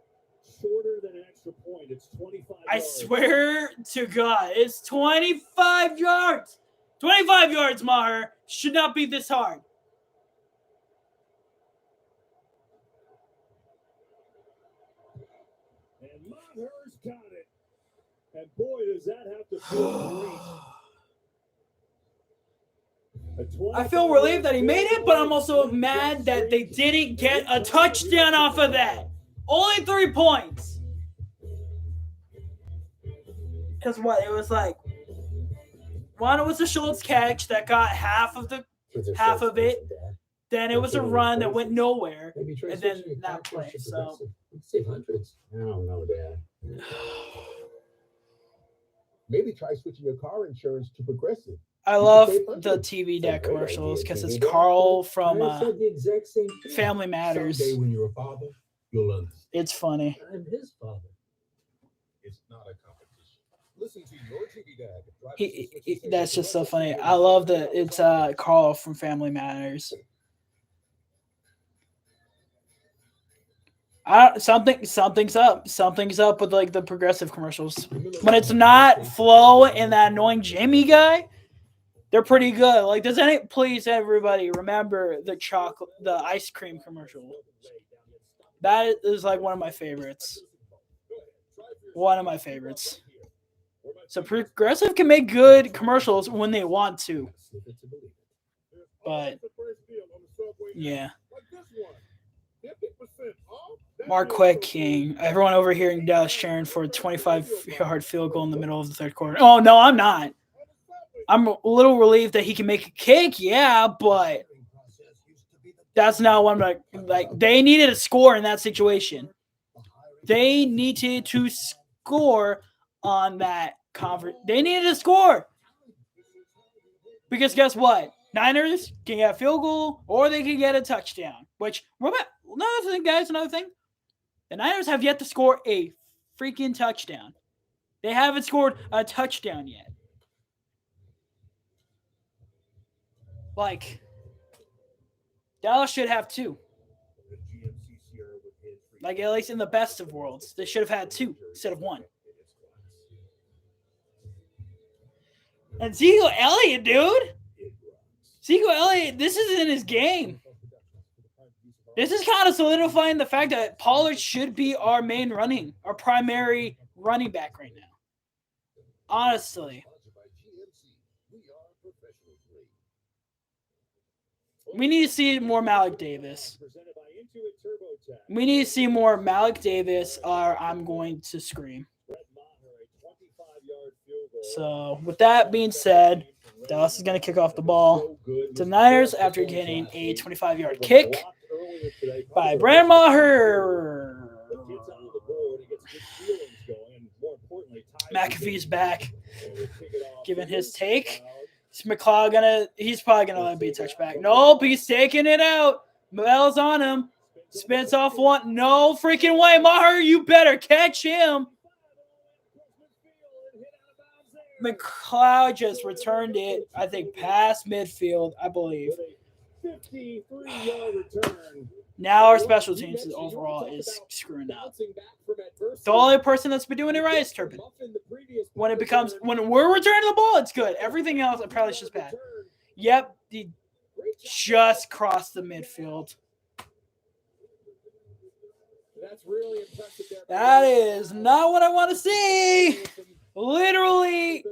Shorter than an extra point. It's 25 I yards. swear to God, it's 25 yards. 25 yards, Maher. Should not be this hard. And Maher's got it. And boy, does that have to feel great. I feel relieved that he made it, but I'm also mad that they didn't get a touchdown off of that. Only 3 points. Because what? It was like, one was a Schultz catch that got half of it. Then it was a run that went nowhere. And then that play. So save hundreds. I don't know, Dad. Maybe try switching your car insurance to Progressive. I love the TV deck commercials because it's Carl from Family Matters. Someday when you're a father, you'll understand. It's funny. I'm his father. It's not a competition. Listen to your TV dad. That's just so funny. I love that it's Carl from Family Matters. Something's up. Something's up with like the Progressive commercials. When it's not Flo and that annoying Jamie guy, they're pretty good. Like, please everybody remember the ice cream commercial. That is like one of my favorites. One of my favorites. So Progressive can make good commercials when they want to. But yeah. Marquette King. Everyone over here in Dallas cheering for a 25-yard field goal in the middle of the 3rd quarter. Oh, no, I'm not. I'm a little relieved that he can make a kick, yeah, but that's not what I'm like. They needed a score in that situation. They needed to score on that conference. They needed a score. Because guess what? Niners can get a field goal or they can get a touchdown. Which, another thing, guys, another thing. The Niners have yet to score a freaking touchdown. They haven't scored a touchdown yet. Like, Dallas should have 2. Like, at least in the best of worlds, they should have had 2 instead of 1. And Ezekiel Elliott, dude. Ezekiel Elliott, this isn't his game. This is kind of solidifying the fact that Pollard should be our primary running back right now. Honestly. We need to see more Malik Davis. We need to see more Malik Davis or I'm going to scream. So, with that being said, Dallas is going to kick off the ball to Niners after getting a 25-yard kick by Brandon Maher. McAfee's back, giving his take. Is McLeod he's probably going to let it be a touchback. Nope, he's taking it out. Mel's on him. Spins off one. No freaking way. Maher, you better catch him. McLeod just returned it, I think, past midfield, I believe. 53-yard return. Now our special teams overall is screwing up. The only person that's been doing it right is Turpin. When we're returning the ball, it's good. Everything else, apparently, is just bad. Yep, he just crossed the midfield. That is not what I want to see. Literally,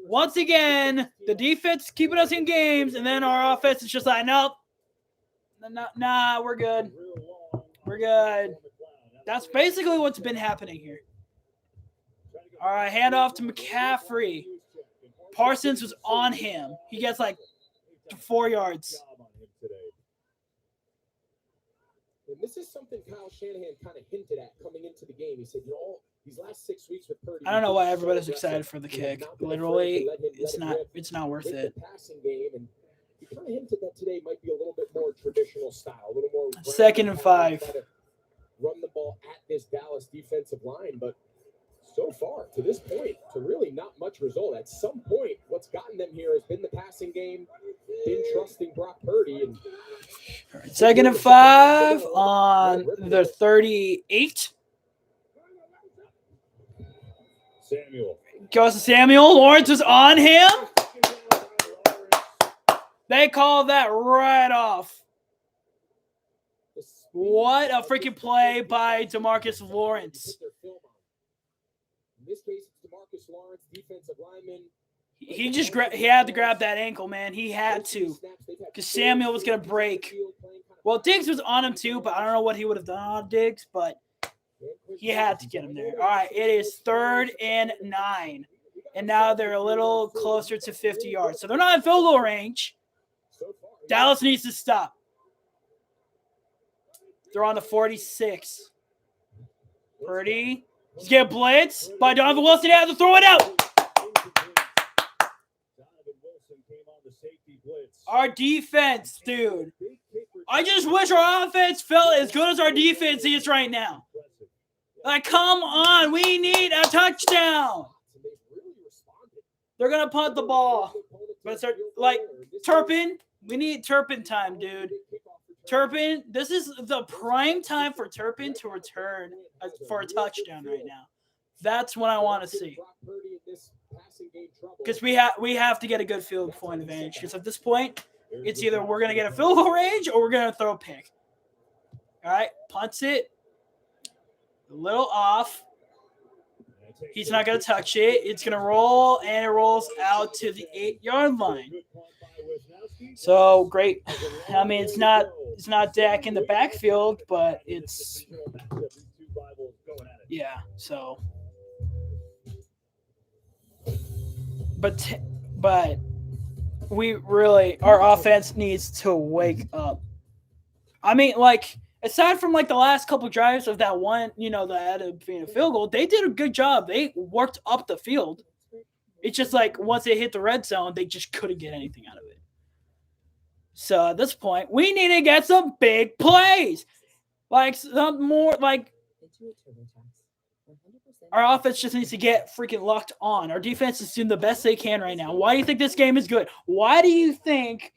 once again, the defense keeping us in games, and then our offense is just like, nope. Nah, we're good. We're good. That's basically what's been happening here. All right, handoff to McCaffrey. Parsons was on him. He gets like 4 yards. And this is something Kyle Shanahan kind of hinted at coming into the game. He said, these last 6 weeks with Purdy. I don't know why everybody's excited for the kick. Literally, it's not worth it. Passing game, and he kind of hinted that today might be a little bit more traditional style, a little more 2nd and 5. Run the ball at this Dallas defensive line, but so far to this point, to really not much result. At some point, what's gotten them here has been the passing game, been trusting Brock Purdy. And 2nd and 5 on the 38. Samuel. Goes to Samuel. Lawrence is on him. They call that right off. What a freaking play by DeMarcus Lawrence. In this case, it's DeMarcus Lawrence, defensive lineman. He had to grab that ankle, man. He had to. Because Samuel was going to break. Well, Diggs was on him too, but I don't know what he would have done on Diggs, but he had to get him there. All right, it is 3rd and 9. And now they're a little closer to 50 yards. So they're not in field goal range. Dallas needs to stop. They're on the 46. Purdy. He's getting blitz by Donovan Wilson. He had to throw it out. Our defense, dude. I just wish our offense felt as good as our defense is right now. Like, come on. We need a touchdown. They're going to punt the ball. But start, like, Turpin. We need Turpin time, dude. Turpin, this is the prime time for Turpin to return for a touchdown right now. That's what I want to see. Because we have to get a good field point advantage. Because at this point, it's either we're going to get a field goal range or we're going to throw a pick. All right, punts it. A little off. He's not going to touch it. It's going to roll, and it rolls out to the 8-yard line. So great. I mean, it's not Dak in the backfield, but it's So, but we really, our offense needs to wake up. I mean, like, aside from like the last couple drives of that one, that had to be a field goal, they did a good job. They worked up the field. It's just like once they hit the red zone, they just couldn't get anything out of it. So at this point, we need to get some big plays. Like some more, like our offense just needs to get freaking locked on. Our defense is doing the best they can right now. Why do you think this game is good? Why do you think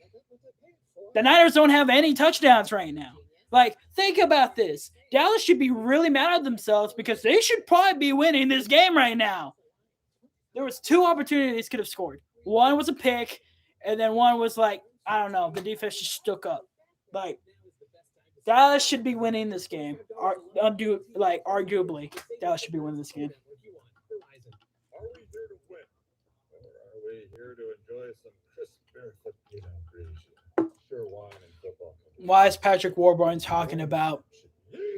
the Niners don't have any touchdowns right now? Like, think about this. Dallas should be really mad at themselves because they should probably be winning this game right now. There was 2 opportunities could have scored. One was a pick, and then one was like, I don't know, the defense just stuck up. Like, Dallas should be winning this game. Arguably, Dallas should be winning this game. Are we here to win? Or are we here to enjoy some crisp barefoot creation? Sure, wine and football. Why is Patrick Warburton talking about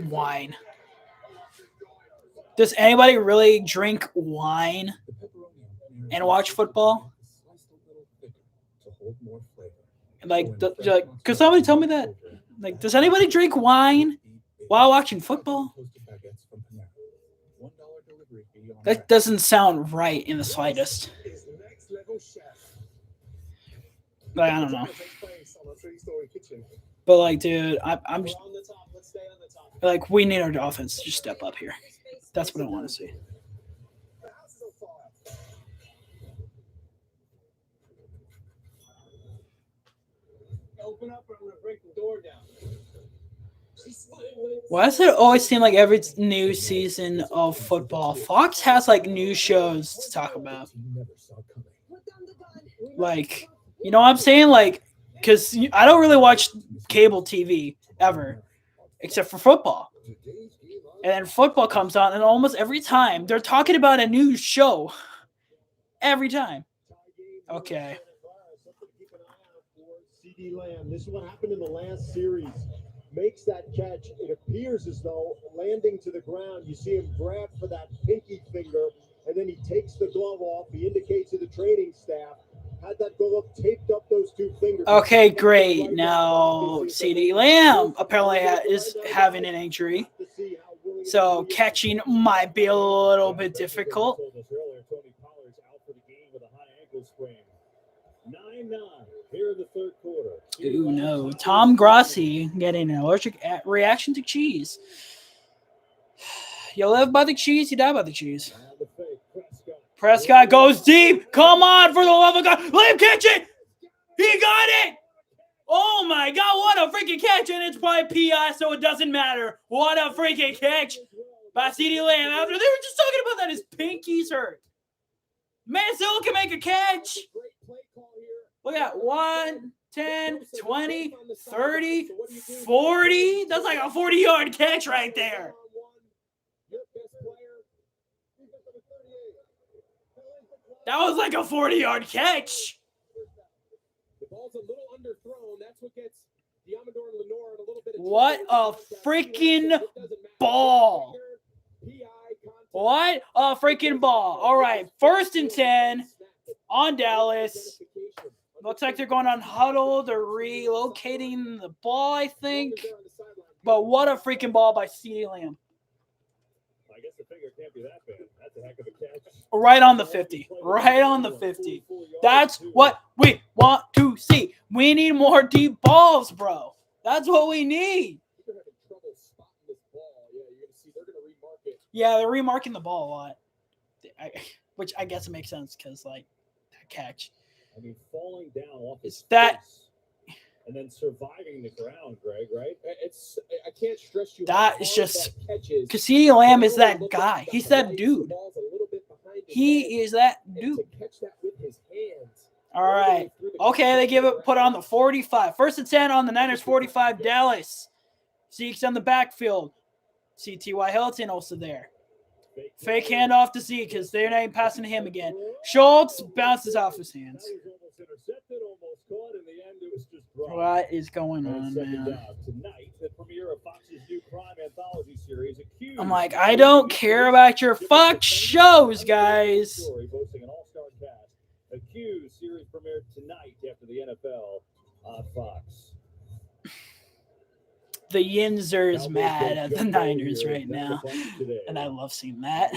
wine? Does anybody really drink wine and watch football? Like, could somebody tell me that? Like, does anybody drink wine while watching football? That doesn't sound right in the slightest. Like, I don't know. But, like, dude, I'm just, like, we need our offense to just step up here. That's what I want to see. Open up or I'm going to break the door down. Why does it always seem like every new season of football, Fox has like new shows to talk about? Like, you know what I'm saying? Like, because I don't really watch cable TV ever, except for football. And then football comes on, and almost every time they're talking about a new show. Every time. Okay. CD Lamb. This is what happened in the last series. Makes that catch. It appears as though landing to the ground. You see him grab for that pinky finger, and then he takes the glove off. He indicates to the training staff. Had that glove taped up those two fingers. Okay, great. Now, CD Lamb apparently is having an injury. So catching might be a little bit difficult. 9-9 here in the third quarter. Ooh, no. Tom Grossi getting an allergic reaction to cheese. You live by the cheese, you die by the cheese. Prescott goes deep. Come on, for the love of God. Let him catch it. He got it. Oh, my God. What a freaking catch. And it's probably PI, so it doesn't matter. What a freaking catch by CeeDee Lamb. After they were just talking about that his pinky's hurt. Man still can make a catch. Look at 1, 10, 20, 30, 40. That's like a 40-yard catch right there. That was like a 40-yard catch. The ball's a little underthrown. That's what gets Diamador and Lenore a little bit of what a freaking ball. What a freaking ball. All right, 1st and 10 on Dallas. Looks like they're going on huddle. They're relocating the ball, I think. But what a freaking ball by CeeDee Lamb. I guess the finger can't be that bad. That's a heck of a catch. Right on the 50. Right on the 50. That's what we want to see. We need more deep balls, bro. That's what we need. Yeah, they're remarking the ball a lot. Which I guess it makes sense because, like, that catch. I mean, falling down off his that face and then surviving the ground, Greg, right? I can't stress you. That is just because CeeDee Lamb is that guy. He's that dude. He is that dude. All right. Okay, they put on the 45. 1st and 10 on the Niners 45. Dallas. Zeke's on the backfield. See T.Y. Hilton also there. Fake handoff to Zeke because they ain't passing to him again. Schultz bounces off his hands. What is going on, man? I'm like, I don't care about your Fox shows, guys. Accused series premiered tonight after the NFL on Fox. The Yinzer is mad at the Niners right now, and I love seeing that.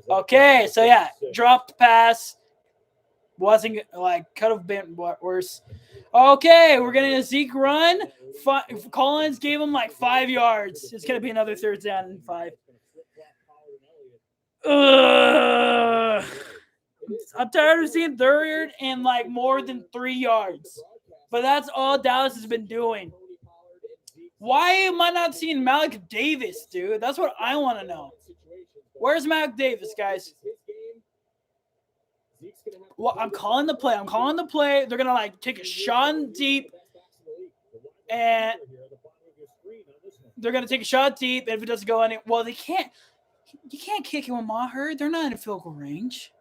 Okay, so yeah, dropped pass. Wasn't like could have been worse. Okay, we're getting a Zeke run. Collins gave him like 5 yards. It's gonna be another 3rd down and 5. I'm tired of seeing 3rd and like more than 3 yards, but that's all Dallas has been doing. Why am I not seeing Malik Davis, dude? That's what I want to know. Where's Malik Davis, guys? Zeke's gonna have to Well, I'm calling the play. They're gonna like take a shot deep, and they're gonna take a shot deep. And if it doesn't go any, well, they can't. You can't kick it with Maher. They're not in field goal range.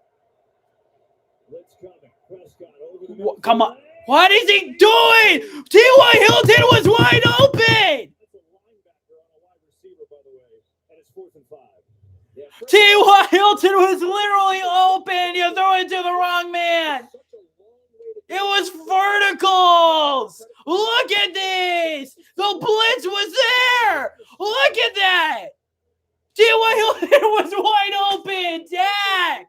Come on. What is he doing? T.Y. Hilton was wide open. T.Y. Hilton was literally open. You throw it to the wrong man. It was verticals. Look at this. The blitz was there. Look at that. T.Y. Hilton was wide open. Dak.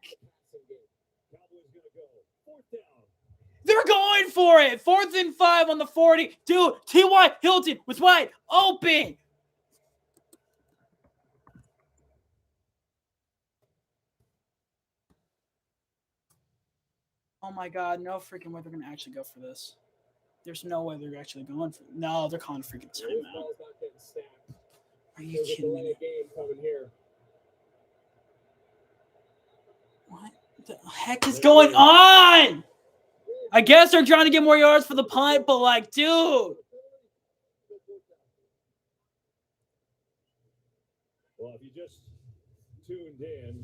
They're going for it. 4th and 5 on the 40. Dude, T.Y. Hilton was wide open. Oh my God, no freaking way they're going to actually go for this. There's no way they're actually going for it. No, they're calling freaking timeout. Are you kidding me? What the heck is going on? I guess they're trying to get more yards for the punt, but like, dude. Well, if you just tuned in,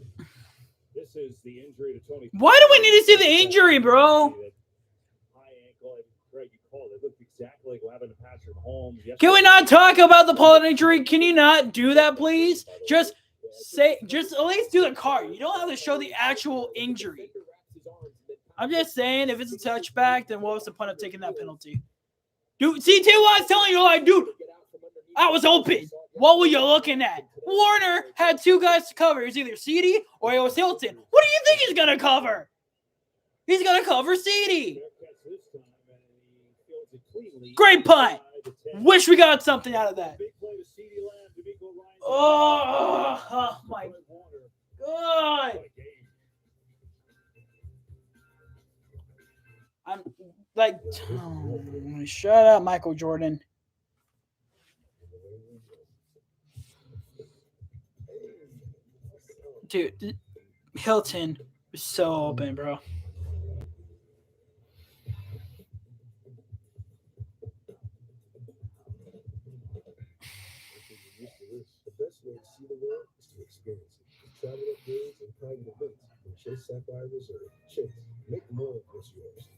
this is the injury to Tony. Why do we need to see the injury, bro? High ankle, Greg, you called it. It looked exactly like what happened to Patrick Mahomes. Can we not talk about the Pollard injury? Can you not do that, please? Just at least do the card. You don't have to show the actual injury. I'm just saying, if it's a touchback, then what was the point of taking that penalty? Dude, CTY's telling you, like, dude, I was open. What were you looking at? Warner had 2 guys to cover. It was either CD or it was Hilton. What do you think he's going to cover? He's going to cover CD. Great punt. Wish we got something out of that. Oh my God. I'm like, shut up, Michael Jordan. Dude, Hilton was so open, bro. The best way to see the world is to experience it. Travel upgrades and private events from Chase Sapphire Resort. Chase, make more of what's yours.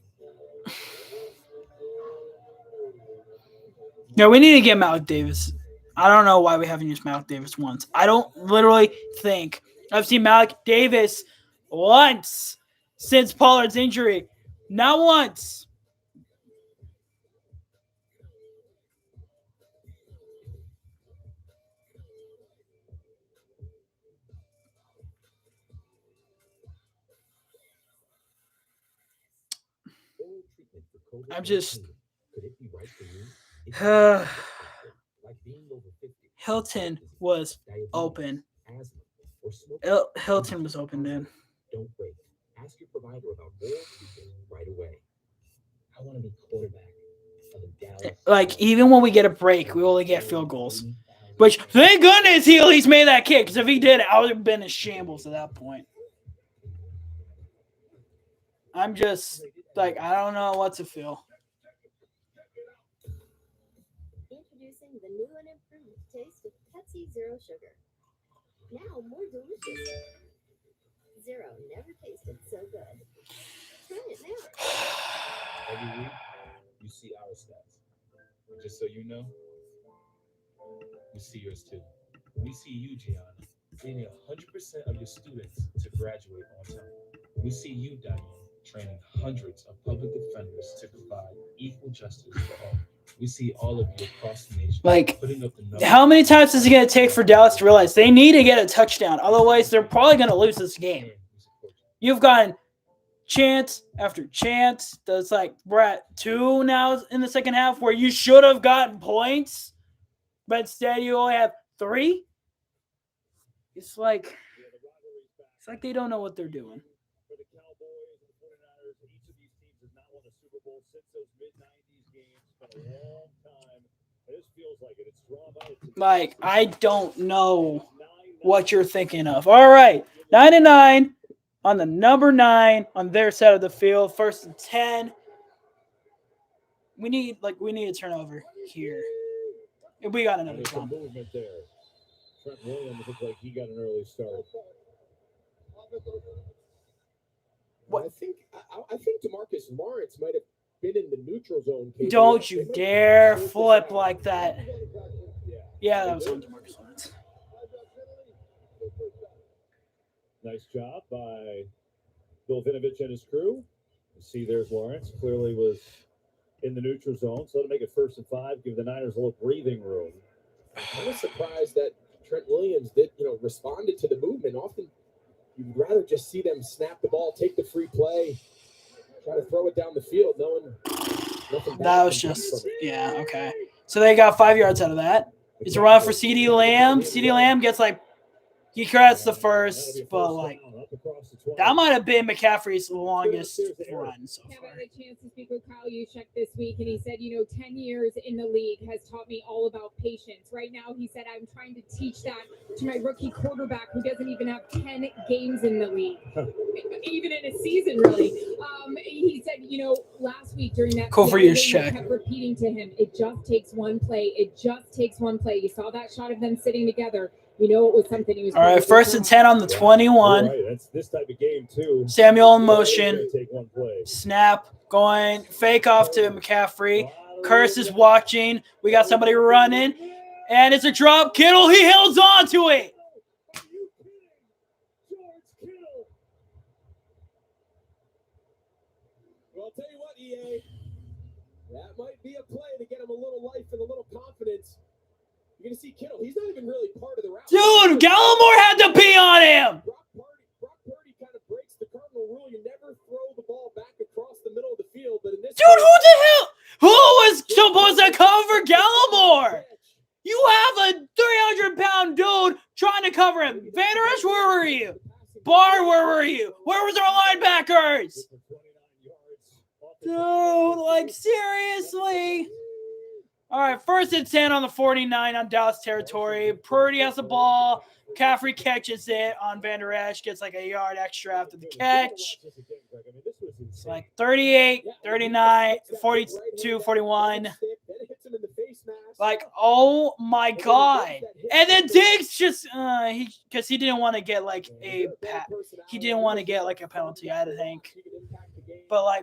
Yeah, we need to get Malik Davis. I don't know why we haven't used Malik Davis once. I don't literally think I've seen Malik Davis once since Pollard's injury. Not once. I'm just Hilton was open. Hilton was open, dude. Don't wait. Ask your provider about more treatment right away. I want to be quarterback of the Dallas. Like, even when we get a break, we only get field goals. Which, thank goodness he at least made that kick, because if he did, I would have been in shambles at that point. I'm just, like, I don't know what to feel. Introducing the new and improved taste of Pepsi Zero Sugar. Now more delicious. Zero never tasted so good. Try it now. Every week, you see our stats. And just so you know, we see yours too. We see you, Gianna, training 100% of your students to graduate on time. We see you, Diane, training hundreds of public defenders to provide equal justice for all. We see all of you across the nation. Like, putting up the how many times is it going to take for Dallas to realize they need to get a touchdown? Otherwise, they're probably going to lose this game. You've gotten chance after chance. That's like, we're at 2 now in the second half where you should have gotten points, but instead you only have 3. It's like they don't know what they're doing. For the Cowboys and the 49ers, each of these teams has not won a Super Bowl since those mid-90s games. It's been a long time. This feels like it. It's drama. Like, I don't know what you're thinking of. All right, 9-9 on the number 9 on their side of the field. 1st and 10. We need a turnover here. And we got another Some jump. movement there. Trent Williams looked like he got an early start. What? I think DeMarcus Lawrence might have been in the neutral zone. KD. Don't you dare flip like that. Yeah, that was on DeMarcus Lawrence. Nice job by Bill Vinovich and his crew. You see, there's Lawrence. Clearly was in the neutral zone, so to make it 1st and 5, give the Niners a little breathing room. I was surprised that Trent Williams responded to the movement. Often you'd rather just see them snap the ball, take the free play, try to throw it down the field, knowing nothing. That was just, yeah, okay. So they got 5 yards out of that. It's a run for CeeDee Lamb. CeeDee Lamb gets he credits the first, but that might have been McCaffrey's longest run so Yeah, far. I had a chance to speak with Kyle Juszczyk this week, and he said, 10 years in the league has taught me all about patience. Right now, he said, I'm trying to teach that to my rookie quarterback who doesn't even have 10 games in the league, even in a season, really. He said, last week during that Cool for game, Juszczyk. I kept repeating to him, it just takes one play. It just takes one play. You saw that shot of them sitting together. It was something he was. All right, 1st and 10 on the 21. Right, that's this type of game too. Samuel in motion. Take one play. Snap, going, fake off to McCaffrey. Curse is watching. We got somebody running. And it's a drop. Kittle, he holds on to it. Well, I'll tell you what, EA, that might be a play to get him a little life and a little confidence. You're going to see Kittle. He's not even really part of the route. Dude, Gallimore had to be on him. Brock Purdy kind of breaks the cardinal rule. You never throw the ball back across the middle of the field. But in this Dude, who the hell? Who was supposed to cover Gallimore? You have a 300-pound dude trying to cover him. Van Der Esch, where were you? Barr, where were you? Where was our linebackers? Dude, seriously? All right, 1st and 10 on the 49 on Dallas territory. Purdy has the ball. McCaffrey catches it on Van Der Esch, gets a yard extra after the catch. It's 38, 39, 42, 41. Oh my God. And then Diggs just, because he didn't want to get he didn't want to get a penalty, I think. But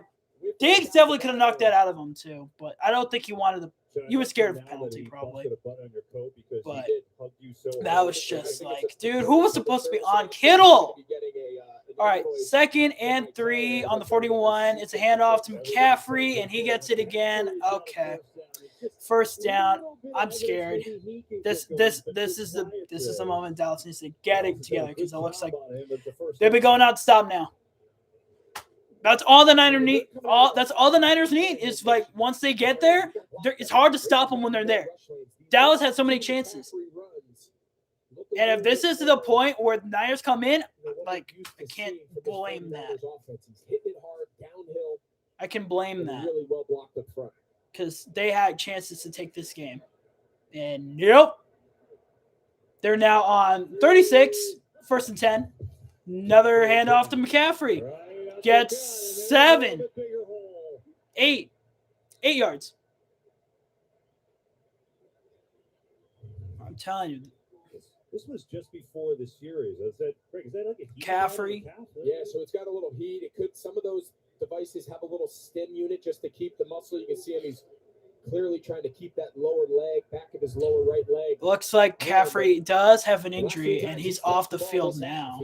Diggs definitely could have knocked that out of him too. But I don't think he wanted to. He was scared of the penalty, probably. But that was just dude, who was supposed to be on Kittle? All right, 2nd and 3 on the 41. It's a handoff to McCaffrey, and he gets it again. Okay, 1st down. I'm scared. This is the moment Dallas needs to get it together because it looks like they've been going out to stop now. That's all the Niners need. That's all the Niners need is once they get there, it's hard to stop them when they're there. Dallas had so many chances, and if this is to the point where the Niners come in, I can't blame that. I can blame that because they had chances to take this game, and nope. They're now on 36, 1st and 10. Another handoff to McCaffrey. Gets 8 yards. I'm telling you. This was just before the series. Is that a heat? McCaffrey. Yeah, so it's got a little heat. Some of those devices have a little stim unit just to keep the muscle. You can see him. He's clearly trying to keep that lower leg, back of his lower right leg. Looks like McCaffrey does have an injury, and he's off the field now.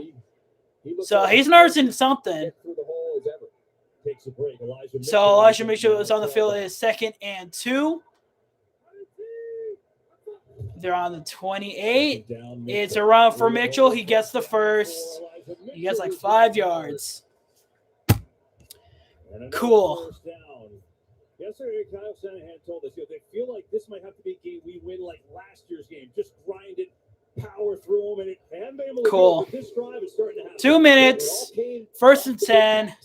So he's nursing something. So Elijah Mitchell is on the field. It is 2nd and 2. They're on the 28. It's a run for Mitchell. He gets the first. He gets 5 yards. Cool. Yesterday, Kyle Shanahan told us they feel like this might have to be a game we win like last year's game. Just grind it, power through them, and been able to cool. This drive is starting to happen. 2 minutes. 1st and 10.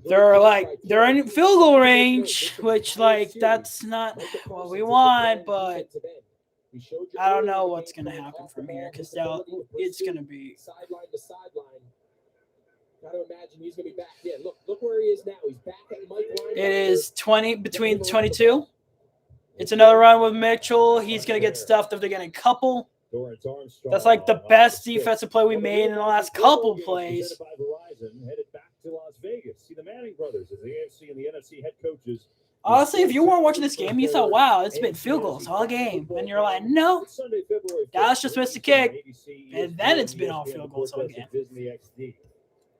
They're in field goal range, which that's not what we want, but We showed you I don't earlier know the what's game going to plan happen off the from here ball, because his ability to it's pursue going to be. sideline to sideline. Got to imagine he's going to be back. Yeah, look where he is now. He's back at Mike linebacker. It is 20 between 22. It's another run with Mitchell. He's going to get stuffed if they're getting a couple. That's like the best defensive play we made in the last couple plays. Presented by Verizon, headed back to Las Vegas. See the Manning brothers as the AFC and the NFC head coaches. Honestly, if you weren't watching this game, you thought, wow, it's been field goals all game. And you're like, no, Dallas just missed a kick. And then it's been all field goals all game.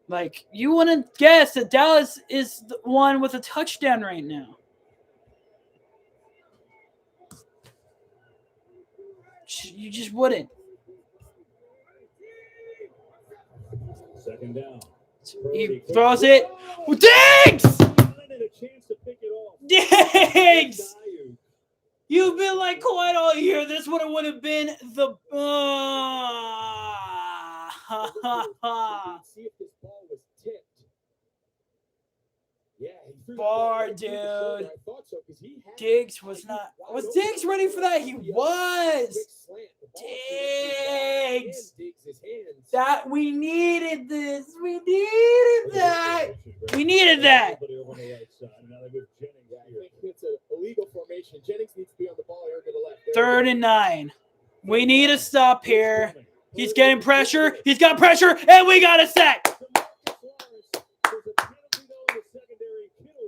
Like, you wouldn't guess that Dallas is the one with a touchdown right now. You just wouldn't. Second down. He throws it. Diggs! Diggs! You've been like quiet all year. This would have been the. See if this ball was tipped. Yeah, he threw Bar, that dude. I thought so, 'cause he had Diggs was not. Was Diggs ready for that? He was. Diggs. That we needed this. We needed that. We needed that. I think it's an illegal formation. Jennings needs to be on the ball here to the left. 3rd and 9. We need a stop here. He's getting pressure. He's got pressure, and we got a sack.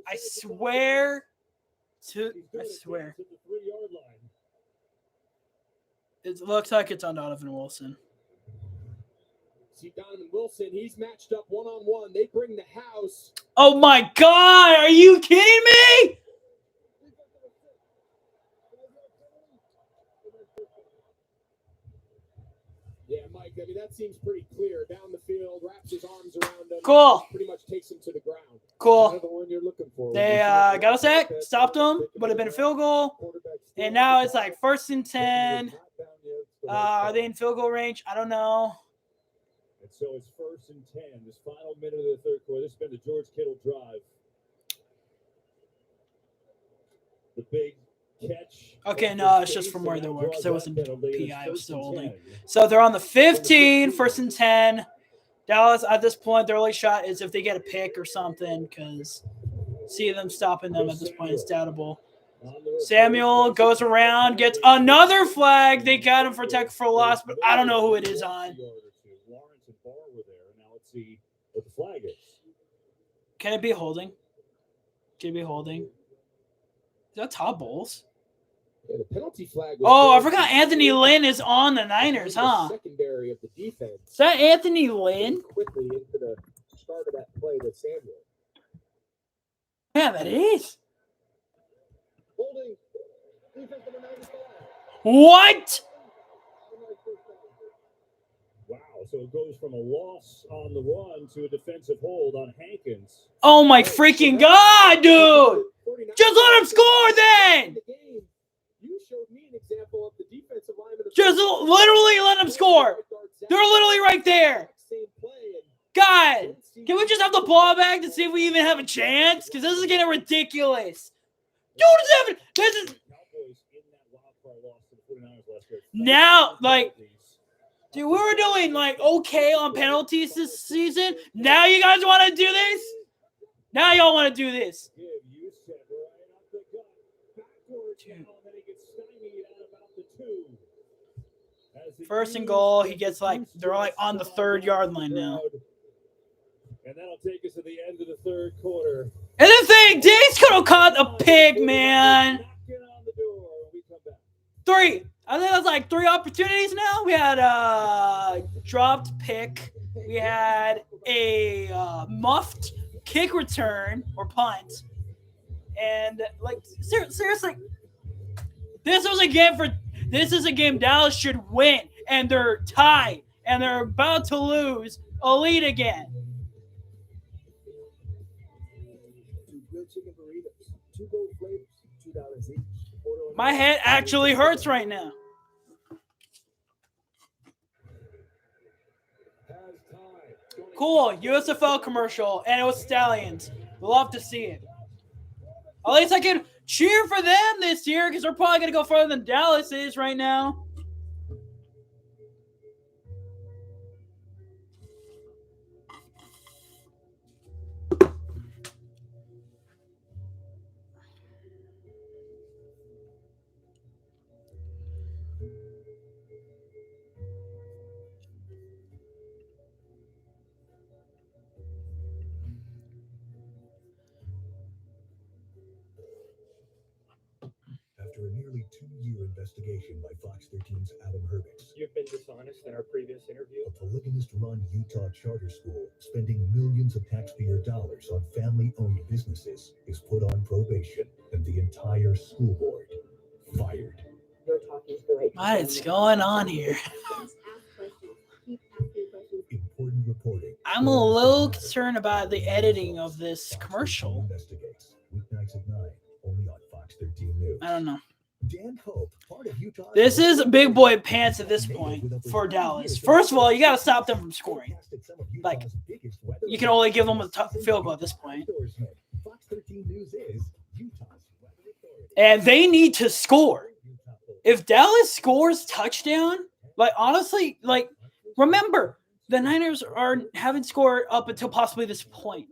I swear. It looks like it's on Donovan Wilson. See Donovan Wilson. He's matched up one-on-one. They bring the house. Oh, my God. Are you kidding me? Yeah, Mike, I mean, that seems pretty clear. Down the field, wraps his arms around him. Cool. Pretty much takes him to the ground. Cool. Another one you're looking for. They got a sack, stopped them, would have been a field goal. And now it's like 1st and 10. Are they in field goal range? I don't know. And so it's 1st and 10. This final minute of the third quarter. This has been the George Kittle drive. The big catch. Okay, no, it's just from where they were because it wasn't PI. It was still holding. So they're on the 15, 1st and 10. Dallas, at this point, their only shot is if they get a pick or something because see them stopping them at this point is doubtable. Samuel goes around, gets another flag. They got him for tackle for a loss, but I don't know who it is on. Lawrence and Barr were there. Now let's see what the flag is. Can it be holding? Can it be holding? Is that Todd Bowles? Yeah, the penalty flag. Oh, I forgot Anthony Lynn is on the Niners, huh? Secondary of the defense. Is that Anthony Lynn? Quickly into the start of that play to Samuel. Yeah, that is. Holding. Defense number 95. What? Wow, so it goes from a loss on the run to a defensive hold on Hankins. Oh my freaking God, dude! Just let him score then! You showed me an example of the defensive lineman. Just literally let him score. They're literally right there. God, can we just have the ball back to see if we even have a chance? Because this is getting ridiculous. Dude, this is now, like, dude, we were doing, like, okay on penalties this season. Now you guys want to do this? Now y'all want to do this. First and goal, he gets they're like on the 3rd-yard line now. And that'll take us to the end of the third quarter. And the thing, Diggs could have caught a pig, man. 3. I think that's like 3 opportunities now. We had a dropped pick. We had a muffed kick return or punt. And like seriously, this is a game Dallas should win, and they're tied, and they're about to lose a lead again. 2 grilled chicken burritos, 2 gold flavors, $2 each. My head actually hurts right now. Cool, USFL commercial, and it was Stallions. We'll love to see it. At least I can cheer for them this year because they're probably going to go further than Dallas is right now. After a nearly 2-year investigation by Fox 13's Adam Herbix, You've been dishonest in our previous interview. a polygamist-run Utah charter school spending millions of taxpayer dollars on family-owned businesses is put on probation, and the entire school board fired. You're talking to the right What is going on here? Just ask questions. Keep asking questions. Important reporting. I'm a little concerned about the editing of this Fox commercial. 13 Investigates, weeknights at 9, only on Fox 13 News. I don't know. Dan Hope, part of Utah's This is big boy pants at this point for Dallas. First of all, you got to stop them from scoring. Like, you can only give them a field goal at this point. Fox 13 News is Utah's weather authority. And they need to score. If Dallas scores touchdown, like, honestly, like, remember, the Niners haven't scored up until possibly this point.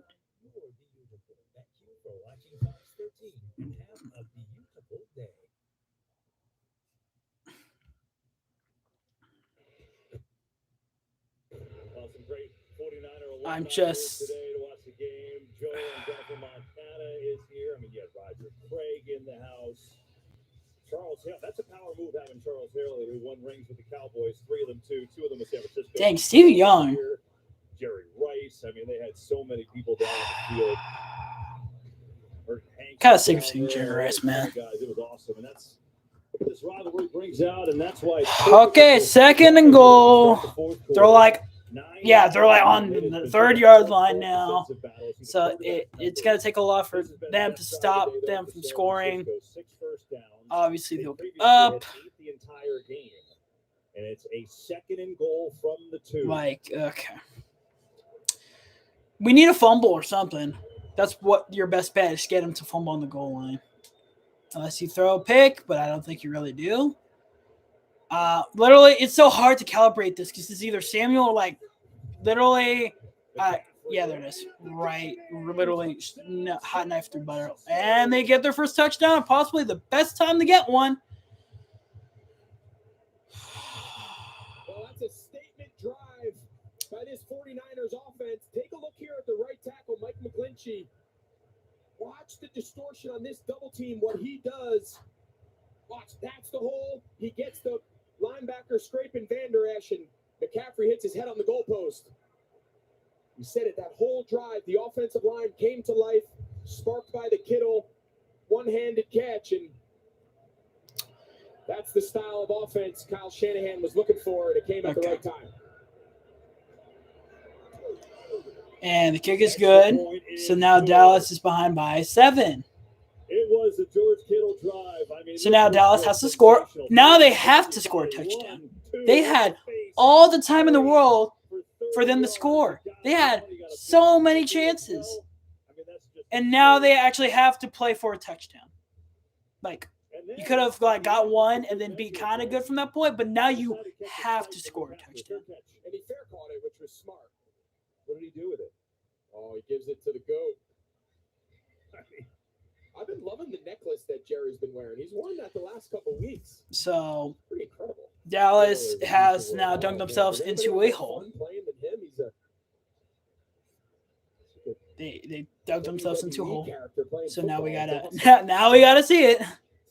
I'm just. Today to watch the game. Joe and Jennifer Montana is here. I mean, you have Roger Craig in the house. Charles Hill. That's a power move having Charles Hill, who won rings with the Cowboys. 3 of them, two of them with San Francisco. Dang, Steve Young. Jerry Rice. I mean, they had so many people down the field. Kind of sick of seeing Jerry Rice, man. Guys, it was awesome, and that's what this rivalry brings out, and that's why. Okay, 2nd and goal. They're like. Yeah, they're like on the 3rd-yard line now. So it's going to take a lot for them to stop them from scoring. Obviously, they'll be up. The entire game. And it's a 2nd and goal from the 2. Like, okay. We need a fumble or something. That's what your best bet is, get them to fumble on the goal line. Unless you throw a pick, but I don't think you really do. Literally, it's so hard to calibrate this because it's either Samuel or like literally, yeah, there it is. Right, literally hot knife through butter, and they get their first touchdown. Possibly the best time to get one. Well, that's a statement drive by this 49ers offense. Take a look here at the right tackle, Mike McGlinchey. Watch the distortion on this double team. What he does. Watch, that's the hole. He gets the linebacker scraping Van Der Esch, and McCaffrey hits his head on the goalpost. You said it, that whole drive, the offensive line came to life, sparked by the Kittle one-handed catch, and that's the style of offense Kyle Shanahan was looking for, and it came at the right time. And the kick is good. So now Dallas is behind by 7. It was a George Kittle drive. I mean, so now Dallas has to score. Now they have to score a touchdown. They had all the time in the world for them to score. They had so many chances. And now they actually have to play for a touchdown. Like, you could have got one and then be kind of good from that point, but now you have to score a touchdown. And he fair caught it, which was smart. What did he do with it? Oh, he gives it to the GOAT. I've been loving the necklace that Jerry's been wearing. He's worn that the last couple weeks. So, pretty incredible. Dallas has now dug themselves into a hole. They dug themselves into a hole. So now we gotta see it.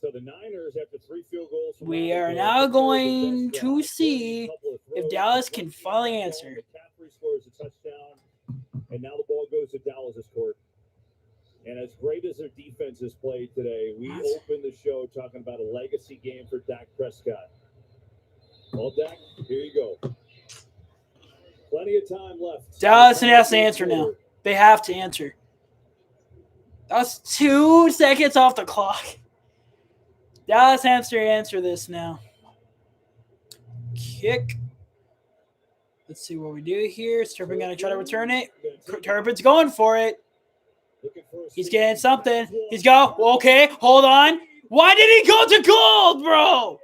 So the Niners, after 3 field goals, we are now going to see if Dallas can finally answer. McCaffrey scores a touchdown, and now the ball goes to Dallas's court. And as great as their defense has played today, we opened the show talking about a legacy game for Dak Prescott. Well, Dak, here you go. Plenty of time left. Dallas has to answer now. They have to answer. That's 2 seconds off the clock. Dallas has to answer this now. Kick. Let's see what we do here. Is Turpin going to try to return it? Turpin's going for it. He's getting something. He's go. Okay, hold on. Why did he go to gold, bro?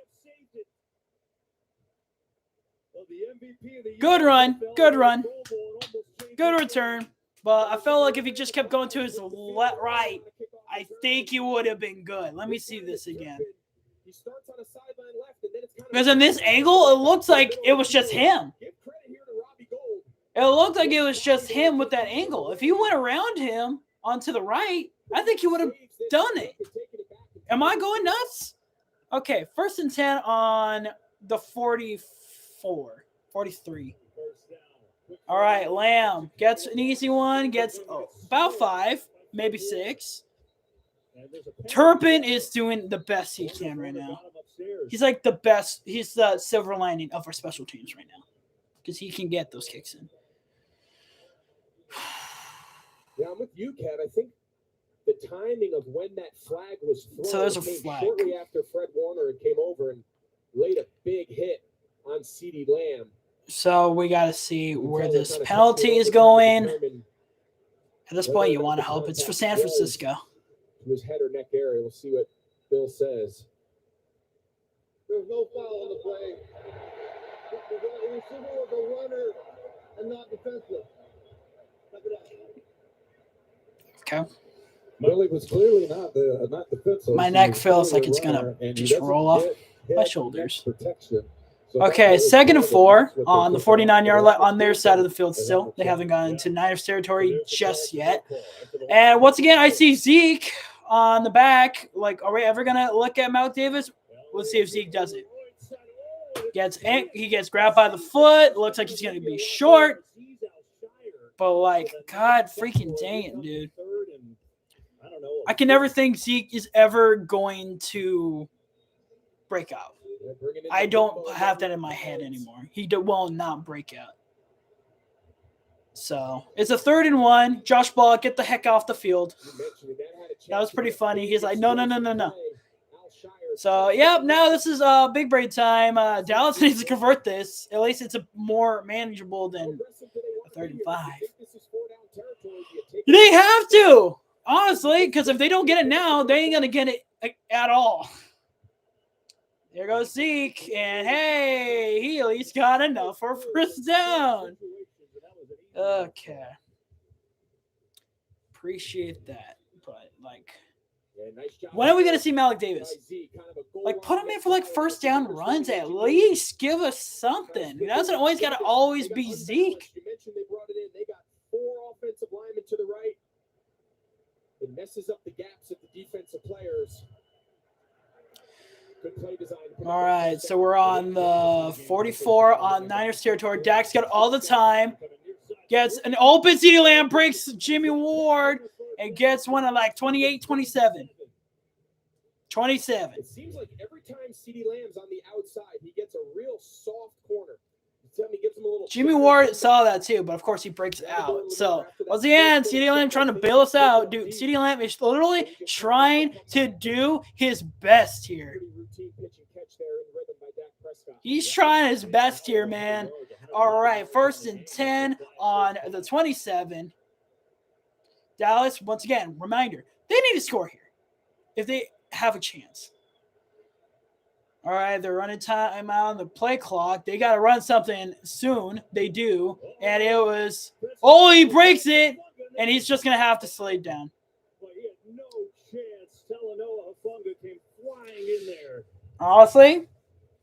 Good run. Good run. Good return. But I felt like if he just kept going to his right, I think he would have been good. Let me see this again. Because in this angle, it looks like it was just him. It looked like it was just him with that angle. If he went around him onto the right, I think he would have done it. Am I going nuts? Okay, 1st and 10 on the 44, 43. All right, Lamb gets an easy one, gets about 5, maybe 6. Turpin is doing the best he can right now. He's like the best. He's the silver lining of our special teams right now because he can get those kicks in. Yeah, I'm with you, Kev. I think the timing of when that flag was thrown So there's a flag. Shortly after Fred Warner came over and laid a big hit on CeeDee Lamb. So we got to see where this penalty is going. At this point, you want to hope it's for San Francisco. To his head or neck area. We'll see what Bill says. There's no foul on the play. The receiver was a runner and not defensive. Okay. Billy was clearly not defensive. My neck feels like it's going to just roll off my shoulders. Okay, 2nd and 4 on the 49-yard line on their side of the field still. They haven't gone into Niners territory just yet. And once again, I see Zeke on the back. Like, are we ever going to look at Malik Davis? Let's see if Zeke does it. He gets grabbed by the foot. Looks like he's going to be short. But, like, God freaking dang it, dude. I can never think Zeke is ever going to break out. I don't have that in my head anymore. He will not break out. So it's a 3rd and 1. Josh Ball, get the heck off the field. That was pretty funny. He's like, no. So, yep, now this is big brain time. Dallas needs to convert this. At least it's a more manageable than a 3rd and 5. They have to, honestly, because if they don't get it now, they ain't going to get it at all. There goes Zeke, and hey, he at least got enough for 1st down. Okay. Appreciate that. But, like, when are we going to see Malik Davis? Like, put him in for, like, 1st down runs at least. Give us something. It doesn't always got to always be Zeke. You mentioned they brought it in. They got 4 offensive linemen to the right. It messes up the gaps of the defensive players. All right, so we're on the 44 on Niners territory. Dak's got all the time. Gets an open CeeDee Lamb, breaks Jimmy Ward, and gets one at like 28, 27. 27. It seems like every time CeeDee Lamb's on the outside, he gets a real soft corner. Jimmy Ward saw that too, but of course he breaks out. So, once again, CeeDee Lamb trying to bail us out. Dude, CeeDee Lamb is literally trying to do his best here. He's trying his best here, man. All right, 1st and 10 on the 27. Dallas, once again, reminder, they need to score here if they have a chance. All right, they're running time out on the play clock. They got to run something soon. They do. And it was, he breaks it, and he's just going to have to slay down. Honestly,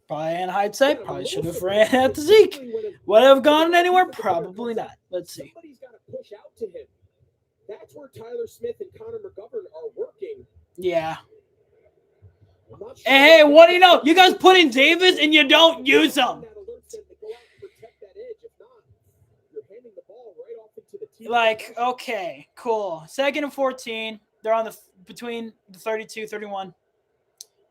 probably in hindsight, probably should have ran at the Zeke. Would have gone anywhere? Probably not. Let's see. Somebody's got to push out to him. That's where Tyler Smith and Connor McGovern are working. Yeah. Hey, what do you know? You guys put in Davis and you don't use him. Like, okay, cool. 2nd and 14. They're on between the 32, 31.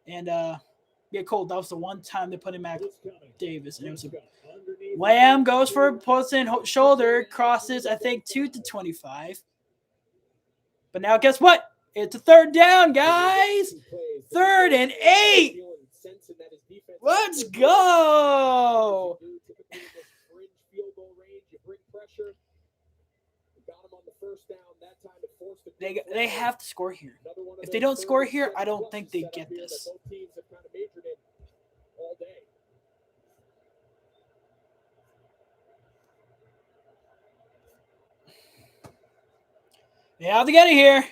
And yeah, cool. That was the one time they put in Mac Davis. And it was Lamb goes for a post in shoulder, crosses, I think, 2 to 25. But now guess what? It's a 3rd down, guys. 3rd and 8. Let's go. first down. That time it forced the They have to score here. Another one of If they those don't score third and here, I seven don't think rushes they set up get here that this. both teams have kind of majored in all day. They have to get it here.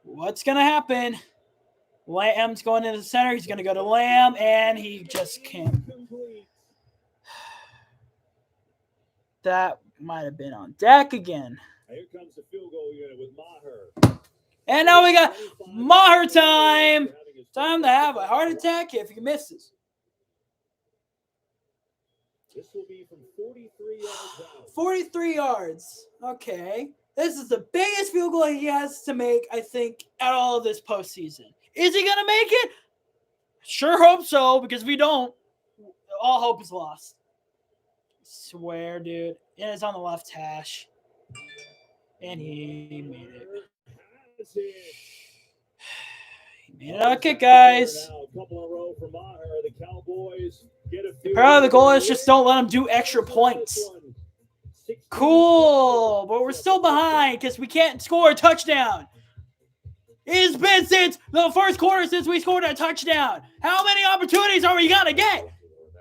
What's going to happen? Lamb's going into the center. He's going to go to Lamb, and he just can't. That might have been on deck again. Here comes the field goal unit with Maher. And now we got Maher time. Time to have a heart attack if he misses. This will be from 43 yards out. 43 yards. Okay. This is the biggest field goal he has to make, I think, at all of this postseason. Is he going to make it? Sure hope so, because if we don't, all hope is lost. I swear, dude. And it's on the left hash. And he made it. He made it on kick, guys. The Cowboys get a Probably the goal is just don't let him do extra points. Cool, but we're still behind because we can't score a touchdown. It's been since the first quarter since we scored a touchdown. How many opportunities are we going to get?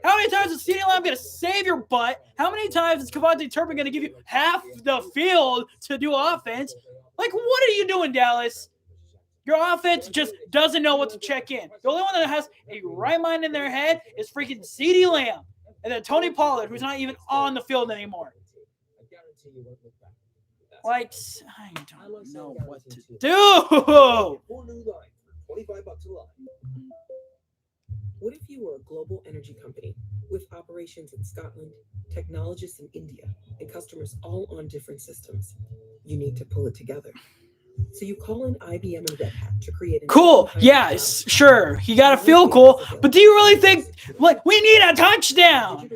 How many times is CeeDee Lamb going to save your butt? How many times is Kevontae Turpin going to give you half the field to do offense? Like, what are you doing, Dallas? Your offense just doesn't know what to check in. The only one that has a right mind in their head is freaking CeeDee Lamb. And then Tony Pollard, who's not even on the field anymore. Like, I don't know what to do. What if you were a global energy company with operations in Scotland, technologists in India, and customers all on different systems? You need to pull it together. So you call in IBM and Red Hat to create cool. Yes, sure. You got to feel cool. But do you really think, like, we need a touchdown?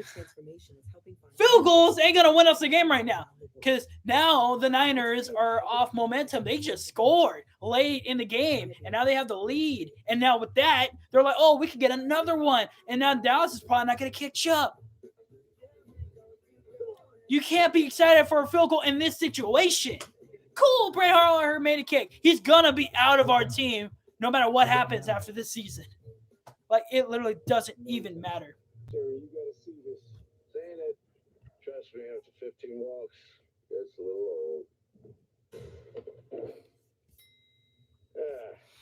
Field goals ain't going to win us the game right now. Because now the Niners are off momentum. They just scored late in the game, and now they have the lead. And now with that, they're like, oh, we could get another one. And now Dallas is probably not going to catch up. You can't be excited for a field goal in this situation. Cool, Brett Harler made a kick. He's going to be out of our team no matter what happens after this season. Like, it literally doesn't even matter. You got to see this. Saying it, trust me, after 15 walks, gets a little old.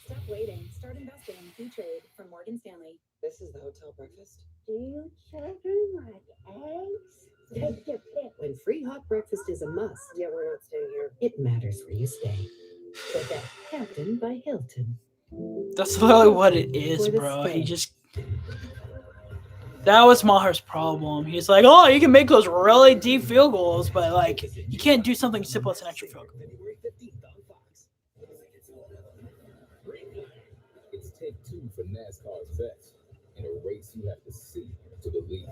Stop waiting. Start investing in Free Trade from Morgan Stanley. This is the hotel breakfast. Do you children like eggs? Take your pick. When free hot breakfast is a must, yeah, we're not staying here. It matters where you stay. But that Hampton by Hilton. That's literally what it is, bro. He just... That was Maher's problem. He's like, oh, you can make those really deep field goals, but, like, you can't do something simple as an extra field goal. It's take two for NASCAR's vets in a race you have to see to believe.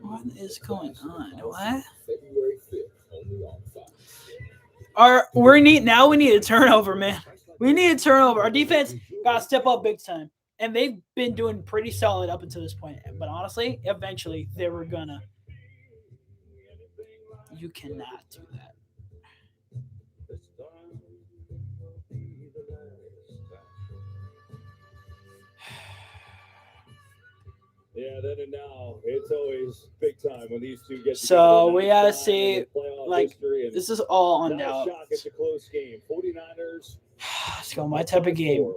What is going on? What? February 5th, only on Fox. We need a turnover, man. We need a turnover. Our defense got to step up big time. And they've been doing pretty solid up until this point. But honestly, eventually they were gonna. You cannot do that. Yeah, then and now, it's always big time when these two get so together. we gotta see, like, this is all on doubt. It's a close game. 49ers. Let's go, my type of game.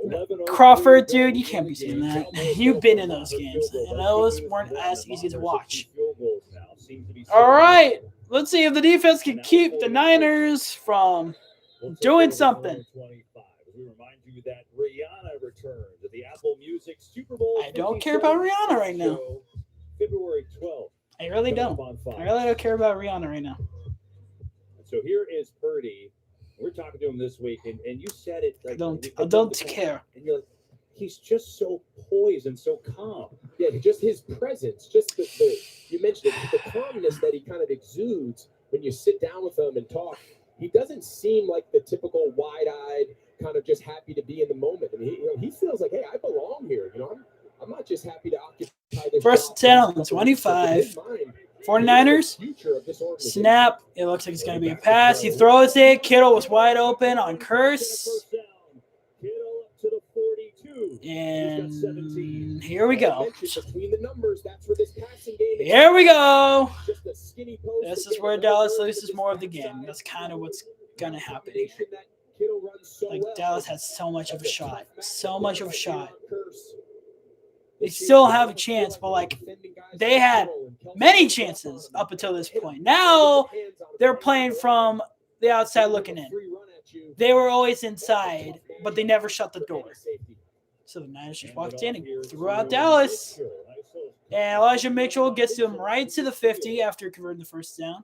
Crawford, dude, you can't be seeing that. You've been in those games, and those weren't as easy to watch. All right, let's see if the defense can keep the Niners from doing something. We remind you that Rihanna returned to the Apple Music Super Bowl. I don't care about Rihanna right now. February 12th. I really don't. I really don't care about Rihanna right now. So here is Purdy. We're talking to him this week, and you said it. Like, I don't care. And you're like, he's just so poised and so calm. Yeah, just his presence, just the you mentioned it, the calmness that he kind of exudes when you sit down with him and talk. He doesn't seem like the typical wide-eyed, kind of just happy to be in the moment. I mean, he feels like, hey, I belong here. I'm not just happy to occupy this. First 10 on 25. 49ers. Snap. It looks like it's going to be a pass. He throws it. Kittle was wide open on Curse. And here we go. Here we go. This is where Dallas loses more of the game. That's kind of what's going to happen here. Like, Dallas has so much of a shot. So much of a shot. They still have a chance, but, like, they had many chances up until this point. Now they're playing from the outside looking in. They were always inside, but they never shut the door. So the Niners just walked in and threw out Dallas. And Elijah Mitchell gets them right to the 50 after converting the first down.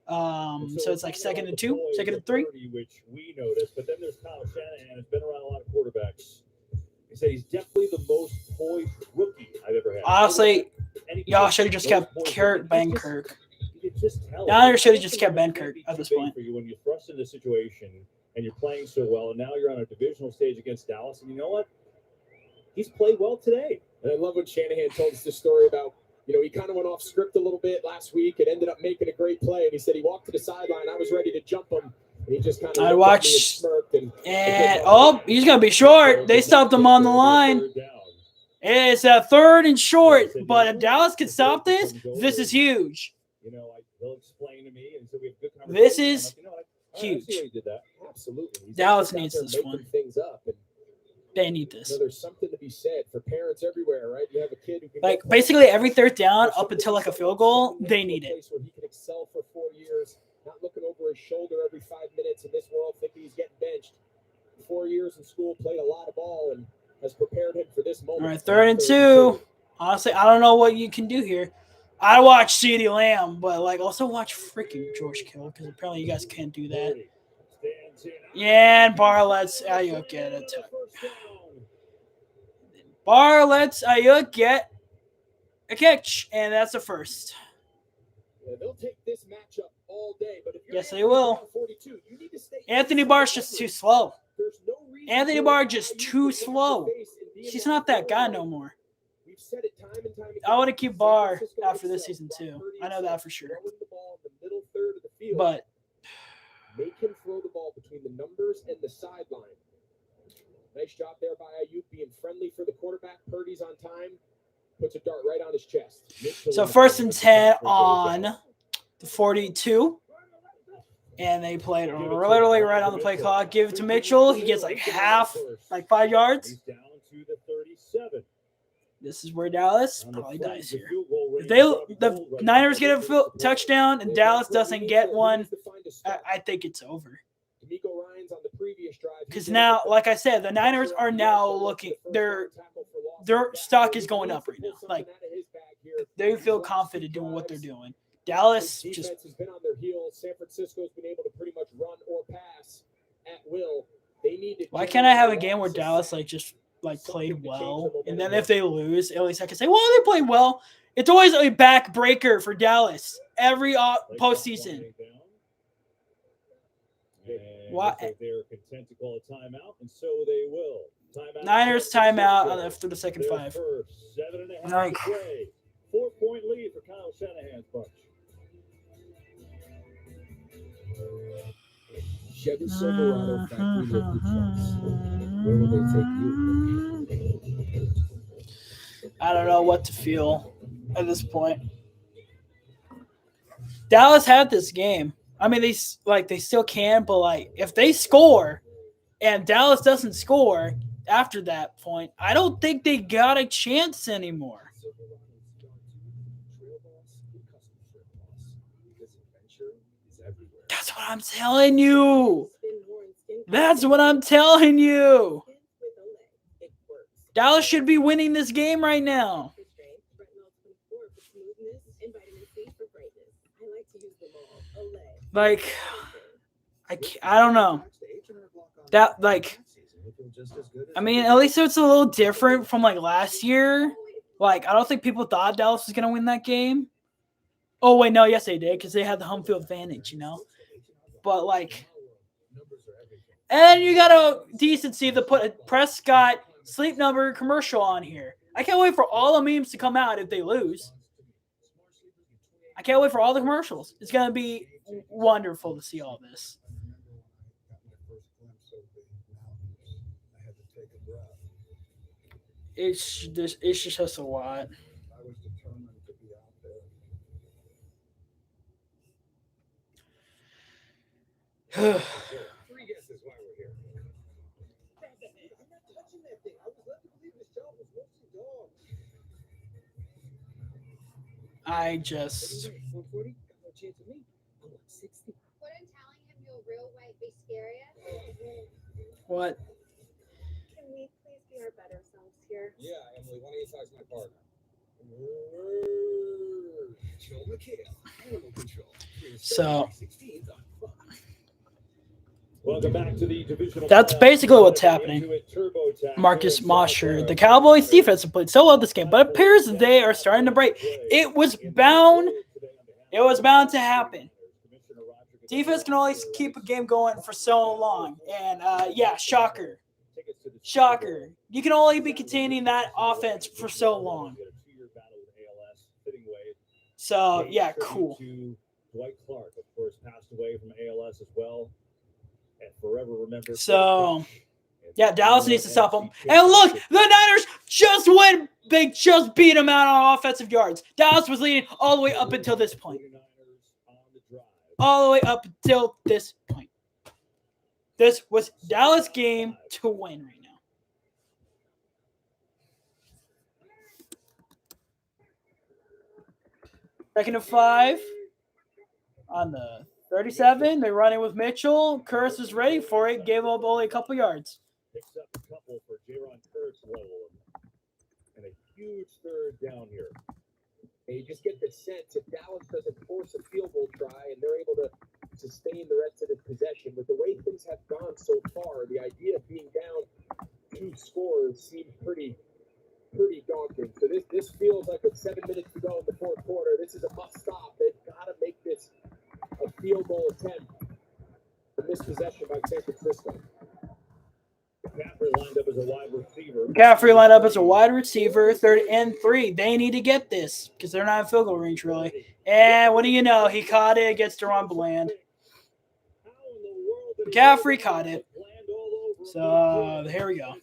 So it's like 2nd and 2, 2nd and 3. Which we noticed, but then there's Kyle Shanahan, who's been around a lot of quarterbacks. He said he's definitely the most poised rookie I've ever had. Honestly, y'all should have just kept Ben Kirk. Now you should have just kept Ben Kirk at this point. For you when you're thrust into the situation and you're playing so well, and now you're on a divisional stage against Dallas, and you know what? He's played well today. And I love when Shanahan told us this story about, he kind of went off script a little bit last week and ended up making a great play. And he said he walked to the sideline. I was ready to jump him. And he just kind of smirked. And he's going to be short. They stopped him on the line. It's a 3rd and short. But if Dallas can stop this, this is huge. They'll explain to me. And so we have good conversation. This is huge. Absolutely. Dallas needs this one. Things up. They need this. There's something to be said for parents everywhere, right? You have a kid who can like basically every 3rd down up until like a field goal, they need it. Where he can excel for 4 years, not looking over his shoulder every 5 minutes in this world, thinking he's getting benched. 4 years in school, played a lot of ball, and has prepared him for this moment. All right, 3rd and 2. Honestly, I don't know what you can do here. I watch CeeDee Lamb, but like also watch freaking George Kittle because apparently you guys can't do that. Yeah, and Barr lets Ayuk get a touch. Barr lets Ayuk get a catch, and that's a first. Yeah, they'll take this matchup all day, but if yes, they will. 42, you need to stay Anthony Barr's just too slow. Anthony Barr just too slow. He's not that guy no more. I want to keep Barr after this season too. I know that for sure. But make him throw the ball between the numbers and the sideline. Nice job there by Ayuk being friendly for the quarterback. Purdy's on time. Puts a dart right on his chest. So 1st and 10 on the 42. And they played literally right on the play clock. Give it to Mitchell. He gets like half, like 5 yards. He's down to the 37. This is where Dallas probably dies here. If the Niners get a touchdown and Dallas doesn't get one, I think it's over. Because now, like I said, the Niners are now looking. Their stock is going up right now. Like they feel confident doing what they're doing. Dallas just has been on their heels. San Francisco's been able to pretty much run or pass at will. They need to. Why can't I have a game where Dallas just played well, and then if they lose, at least I can say, well, they played well. It's always a backbreaker for Dallas every postseason. Why? They're content to call a timeout, and so they will. Niners timeout after the second 5. 7.5 to play. 4-point lead for Kyle Shanahan's bunch. Chevy Silverado factory lifted trucks. Where will they take you? I don't know what to feel at this point. Dallas had this game. I mean, they still can, but if they score and Dallas doesn't score after that point, I don't think they got a chance anymore. That's what I'm telling you. That's what I'm telling you. Dallas should be winning this game right now. I don't know. I mean, at least it's a little different from last year. I don't think people thought Dallas was going to win that game. Oh, wait, no, yes, they did because they had the home field advantage, But, and then you got a decency to put a Prescott Sleep Number commercial on here. I can't wait for all the memes to come out if they lose. I can't wait for all the commercials. It's going to be wonderful to see all this. I remember when I got my first glimpse of the mountains, I had to take a breath. It's just a lot. I was determined to be out there. 3 guesses why we're here. I'm not touching that thing. I was led to believe this job was mostly dogs. I just 140? Got no chance of me. I want 60. Wouldn't telling him you're real white be scarier? what? Can we please be our better selves here? Yeah, Emily, why don't you talk to my partner? Joe McHale, Animal Control. So 16th on Fox. Welcome back to the divisional. that's basically what's happening. TurboTax. Marcus Mosher, the Cowboys defense have played so well this game, but it appears they are starting to break. It was bound to happen. Defense can only keep a game going for so long, and shocker. You can only be containing that offense for so long. So yeah, cool. Dwight Clark, of course, passed away from ALS as well, and forever remember. So yeah, Dallas needs to stop them. And look, the Niners just win. They just beat them out on offensive yards. Dallas was leading all the way up until this point. All the way up until this point. This was Dallas' game to win right now. Second and 5 on the 37. They're running with Mitchell. Curse is ready for it. Gave up only a couple yards. Picks up a couple for Jaron Kurtz level. And a huge third down here. And you just get the sense if Dallas doesn't force a field goal try and they're able to sustain the rest of the possession, with the way things have gone so far, the idea of being down 2 scores seems pretty daunting. So this feels like with 7 minutes to go in the fourth quarter, this is a must stop. They've got to make this a field goal attempt for this possession by San Francisco. McCaffrey lined up as a wide receiver. McCaffrey lined up as a wide receiver, 3rd and 3. They need to get this because they're not in field goal range, really. And what do you know? He caught it against Deron Bland. McCaffrey caught it. So here we go.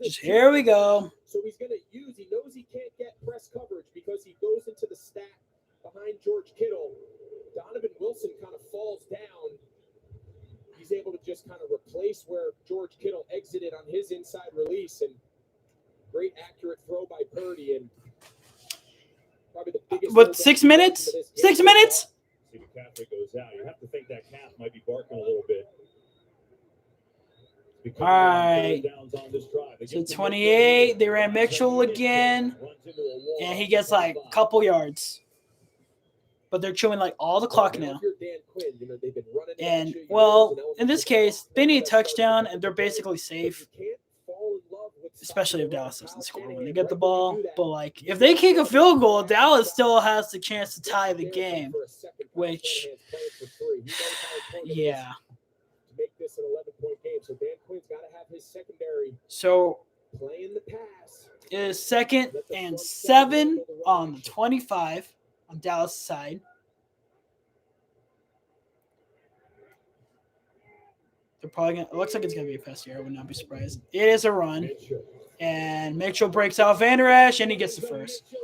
Just here we go. So he's going to use, he knows he can't get press coverage because he goes into the stack behind George Kittle. Donovan Wilson kind of falls down. He's able to just kind of replace where George Kittle exited on his inside release, and great accurate throw by Purdy. And probably the biggest. What, 6 minutes? 6 minutes? See, McCaffrey goes out. You have to think that calf might be barking a little bit. All right. So 28, they ran Mitchell again, and he gets like a couple yards. But they're chewing like all the clock now. And, well, in this case, they need a touchdown, and they're basically safe. Especially if Dallas doesn't score when they get the ball. But, like, if they kick a field goal, Dallas still has the chance to tie the game. Which, yeah. Make this an 11-point game. So Dan Quinn's got to have his secondary So playing the pass. it is 2nd and 7 on the 25 on Dallas' side. They're probably gonna. It looks like it's gonna be a pass here. I would not be surprised. It is a run, and Mitchell breaks out Van Der Esch, and he gets the first.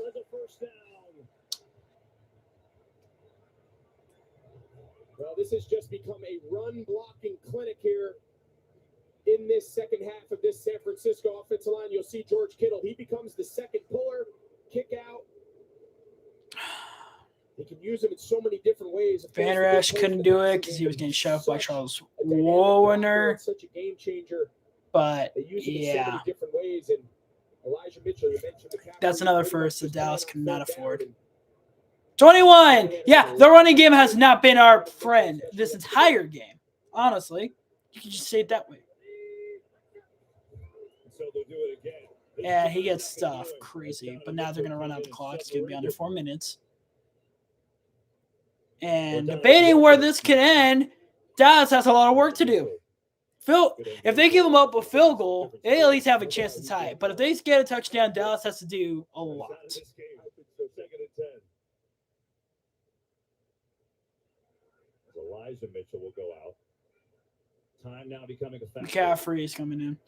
Well, this has just become a run-blocking clinic here in this second half of this San Francisco offensive line. You'll see George Kittle. He becomes the second puller, kick out. He can use him in so many different ways. Van Der Esch couldn't do it because he was getting shoved by Charles Warner. Such a game changer. But, They use him in so yeah, many different ways. And Elijah Mitchell, you mentioned McCaffrey. that's another first that Dallas cannot afford. 21. Yeah, the running game has not been our friend this entire game. Honestly, you can just say it that way. So they'll do it again. Yeah, he gets stuff crazy, but now they're going to run out the clock. It's going to be under 4 minutes. And debating where this could end, Dallas has a lot of work to do. If they give them up a field goal, they at least have a chance to tie it. But if they get a touchdown, Dallas has to do a lot. So 2nd and 10. Elijah Mitchell will go out. Time now becoming a factor. McCaffrey is coming in.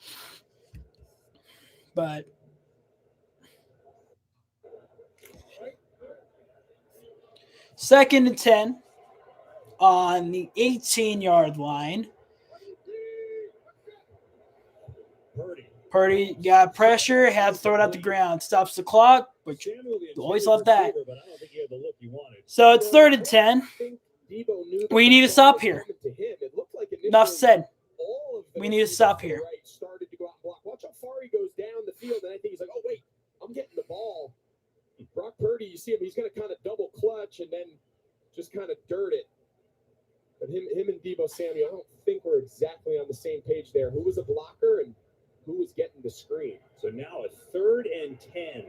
But second and 10 on the 18-yard line. Purdy got pressure, had to throw it out the ground. Stops the clock, which you always love that. So it's 3rd and 10. We need to stop here. Enough said. We need to stop here. Watch how far he goes down the field, and I think he's like, oh, wait, I'm getting the ball. Brock Purdy, you see him, he's going to kind of double clutch and then just kind of dirt it. But him and Deebo Samuel, I don't think we're exactly on the same page there. Who was a blocker and who was getting the screen? So now a 3rd and 10.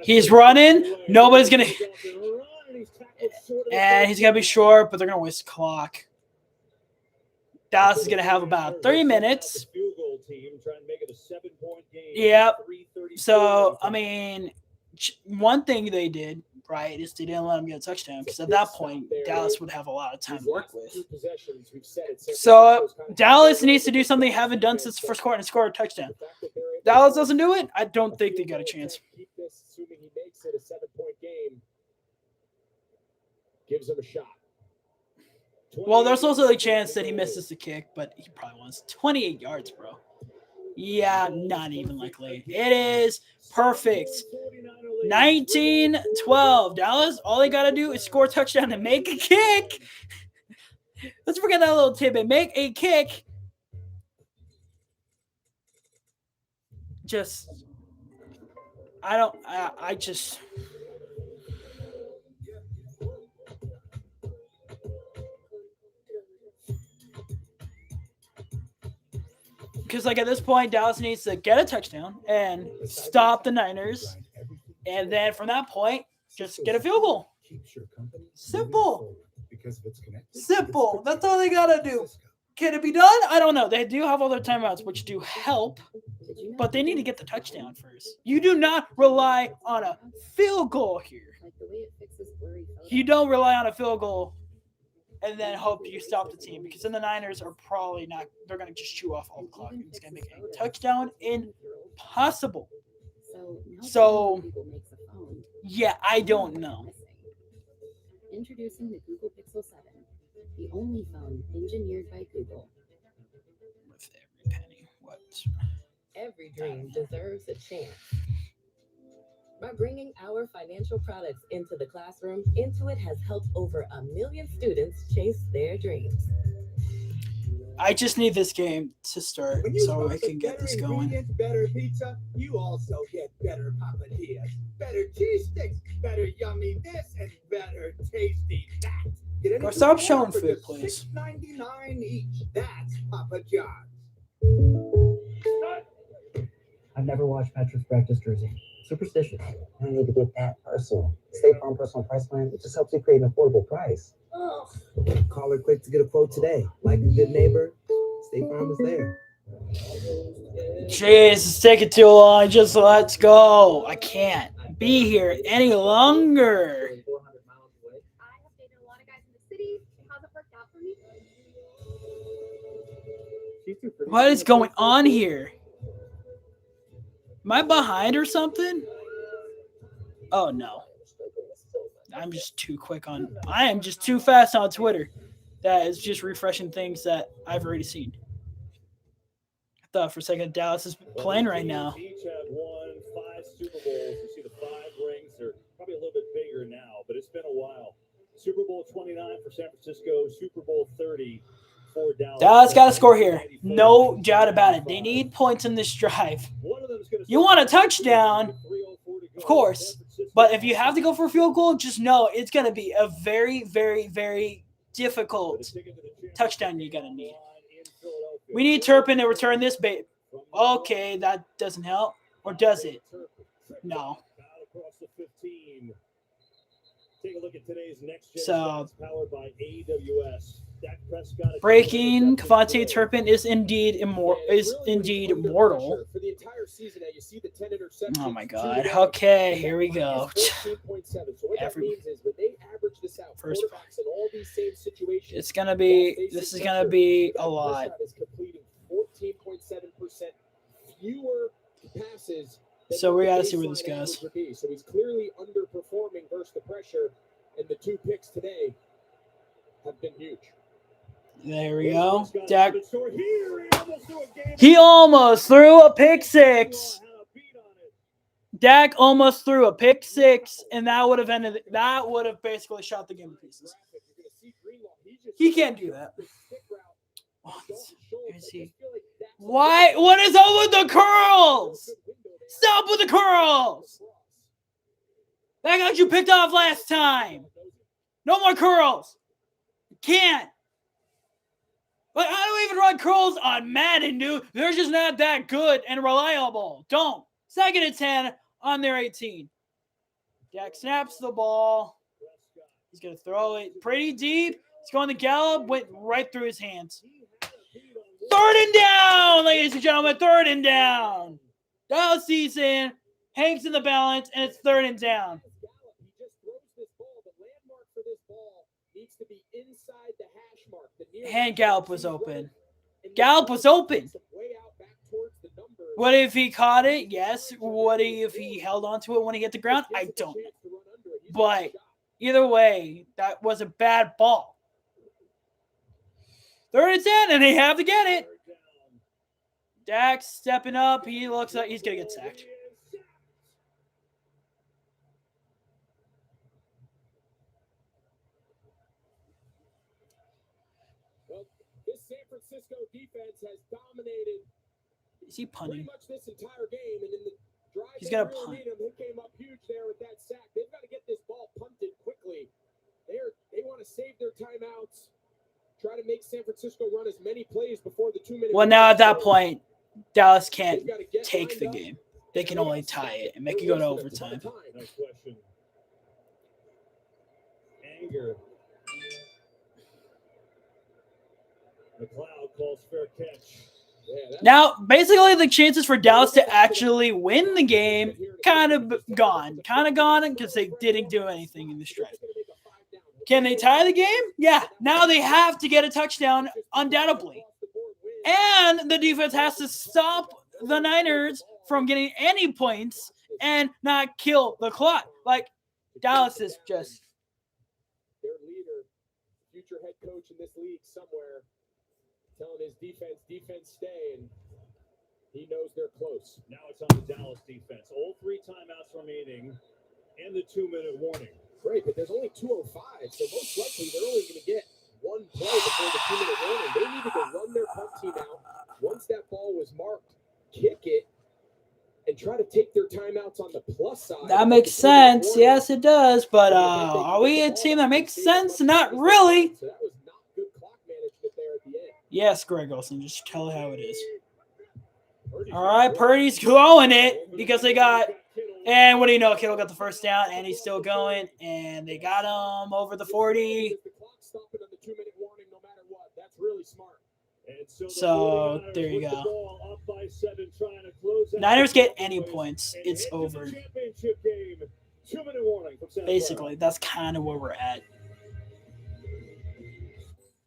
He's running. Nobody's going to. And he's going to be short, but they're going to waste the clock. Dallas is going to have about 3 minutes. Yep. So, I mean, one thing they did, right, is they didn't let him get a touchdown because at that point, Dallas would have a lot of time to work with. So, Dallas needs to do something they haven't done since the first quarter and score a touchdown. Dallas doesn't do it, I don't think they got a chance. Assuming he makes it a 7-point game, gives him a shot. Well, there's also a chance that he misses the kick, but he probably wants 28 yards, bro. Yeah, not even likely. It is perfect. 19-12. Dallas, all they got to do is score a touchdown and make a kick. Let's forget that little tidbit. Make a kick. Because, like, at this point, Dallas needs to get a touchdown and stop the Niners. And then from that point, just get a field goal. Simple. Simple. That's all they got to do. Can it be done? I don't know. They do have all their timeouts, which do help. But they need to get the touchdown first. You do not rely on a field goal here. You don't rely on a field goal and then hope you stop the team, because then the Niners are probably not. They're going to just chew off all the clock. It's going to make a touchdown impossible. So, yeah, I don't know. Introducing the Google Pixel 7, the only phone engineered by Google. With every penny, what? Every dream deserves a chance. By bringing our financial products into the classroom, Intuit has helped over 1 million students chase their dreams. I just need this game to start so I can get this going. Better pizza, you also get better papadillas, better cheese sticks, better yummy this, and better tasty that. Or stop showing food, please. $6.99 each. That's Papa John's. I've never watched Patrick's practice jersey. Superstitious. I need to get that personal. State Farm Personal Price Plan, it just helps you create an affordable price. Oh. Call her quick to get a quote today. Like a good neighbor, State Farm is there. Jeez, it's taking too long. Just let's go. I can't be here any longer. I have dated a lot of guys in the city. How's it worked out for me? What is going on here? Am I behind or something? Oh, no. I'm just too quick on... I am just too fast on Twitter. That is just refreshing things that I've already seen. I thought for a second Dallas is playing right now. Each have won 5 Super Bowls. You see the 5 rings. They're probably a little bit bigger now, but it's been a while. Super Bowl 29 for San Francisco. Super Bowl 30 for Dallas. Dallas got to score here. No doubt about it. They need points in this drive. You want a touchdown, of course. But if you have to go for a field goal, just know it's going to be a very, very, very difficult touchdown you're going to need. We need Turpin to return this Okay, that doesn't help. Or does it? No. Across the 15. Take a look at today's next gen So, stats powered by AWS. Dak Prescott breaking, Cavante Turpin is indeed mortal. For the entire season, you see the 10 interceptions. Oh my God. Okay, here we go. 14.7. So what that means is when they average this out, First, quarterbacks in all these same situations, it's gonna be. This is gonna be a lot. Is completing 14.7% fewer passes. So we gotta see where this goes. So he's clearly underperforming versus the pressure, and the 2 picks today have been huge. There we go. Dak. He almost threw a pick 6. Dak almost threw a pick 6, and that would have ended. That would have basically shot the game to pieces. He can't do that. Is he? Why? What is up with the curls? Stop with the curls! That got you picked off last time. No more curls. You can't. But I don't even run curls on Madden, dude. They're just not that good and reliable. Don't. 2nd and 10 on their 18. Dak snaps the ball. He's going to throw it pretty deep. He's going to Gallup. Went right through his hands. 3rd and down, ladies and gentlemen. 3rd and down. Dallas season hangs in the balance, and it's 3rd and down. He just throws this ball. The landmark for this ball needs to be inside the hash mark. And Gallup was open. Gallup was open. What if he caught it? Yes. What if he held onto it when he hit the ground? I don't know. But either way, that was a bad ball. 3rd and 10, and they have to get it. Dak stepping up. He looks like he's going to get sacked. Well, this San Francisco defense has dominated. Is he punting? Pretty much this entire game, and in the drive, he's going to punt. He came up huge there with that sack. They've got to get this ball punted quickly. They want to save their timeouts. Try to make San Francisco run as many plays before the 2-minute. Well, now at that point, Dallas can't take the game. They can only tie it and make it go to overtime. No question. Anger. McLeod calls fair catch. Now, basically, the chances for Dallas to actually win the game kind of gone because they didn't do anything in the stretch. Can they tie the game? Yeah. Now they have to get a touchdown, undoubtedly. And the defense has to stop the Niners from getting any points and not kill the clock. Like, Dallas is just... Their leader, future head coach in this league somewhere, telling his defense stay, and he knows they're close. Now it's on the Dallas defense. All 3 timeouts remaining and the 2-minute warning. Great, but there's only 2:05, so most likely they're only going to get 1 play before the 2-minute warning. They needed to run their punt team out. Once that ball was marked, kick it, and try to take their timeouts on the plus side. That makes sense. Yes, it does. But are we a team that makes sense? Not really. So that was not good clock management there at the end. Yes, Greg Olsen. Just tell it how it is. All right, Purdy's going it because they got – and what do you know? Kittle got the first down, and he's still going, and they got him over the 40. The clock stopping on the 2-minute warning no matter what. That's really smart. So there you go. Niners get any points, it's over. Basically, that's kind of where we're at.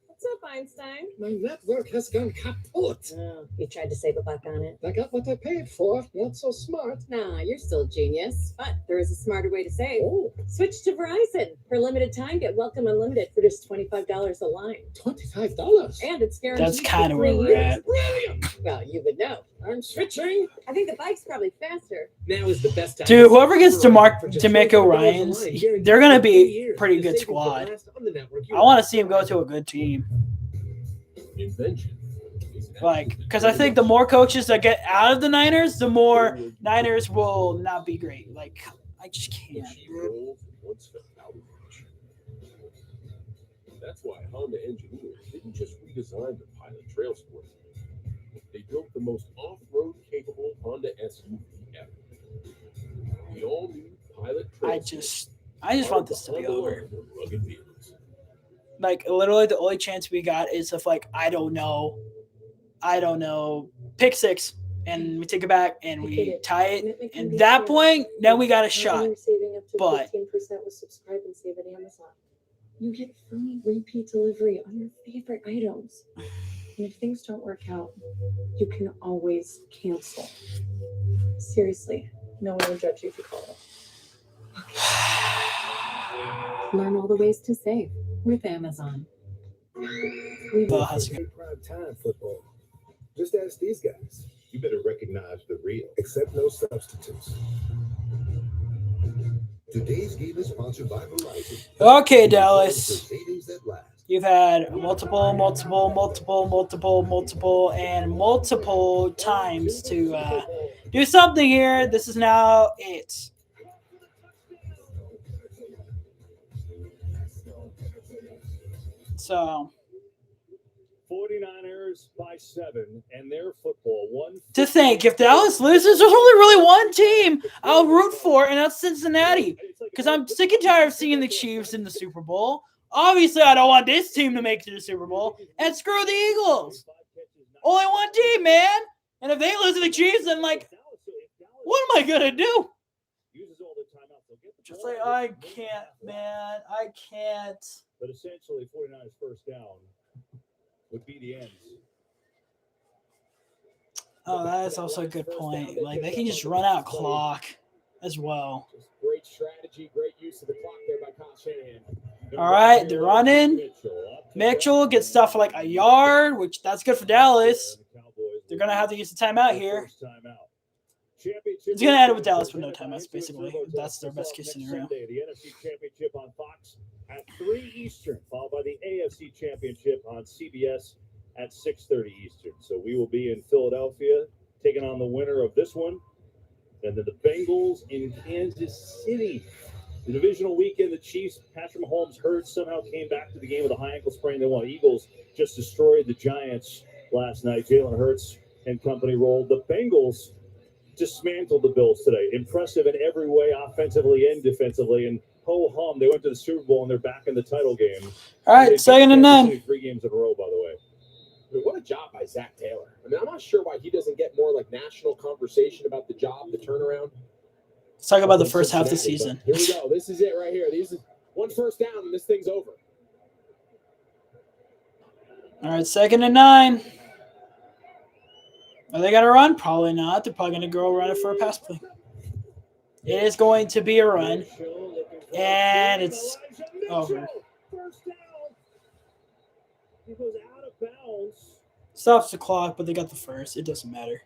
What's up, Einstein? My network has gone kaput. Oh, you tried to save a buck on it? I got what I paid for. Not so smart. Nah, you're still a genius. But there is a smarter way to save. Oh. Switch to Verizon. For a limited time, get Welcome Unlimited for just $25 a line. $25? And it's guaranteed. That's kind of where we're at. Brilliant! Well, you would know. I'm switching. I think the bike's probably faster. Now is the best time. Dude, whoever gets DeMeco Ryans, they're going to be a pretty good squad. I want to see him go to a good team. Like, because I think the more coaches that get out of the Niners, the more Niners will not be great. Like, I just can't. That's why Honda engineers didn't just redesign the Pilot Trail Sport. They built the most off-road capable Honda SUV ever. The all-new Pilot I Trailsmith, just part want of this the to be Honda over. line of rugged vehicles. Like, literally, the only chance we got is of, like, I don't know, pick six, and we take it back, and we tie it. And at that point, then we got a shot. You're saving up to But 15% with Subscribe and Save at Amazon. You get free repeat delivery on your favorite items. And if things don't work out, you can always cancel. Seriously, no one will judge you if you call it. Learn all the ways to save with Amazon. Well, how's it Prime time football. Just ask these guys. You better recognize the real. Accept no substitutes. Today's game is sponsored by Verizon. Okay, Dallas. Savings that last. You've had multiple times to do something here. This is now it. So 49ers by 7, and their football one. To think, if Dallas loses, there's only really one team I'll root for, and that's Cincinnati. Because I'm sick and tired of seeing the Chiefs in the Super Bowl. Obviously, I don't want this team to make it to the Super Bowl. And screw the Eagles. Only one team, man. And if they lose to the Chiefs, then, like, what am I going to do? Just like, I can't, man. I can't. But essentially, 49ers first down would be the end. Oh, that is also a good point. Like, they can just run out clock as well. Great strategy, great use of the clock there by Kyle Shanahan. All right, they're running. Mitchell gets stuff for like a yard, which that's good for Dallas. They're going to have to use the timeout here. It's going to end with Dallas with no timeouts, basically. That's their best case scenario. The NFC Championship on Fox at 3 Eastern, followed by the AFC Championship on CBS at 6:30 Eastern. So we will be in Philadelphia taking on the winner of this one. And then the Bengals in Kansas City. The divisional weekend, the Chiefs, Patrick Mahomes hurt, somehow came back to the game with a high ankle sprain. They won. Eagles just destroyed the Giants last night. Jalen Hurts and company rolled. The Bengals dismantled the Bills today. Impressive in every way, offensively and defensively. And ho-hum, they went to the Super Bowl and they're back in the title game. All right, 2nd and 9. 3 games in a row, by the way. I mean, what a job by Zach Taylor. I mean, I'm not sure why he doesn't get more like national conversation about the job, the turnaround. Let's talk about the first half of the season. Here we go. This is it right here. These is one first down and this thing's over. All right, 2nd and 9. Are they going to run? Probably not. They're probably going to go run it for a pass play. It is going to be a run, and it's over. He goes out of bounds. Stops the clock, but they got the first. It doesn't matter.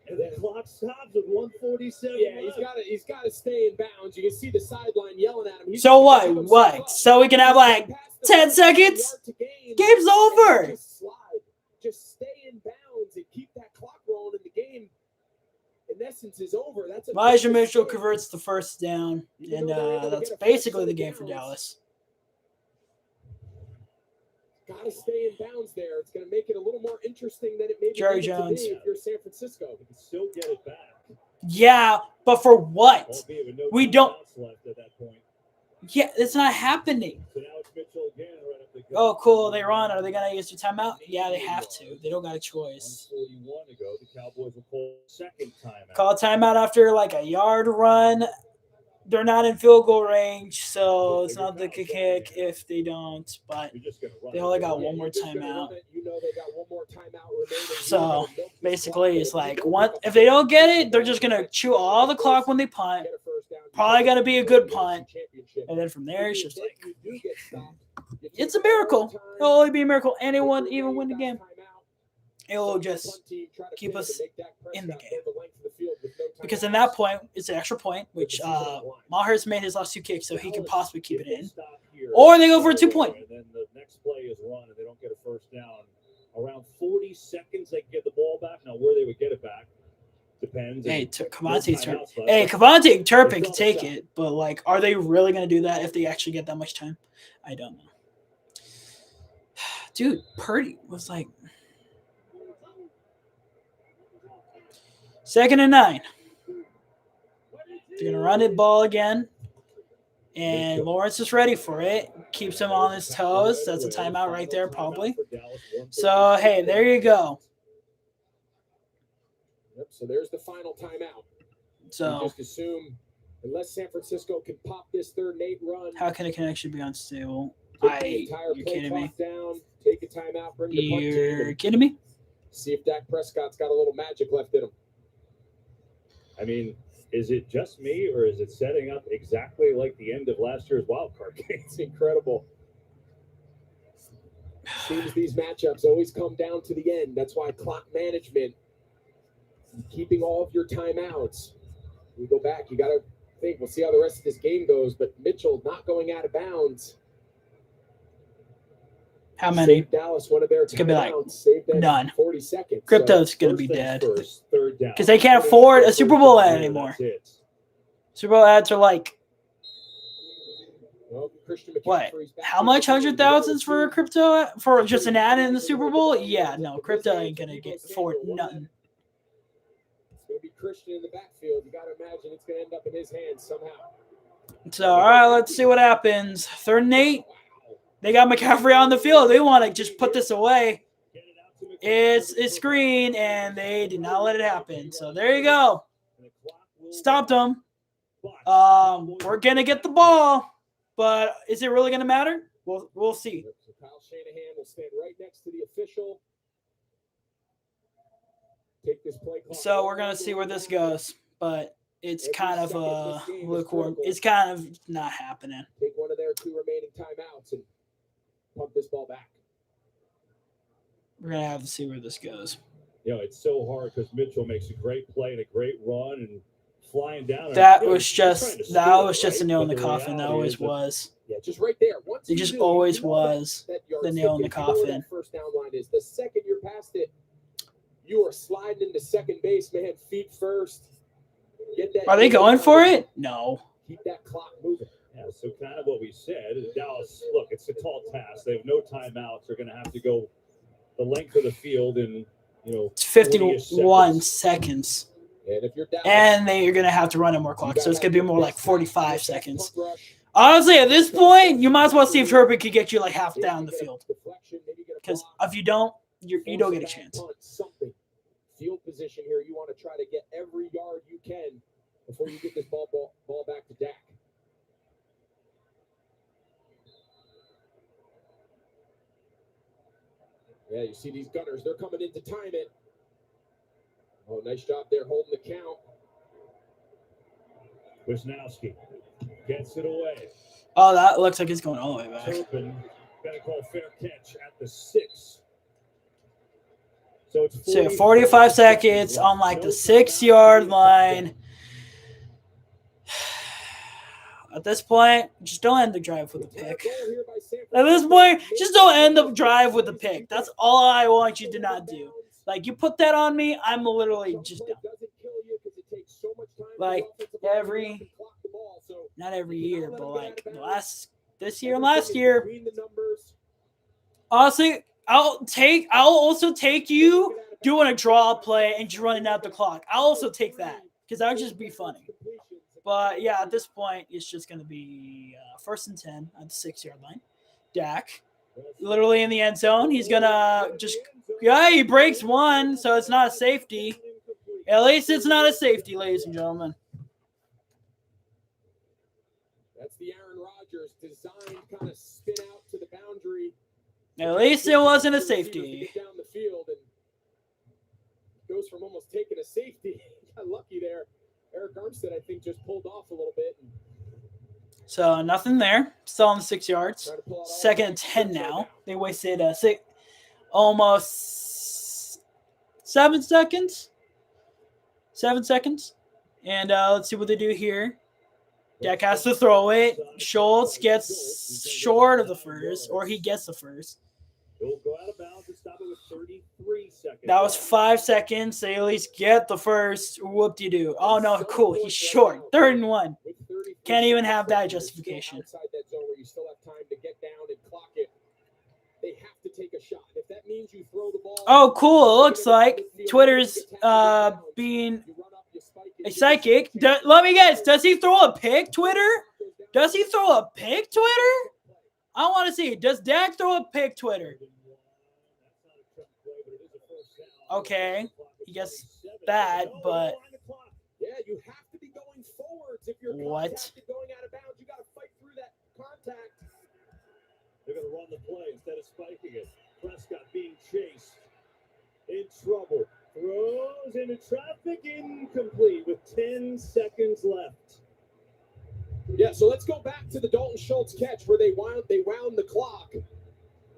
And the clock stops with 1:47. Yeah, he's got to stay in bounds. You can see the sideline yelling at him. So what? What? So we can have like 10 seconds? Game's over. Just slide. Just stay in bounds and keep that clock rolling, and the game, in essence, is over. That's Elijah Mitchell converts the first down, and that's basically the game for Dallas. Got to stay in bounds there. It's going to make it a little more interesting than it may be. Jerry Jones. If you're San Francisco, you can still get it back. Yeah, but for what? We don't. Left at that point. Yeah, it's not happening. So now it's Mitchell again, right up the gut. Oh, cool. They run. Are they going to use their timeout? Yeah, they have to. They don't got a choice. 1:41 ago, the Cowboys will call second timeout. Call a timeout after like a yard run. They're not in field goal range, so it's not the kick if they don't. But they only got one more timeout. So basically, it's like if they don't get it, they're just gonna chew all the clock when they punt. Probably gonna be a good punt, and then from there, it's just like it's a miracle. It'll only be a miracle. Anyone even win the game. It will just keep us in the game. Because in that point, it's an extra point, which Maher's made his last 2 kicks, so he can possibly keep it in. Or they go for a 2-point. And then the next play is run, and they don't get a first down. Around 40 seconds, they can get the ball back. Now, where they would get it back depends. Hey, Kavontae Turpin can take it, but, like, are they really going to do that if they actually get that much time? I don't know. Dude, Purdy was like 2nd and 9. They're going to run it ball again. And Lawrence is ready for it. Keeps him on his toes. That's a timeout right there, probably. So, hey, there you go. Yep, so there's the final timeout. So, just assume, unless San Francisco can pop this 3rd and 8 run. How can a connection be unstable? You're kidding me? Down, take a timeout, bring the punt team. You're kidding me? See if Dak Prescott's got a little magic left in him. I mean, is it just me, or is it setting up exactly like the end of last year's wild card game? It's incredible. Seems these matchups always come down to the end. That's why clock management, keeping all of your timeouts. We go back. You got to think. We'll see how the rest of this game goes. But Mitchell not going out of bounds. How many? Saved Dallas one of their it's going to be like none. 40 seconds. Crypto's going to be dead. Because they can't afford a Super Bowl ad anymore. Super Bowl ads are like, what? How much? 100,000 for a crypto? For just an ad in the Super Bowl? Yeah, no. Crypto ain't going to get afford nothing. It's going to be Christian in the backfield. You got to imagine it's going to end up in his hands somehow. So, all right, let's see what happens. 3rd and 8. They got McCaffrey on the field. They want to just put this away. It's a screen, and they did not let it happen. So there you go. Stopped them. We're going to get the ball, but is it really going to matter? We'll see. So Kyle Shanahan will stand right next to the official. Take this play clock. So we're going to see where this goes, but it's kind of lukewarm. It's kind of not happening. Take one of their 2 remaining timeouts and pump this ball back. We're going to have to see where this goes. You know, it's so hard because Mitchell makes a great play and a great run and flying down. That was just a nail in the coffin. That always was. Yeah, just right there. It just always was the nail in the coffin. First down line is the second you're past it, you are sliding into second base, man. Feet first. Get that. Are they going for it? No. Keep that clock moving. Yeah, so kind of what we said is Dallas, look, it's a tall task. They have no timeouts. They're going to have to go the length of the field in, it's 51 seconds. And if you're Dallas, and they're going to have to run in more clock, so it's going to be more like 45 seconds. Honestly, at this point, you might as well see if Herbert could get you like half down the field. Because if you don't, you don't get a chance. Something. Field position here, you want to try to get every yard you can before you get this ball back to Dak. Yeah, you see these gunners. They're coming in to time it. Oh, nice job there holding the count. Wisnowski gets it away. Oh, that looks like it's going all the way back. Turpin, gonna call fair catch at the 6. So it's 45 seconds on like the 6-yard line. At this point, just don't end the drive with a pick. At this point, just don't end the drive with a pick. That's all I want you to not do. Like, you put that on me, I'm literally just done. Like, not every year, but like this year and last year. Honestly, I'll also take you doing a draw play and just running out the clock. I'll also take that because that would just be funny. But yeah, at this point, it's just going to be 1st and 10 at the 6-yard line. Dak, literally in the end zone. He's going to just, he breaks one, so it's not a safety. At least it's not a safety, ladies and gentlemen. That's the Aaron Rodgers design kind of spin out to the boundary. At least it wasn't a safety. Down the field and goes from almost taking a safety. Got lucky there. Eric Armstead, I think, just pulled off a little bit. So nothing there. Still on the 6 yards. 2nd and 10 now. They wasted almost 7 seconds. 7 seconds. And let's see what they do here. Dak has to throw it. Schultz gets short of the first, or he gets the first. He'll go out of bounds and stop it with 33 seconds. That was 5 seconds. They at least get the first. Whoop-de-doo. Oh, no, cool. He's short. 3rd and 1. Can't even have that justification. Outside that zone where you still have time to get down and clock it. They have to take a shot. If that means you throw the ball. Oh, cool. It looks like Twitter's being A psychic. Let me guess. Does he throw a pick, Twitter? Does he throw a pick, Twitter? I want to see. Does Dak throw a pick, Twitter? Okay. He gets that, but Yeah, you have to be going forwards if you're what? going out of bounds. You got to fight through that contact. They're going to run the play instead of spiking it. Prescott being chased. In trouble. Throws into traffic, incomplete with 10 seconds left. Yeah, so let's go back to the Dalton Schultz catch where they wound the clock.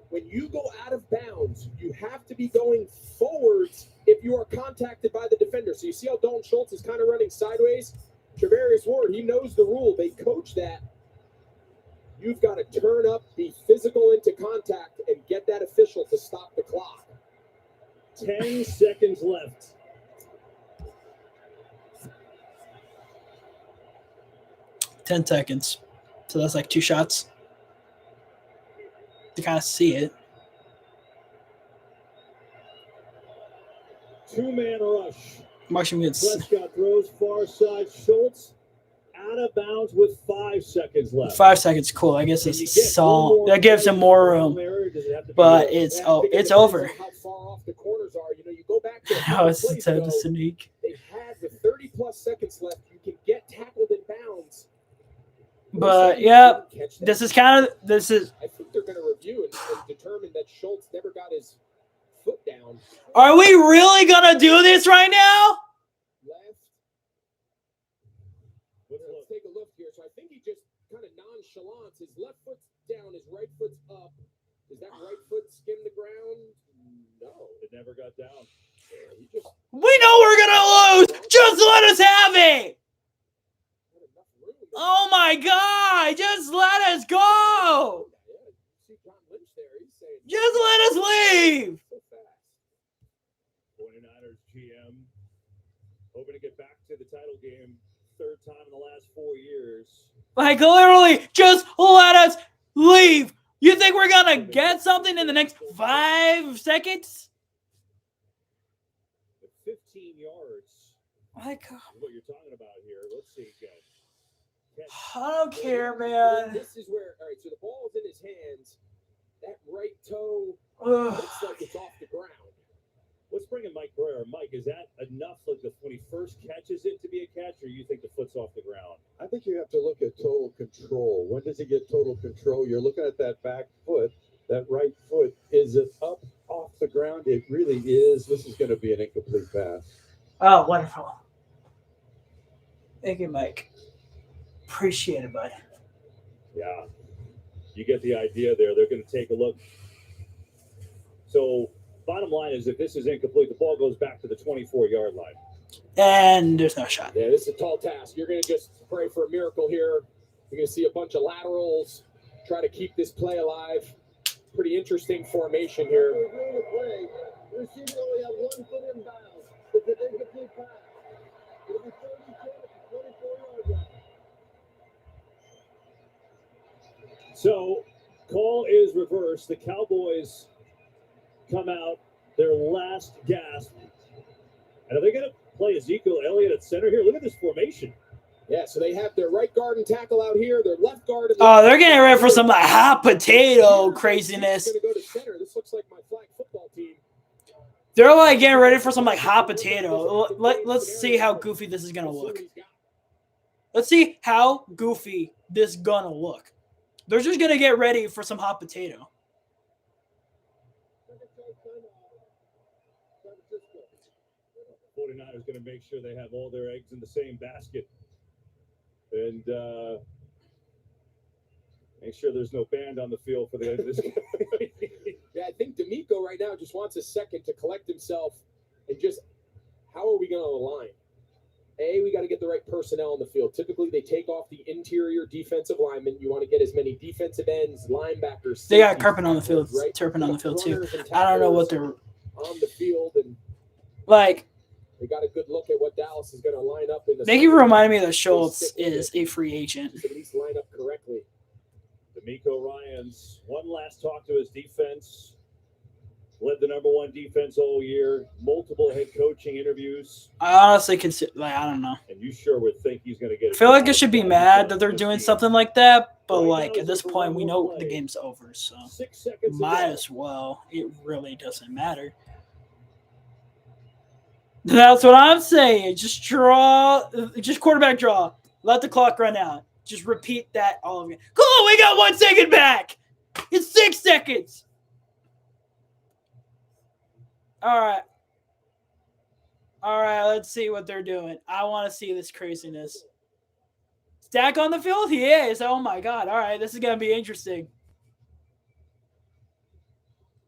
When you go out of bounds, you have to be going forwards if you are contacted by the defender. So you see how Dalton Schultz is kind of running sideways? Travarius Ward, he knows the rule. They coach that. You've got to turn up, be physical into contact, and get that official to stop the clock. 10 seconds left. $10 seconds. So that's like 2 shots. You kind of see it. 2-man rush. Marshall gets Prescott throws far side. Schultz out of bounds with 5 seconds left. 5 seconds. Cool. I guess it's solid. That gives him more room. But it's over. How far off the corners are. You know, you go back to No, it's a sneak. They had with 30+ seconds left. You can get tackled in bounds. But yeah, this is. I think they're going to review and determine that Schultz never got his foot down. Are we really gonna do this right now? Left. Let's take a look here. So I think he just kind of nonchalant. His left foot's down, his right foot's up. Does that right foot skim the ground? No, it never got down. We know we're gonna lose. Just let us have it. Oh my God! Just let us go. Just let us leave. 49ers GM hoping to get back to the title game, 3rd time in the last 4 years. Like literally, just let us leave. You think we're gonna get something in the next 5 seconds? 15 yards. Like, what you're talking about here. Let's see again. I don't care, man. This is where, all right, so the ball's in his hands. That right toe looks like it's off the ground. Let's bring in Mike Brewer. Mike, is that enough, like when he first catches it to be a catch, or you think the foot's off the ground? I think you have to look at total control. When does he get total control? You're looking at that back foot. That right foot, is it up off the ground? It really is. This is going to be an incomplete pass. Oh, wonderful. Thank you, Mike. Appreciate it, bud. Yeah. You get the idea there. They're going to take a look. So, bottom line is, if this is incomplete, the ball goes back to the 24-yard line. And there's no shot. Yeah, this is a tall task. You're going to just pray for a miracle here. You're going to see a bunch of laterals, try to keep this play alive. Pretty interesting formation here. The receiver only have 1 foot in bounds. It's an incomplete pass. It'll be 24 yards. So, call is reversed. The Cowboys come out, their last gasp. And are they going to play Ezekiel Elliott at center here? Look at this formation. Yeah, so they have their right guard and tackle out here, their left guard. Oh, they're getting ready for some like hot potato craziness. Going to go to center. This looks like my flag football team. They're like getting ready for some like hot potato. Let's see how goofy this is gonna look. Let's see how goofy this gonna look. They're just gonna get ready for some hot potato. The 49ers going to make sure they have all their eggs in the same basket. And make sure there's no band on the field for the end of this game. Yeah, I think D'Amico right now just wants a second to collect himself and just, how are we going to align? We got to get the right personnel on the field. Typically, they take off the interior defensive linemen. You want to get as many defensive ends, linebackers. They got Turpin on the field, right? Turpin on the field too. I don't know what they're on the field, and like. They got a good look at what Dallas is going to line up in the. Thank you for reminding me that Schultz is a free agent. At least line up correctly. D'Amico Ryans, one last talk to his defense. Led the #1 defense all year. Multiple head coaching interviews. I honestly consider, like, I don't know. And you sure would think he's going to get. I feel like I should be mad that they're doing something like that, but like at this point, we know the game's over, so might as well. It really doesn't matter. That's what I'm saying. Just draw, just quarterback draw. Let the clock run out. Just repeat that all of it. Cool, we got 1 second back. It's 6 seconds. All right. All right, let's see what they're doing. I want to see this craziness. Stack on the field? He is. Oh, my God. All right, this is going to be interesting.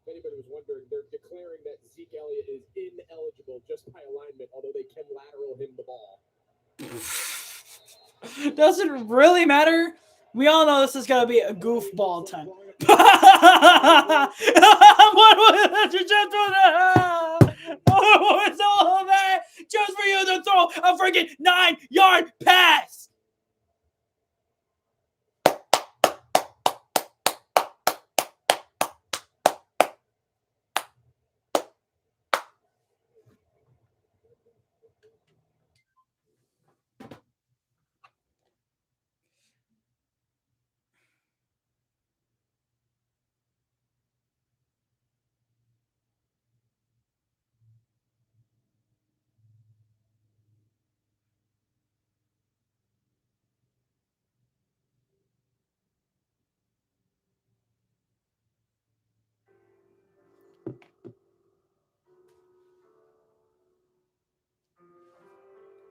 If anybody was wondering, they're declaring that Zeke Elliott is ineligible just by alignment, although they can lateral him the ball. Doesn't really matter. We all know this is going to be a goofball time. What was all that just for you to throw a freaking 9-yard pass?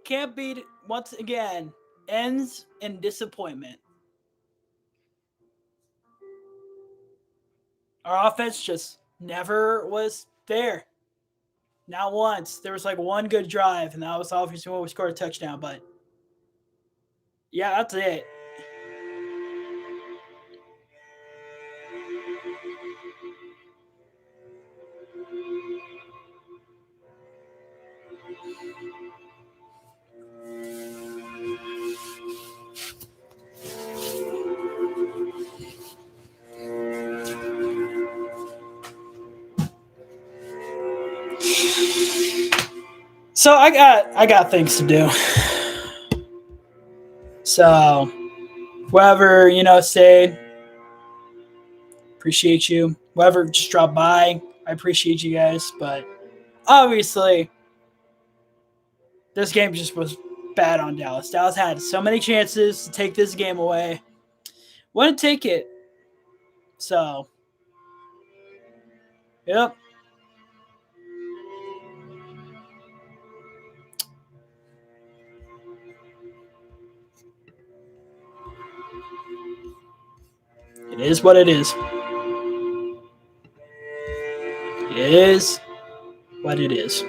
Can't beat it once again. Ends in disappointment. Our offense just never was there. Not once. There was like one good drive, and that was obviously when we scored a touchdown. But yeah, that's it. So I got things to do. So whoever, stayed, appreciate you. Whoever just dropped by, I appreciate you guys. But obviously, this game just was bad on Dallas. Dallas had so many chances to take this game away. Wouldn't take it. So, yep. It is what it is. It is what it is.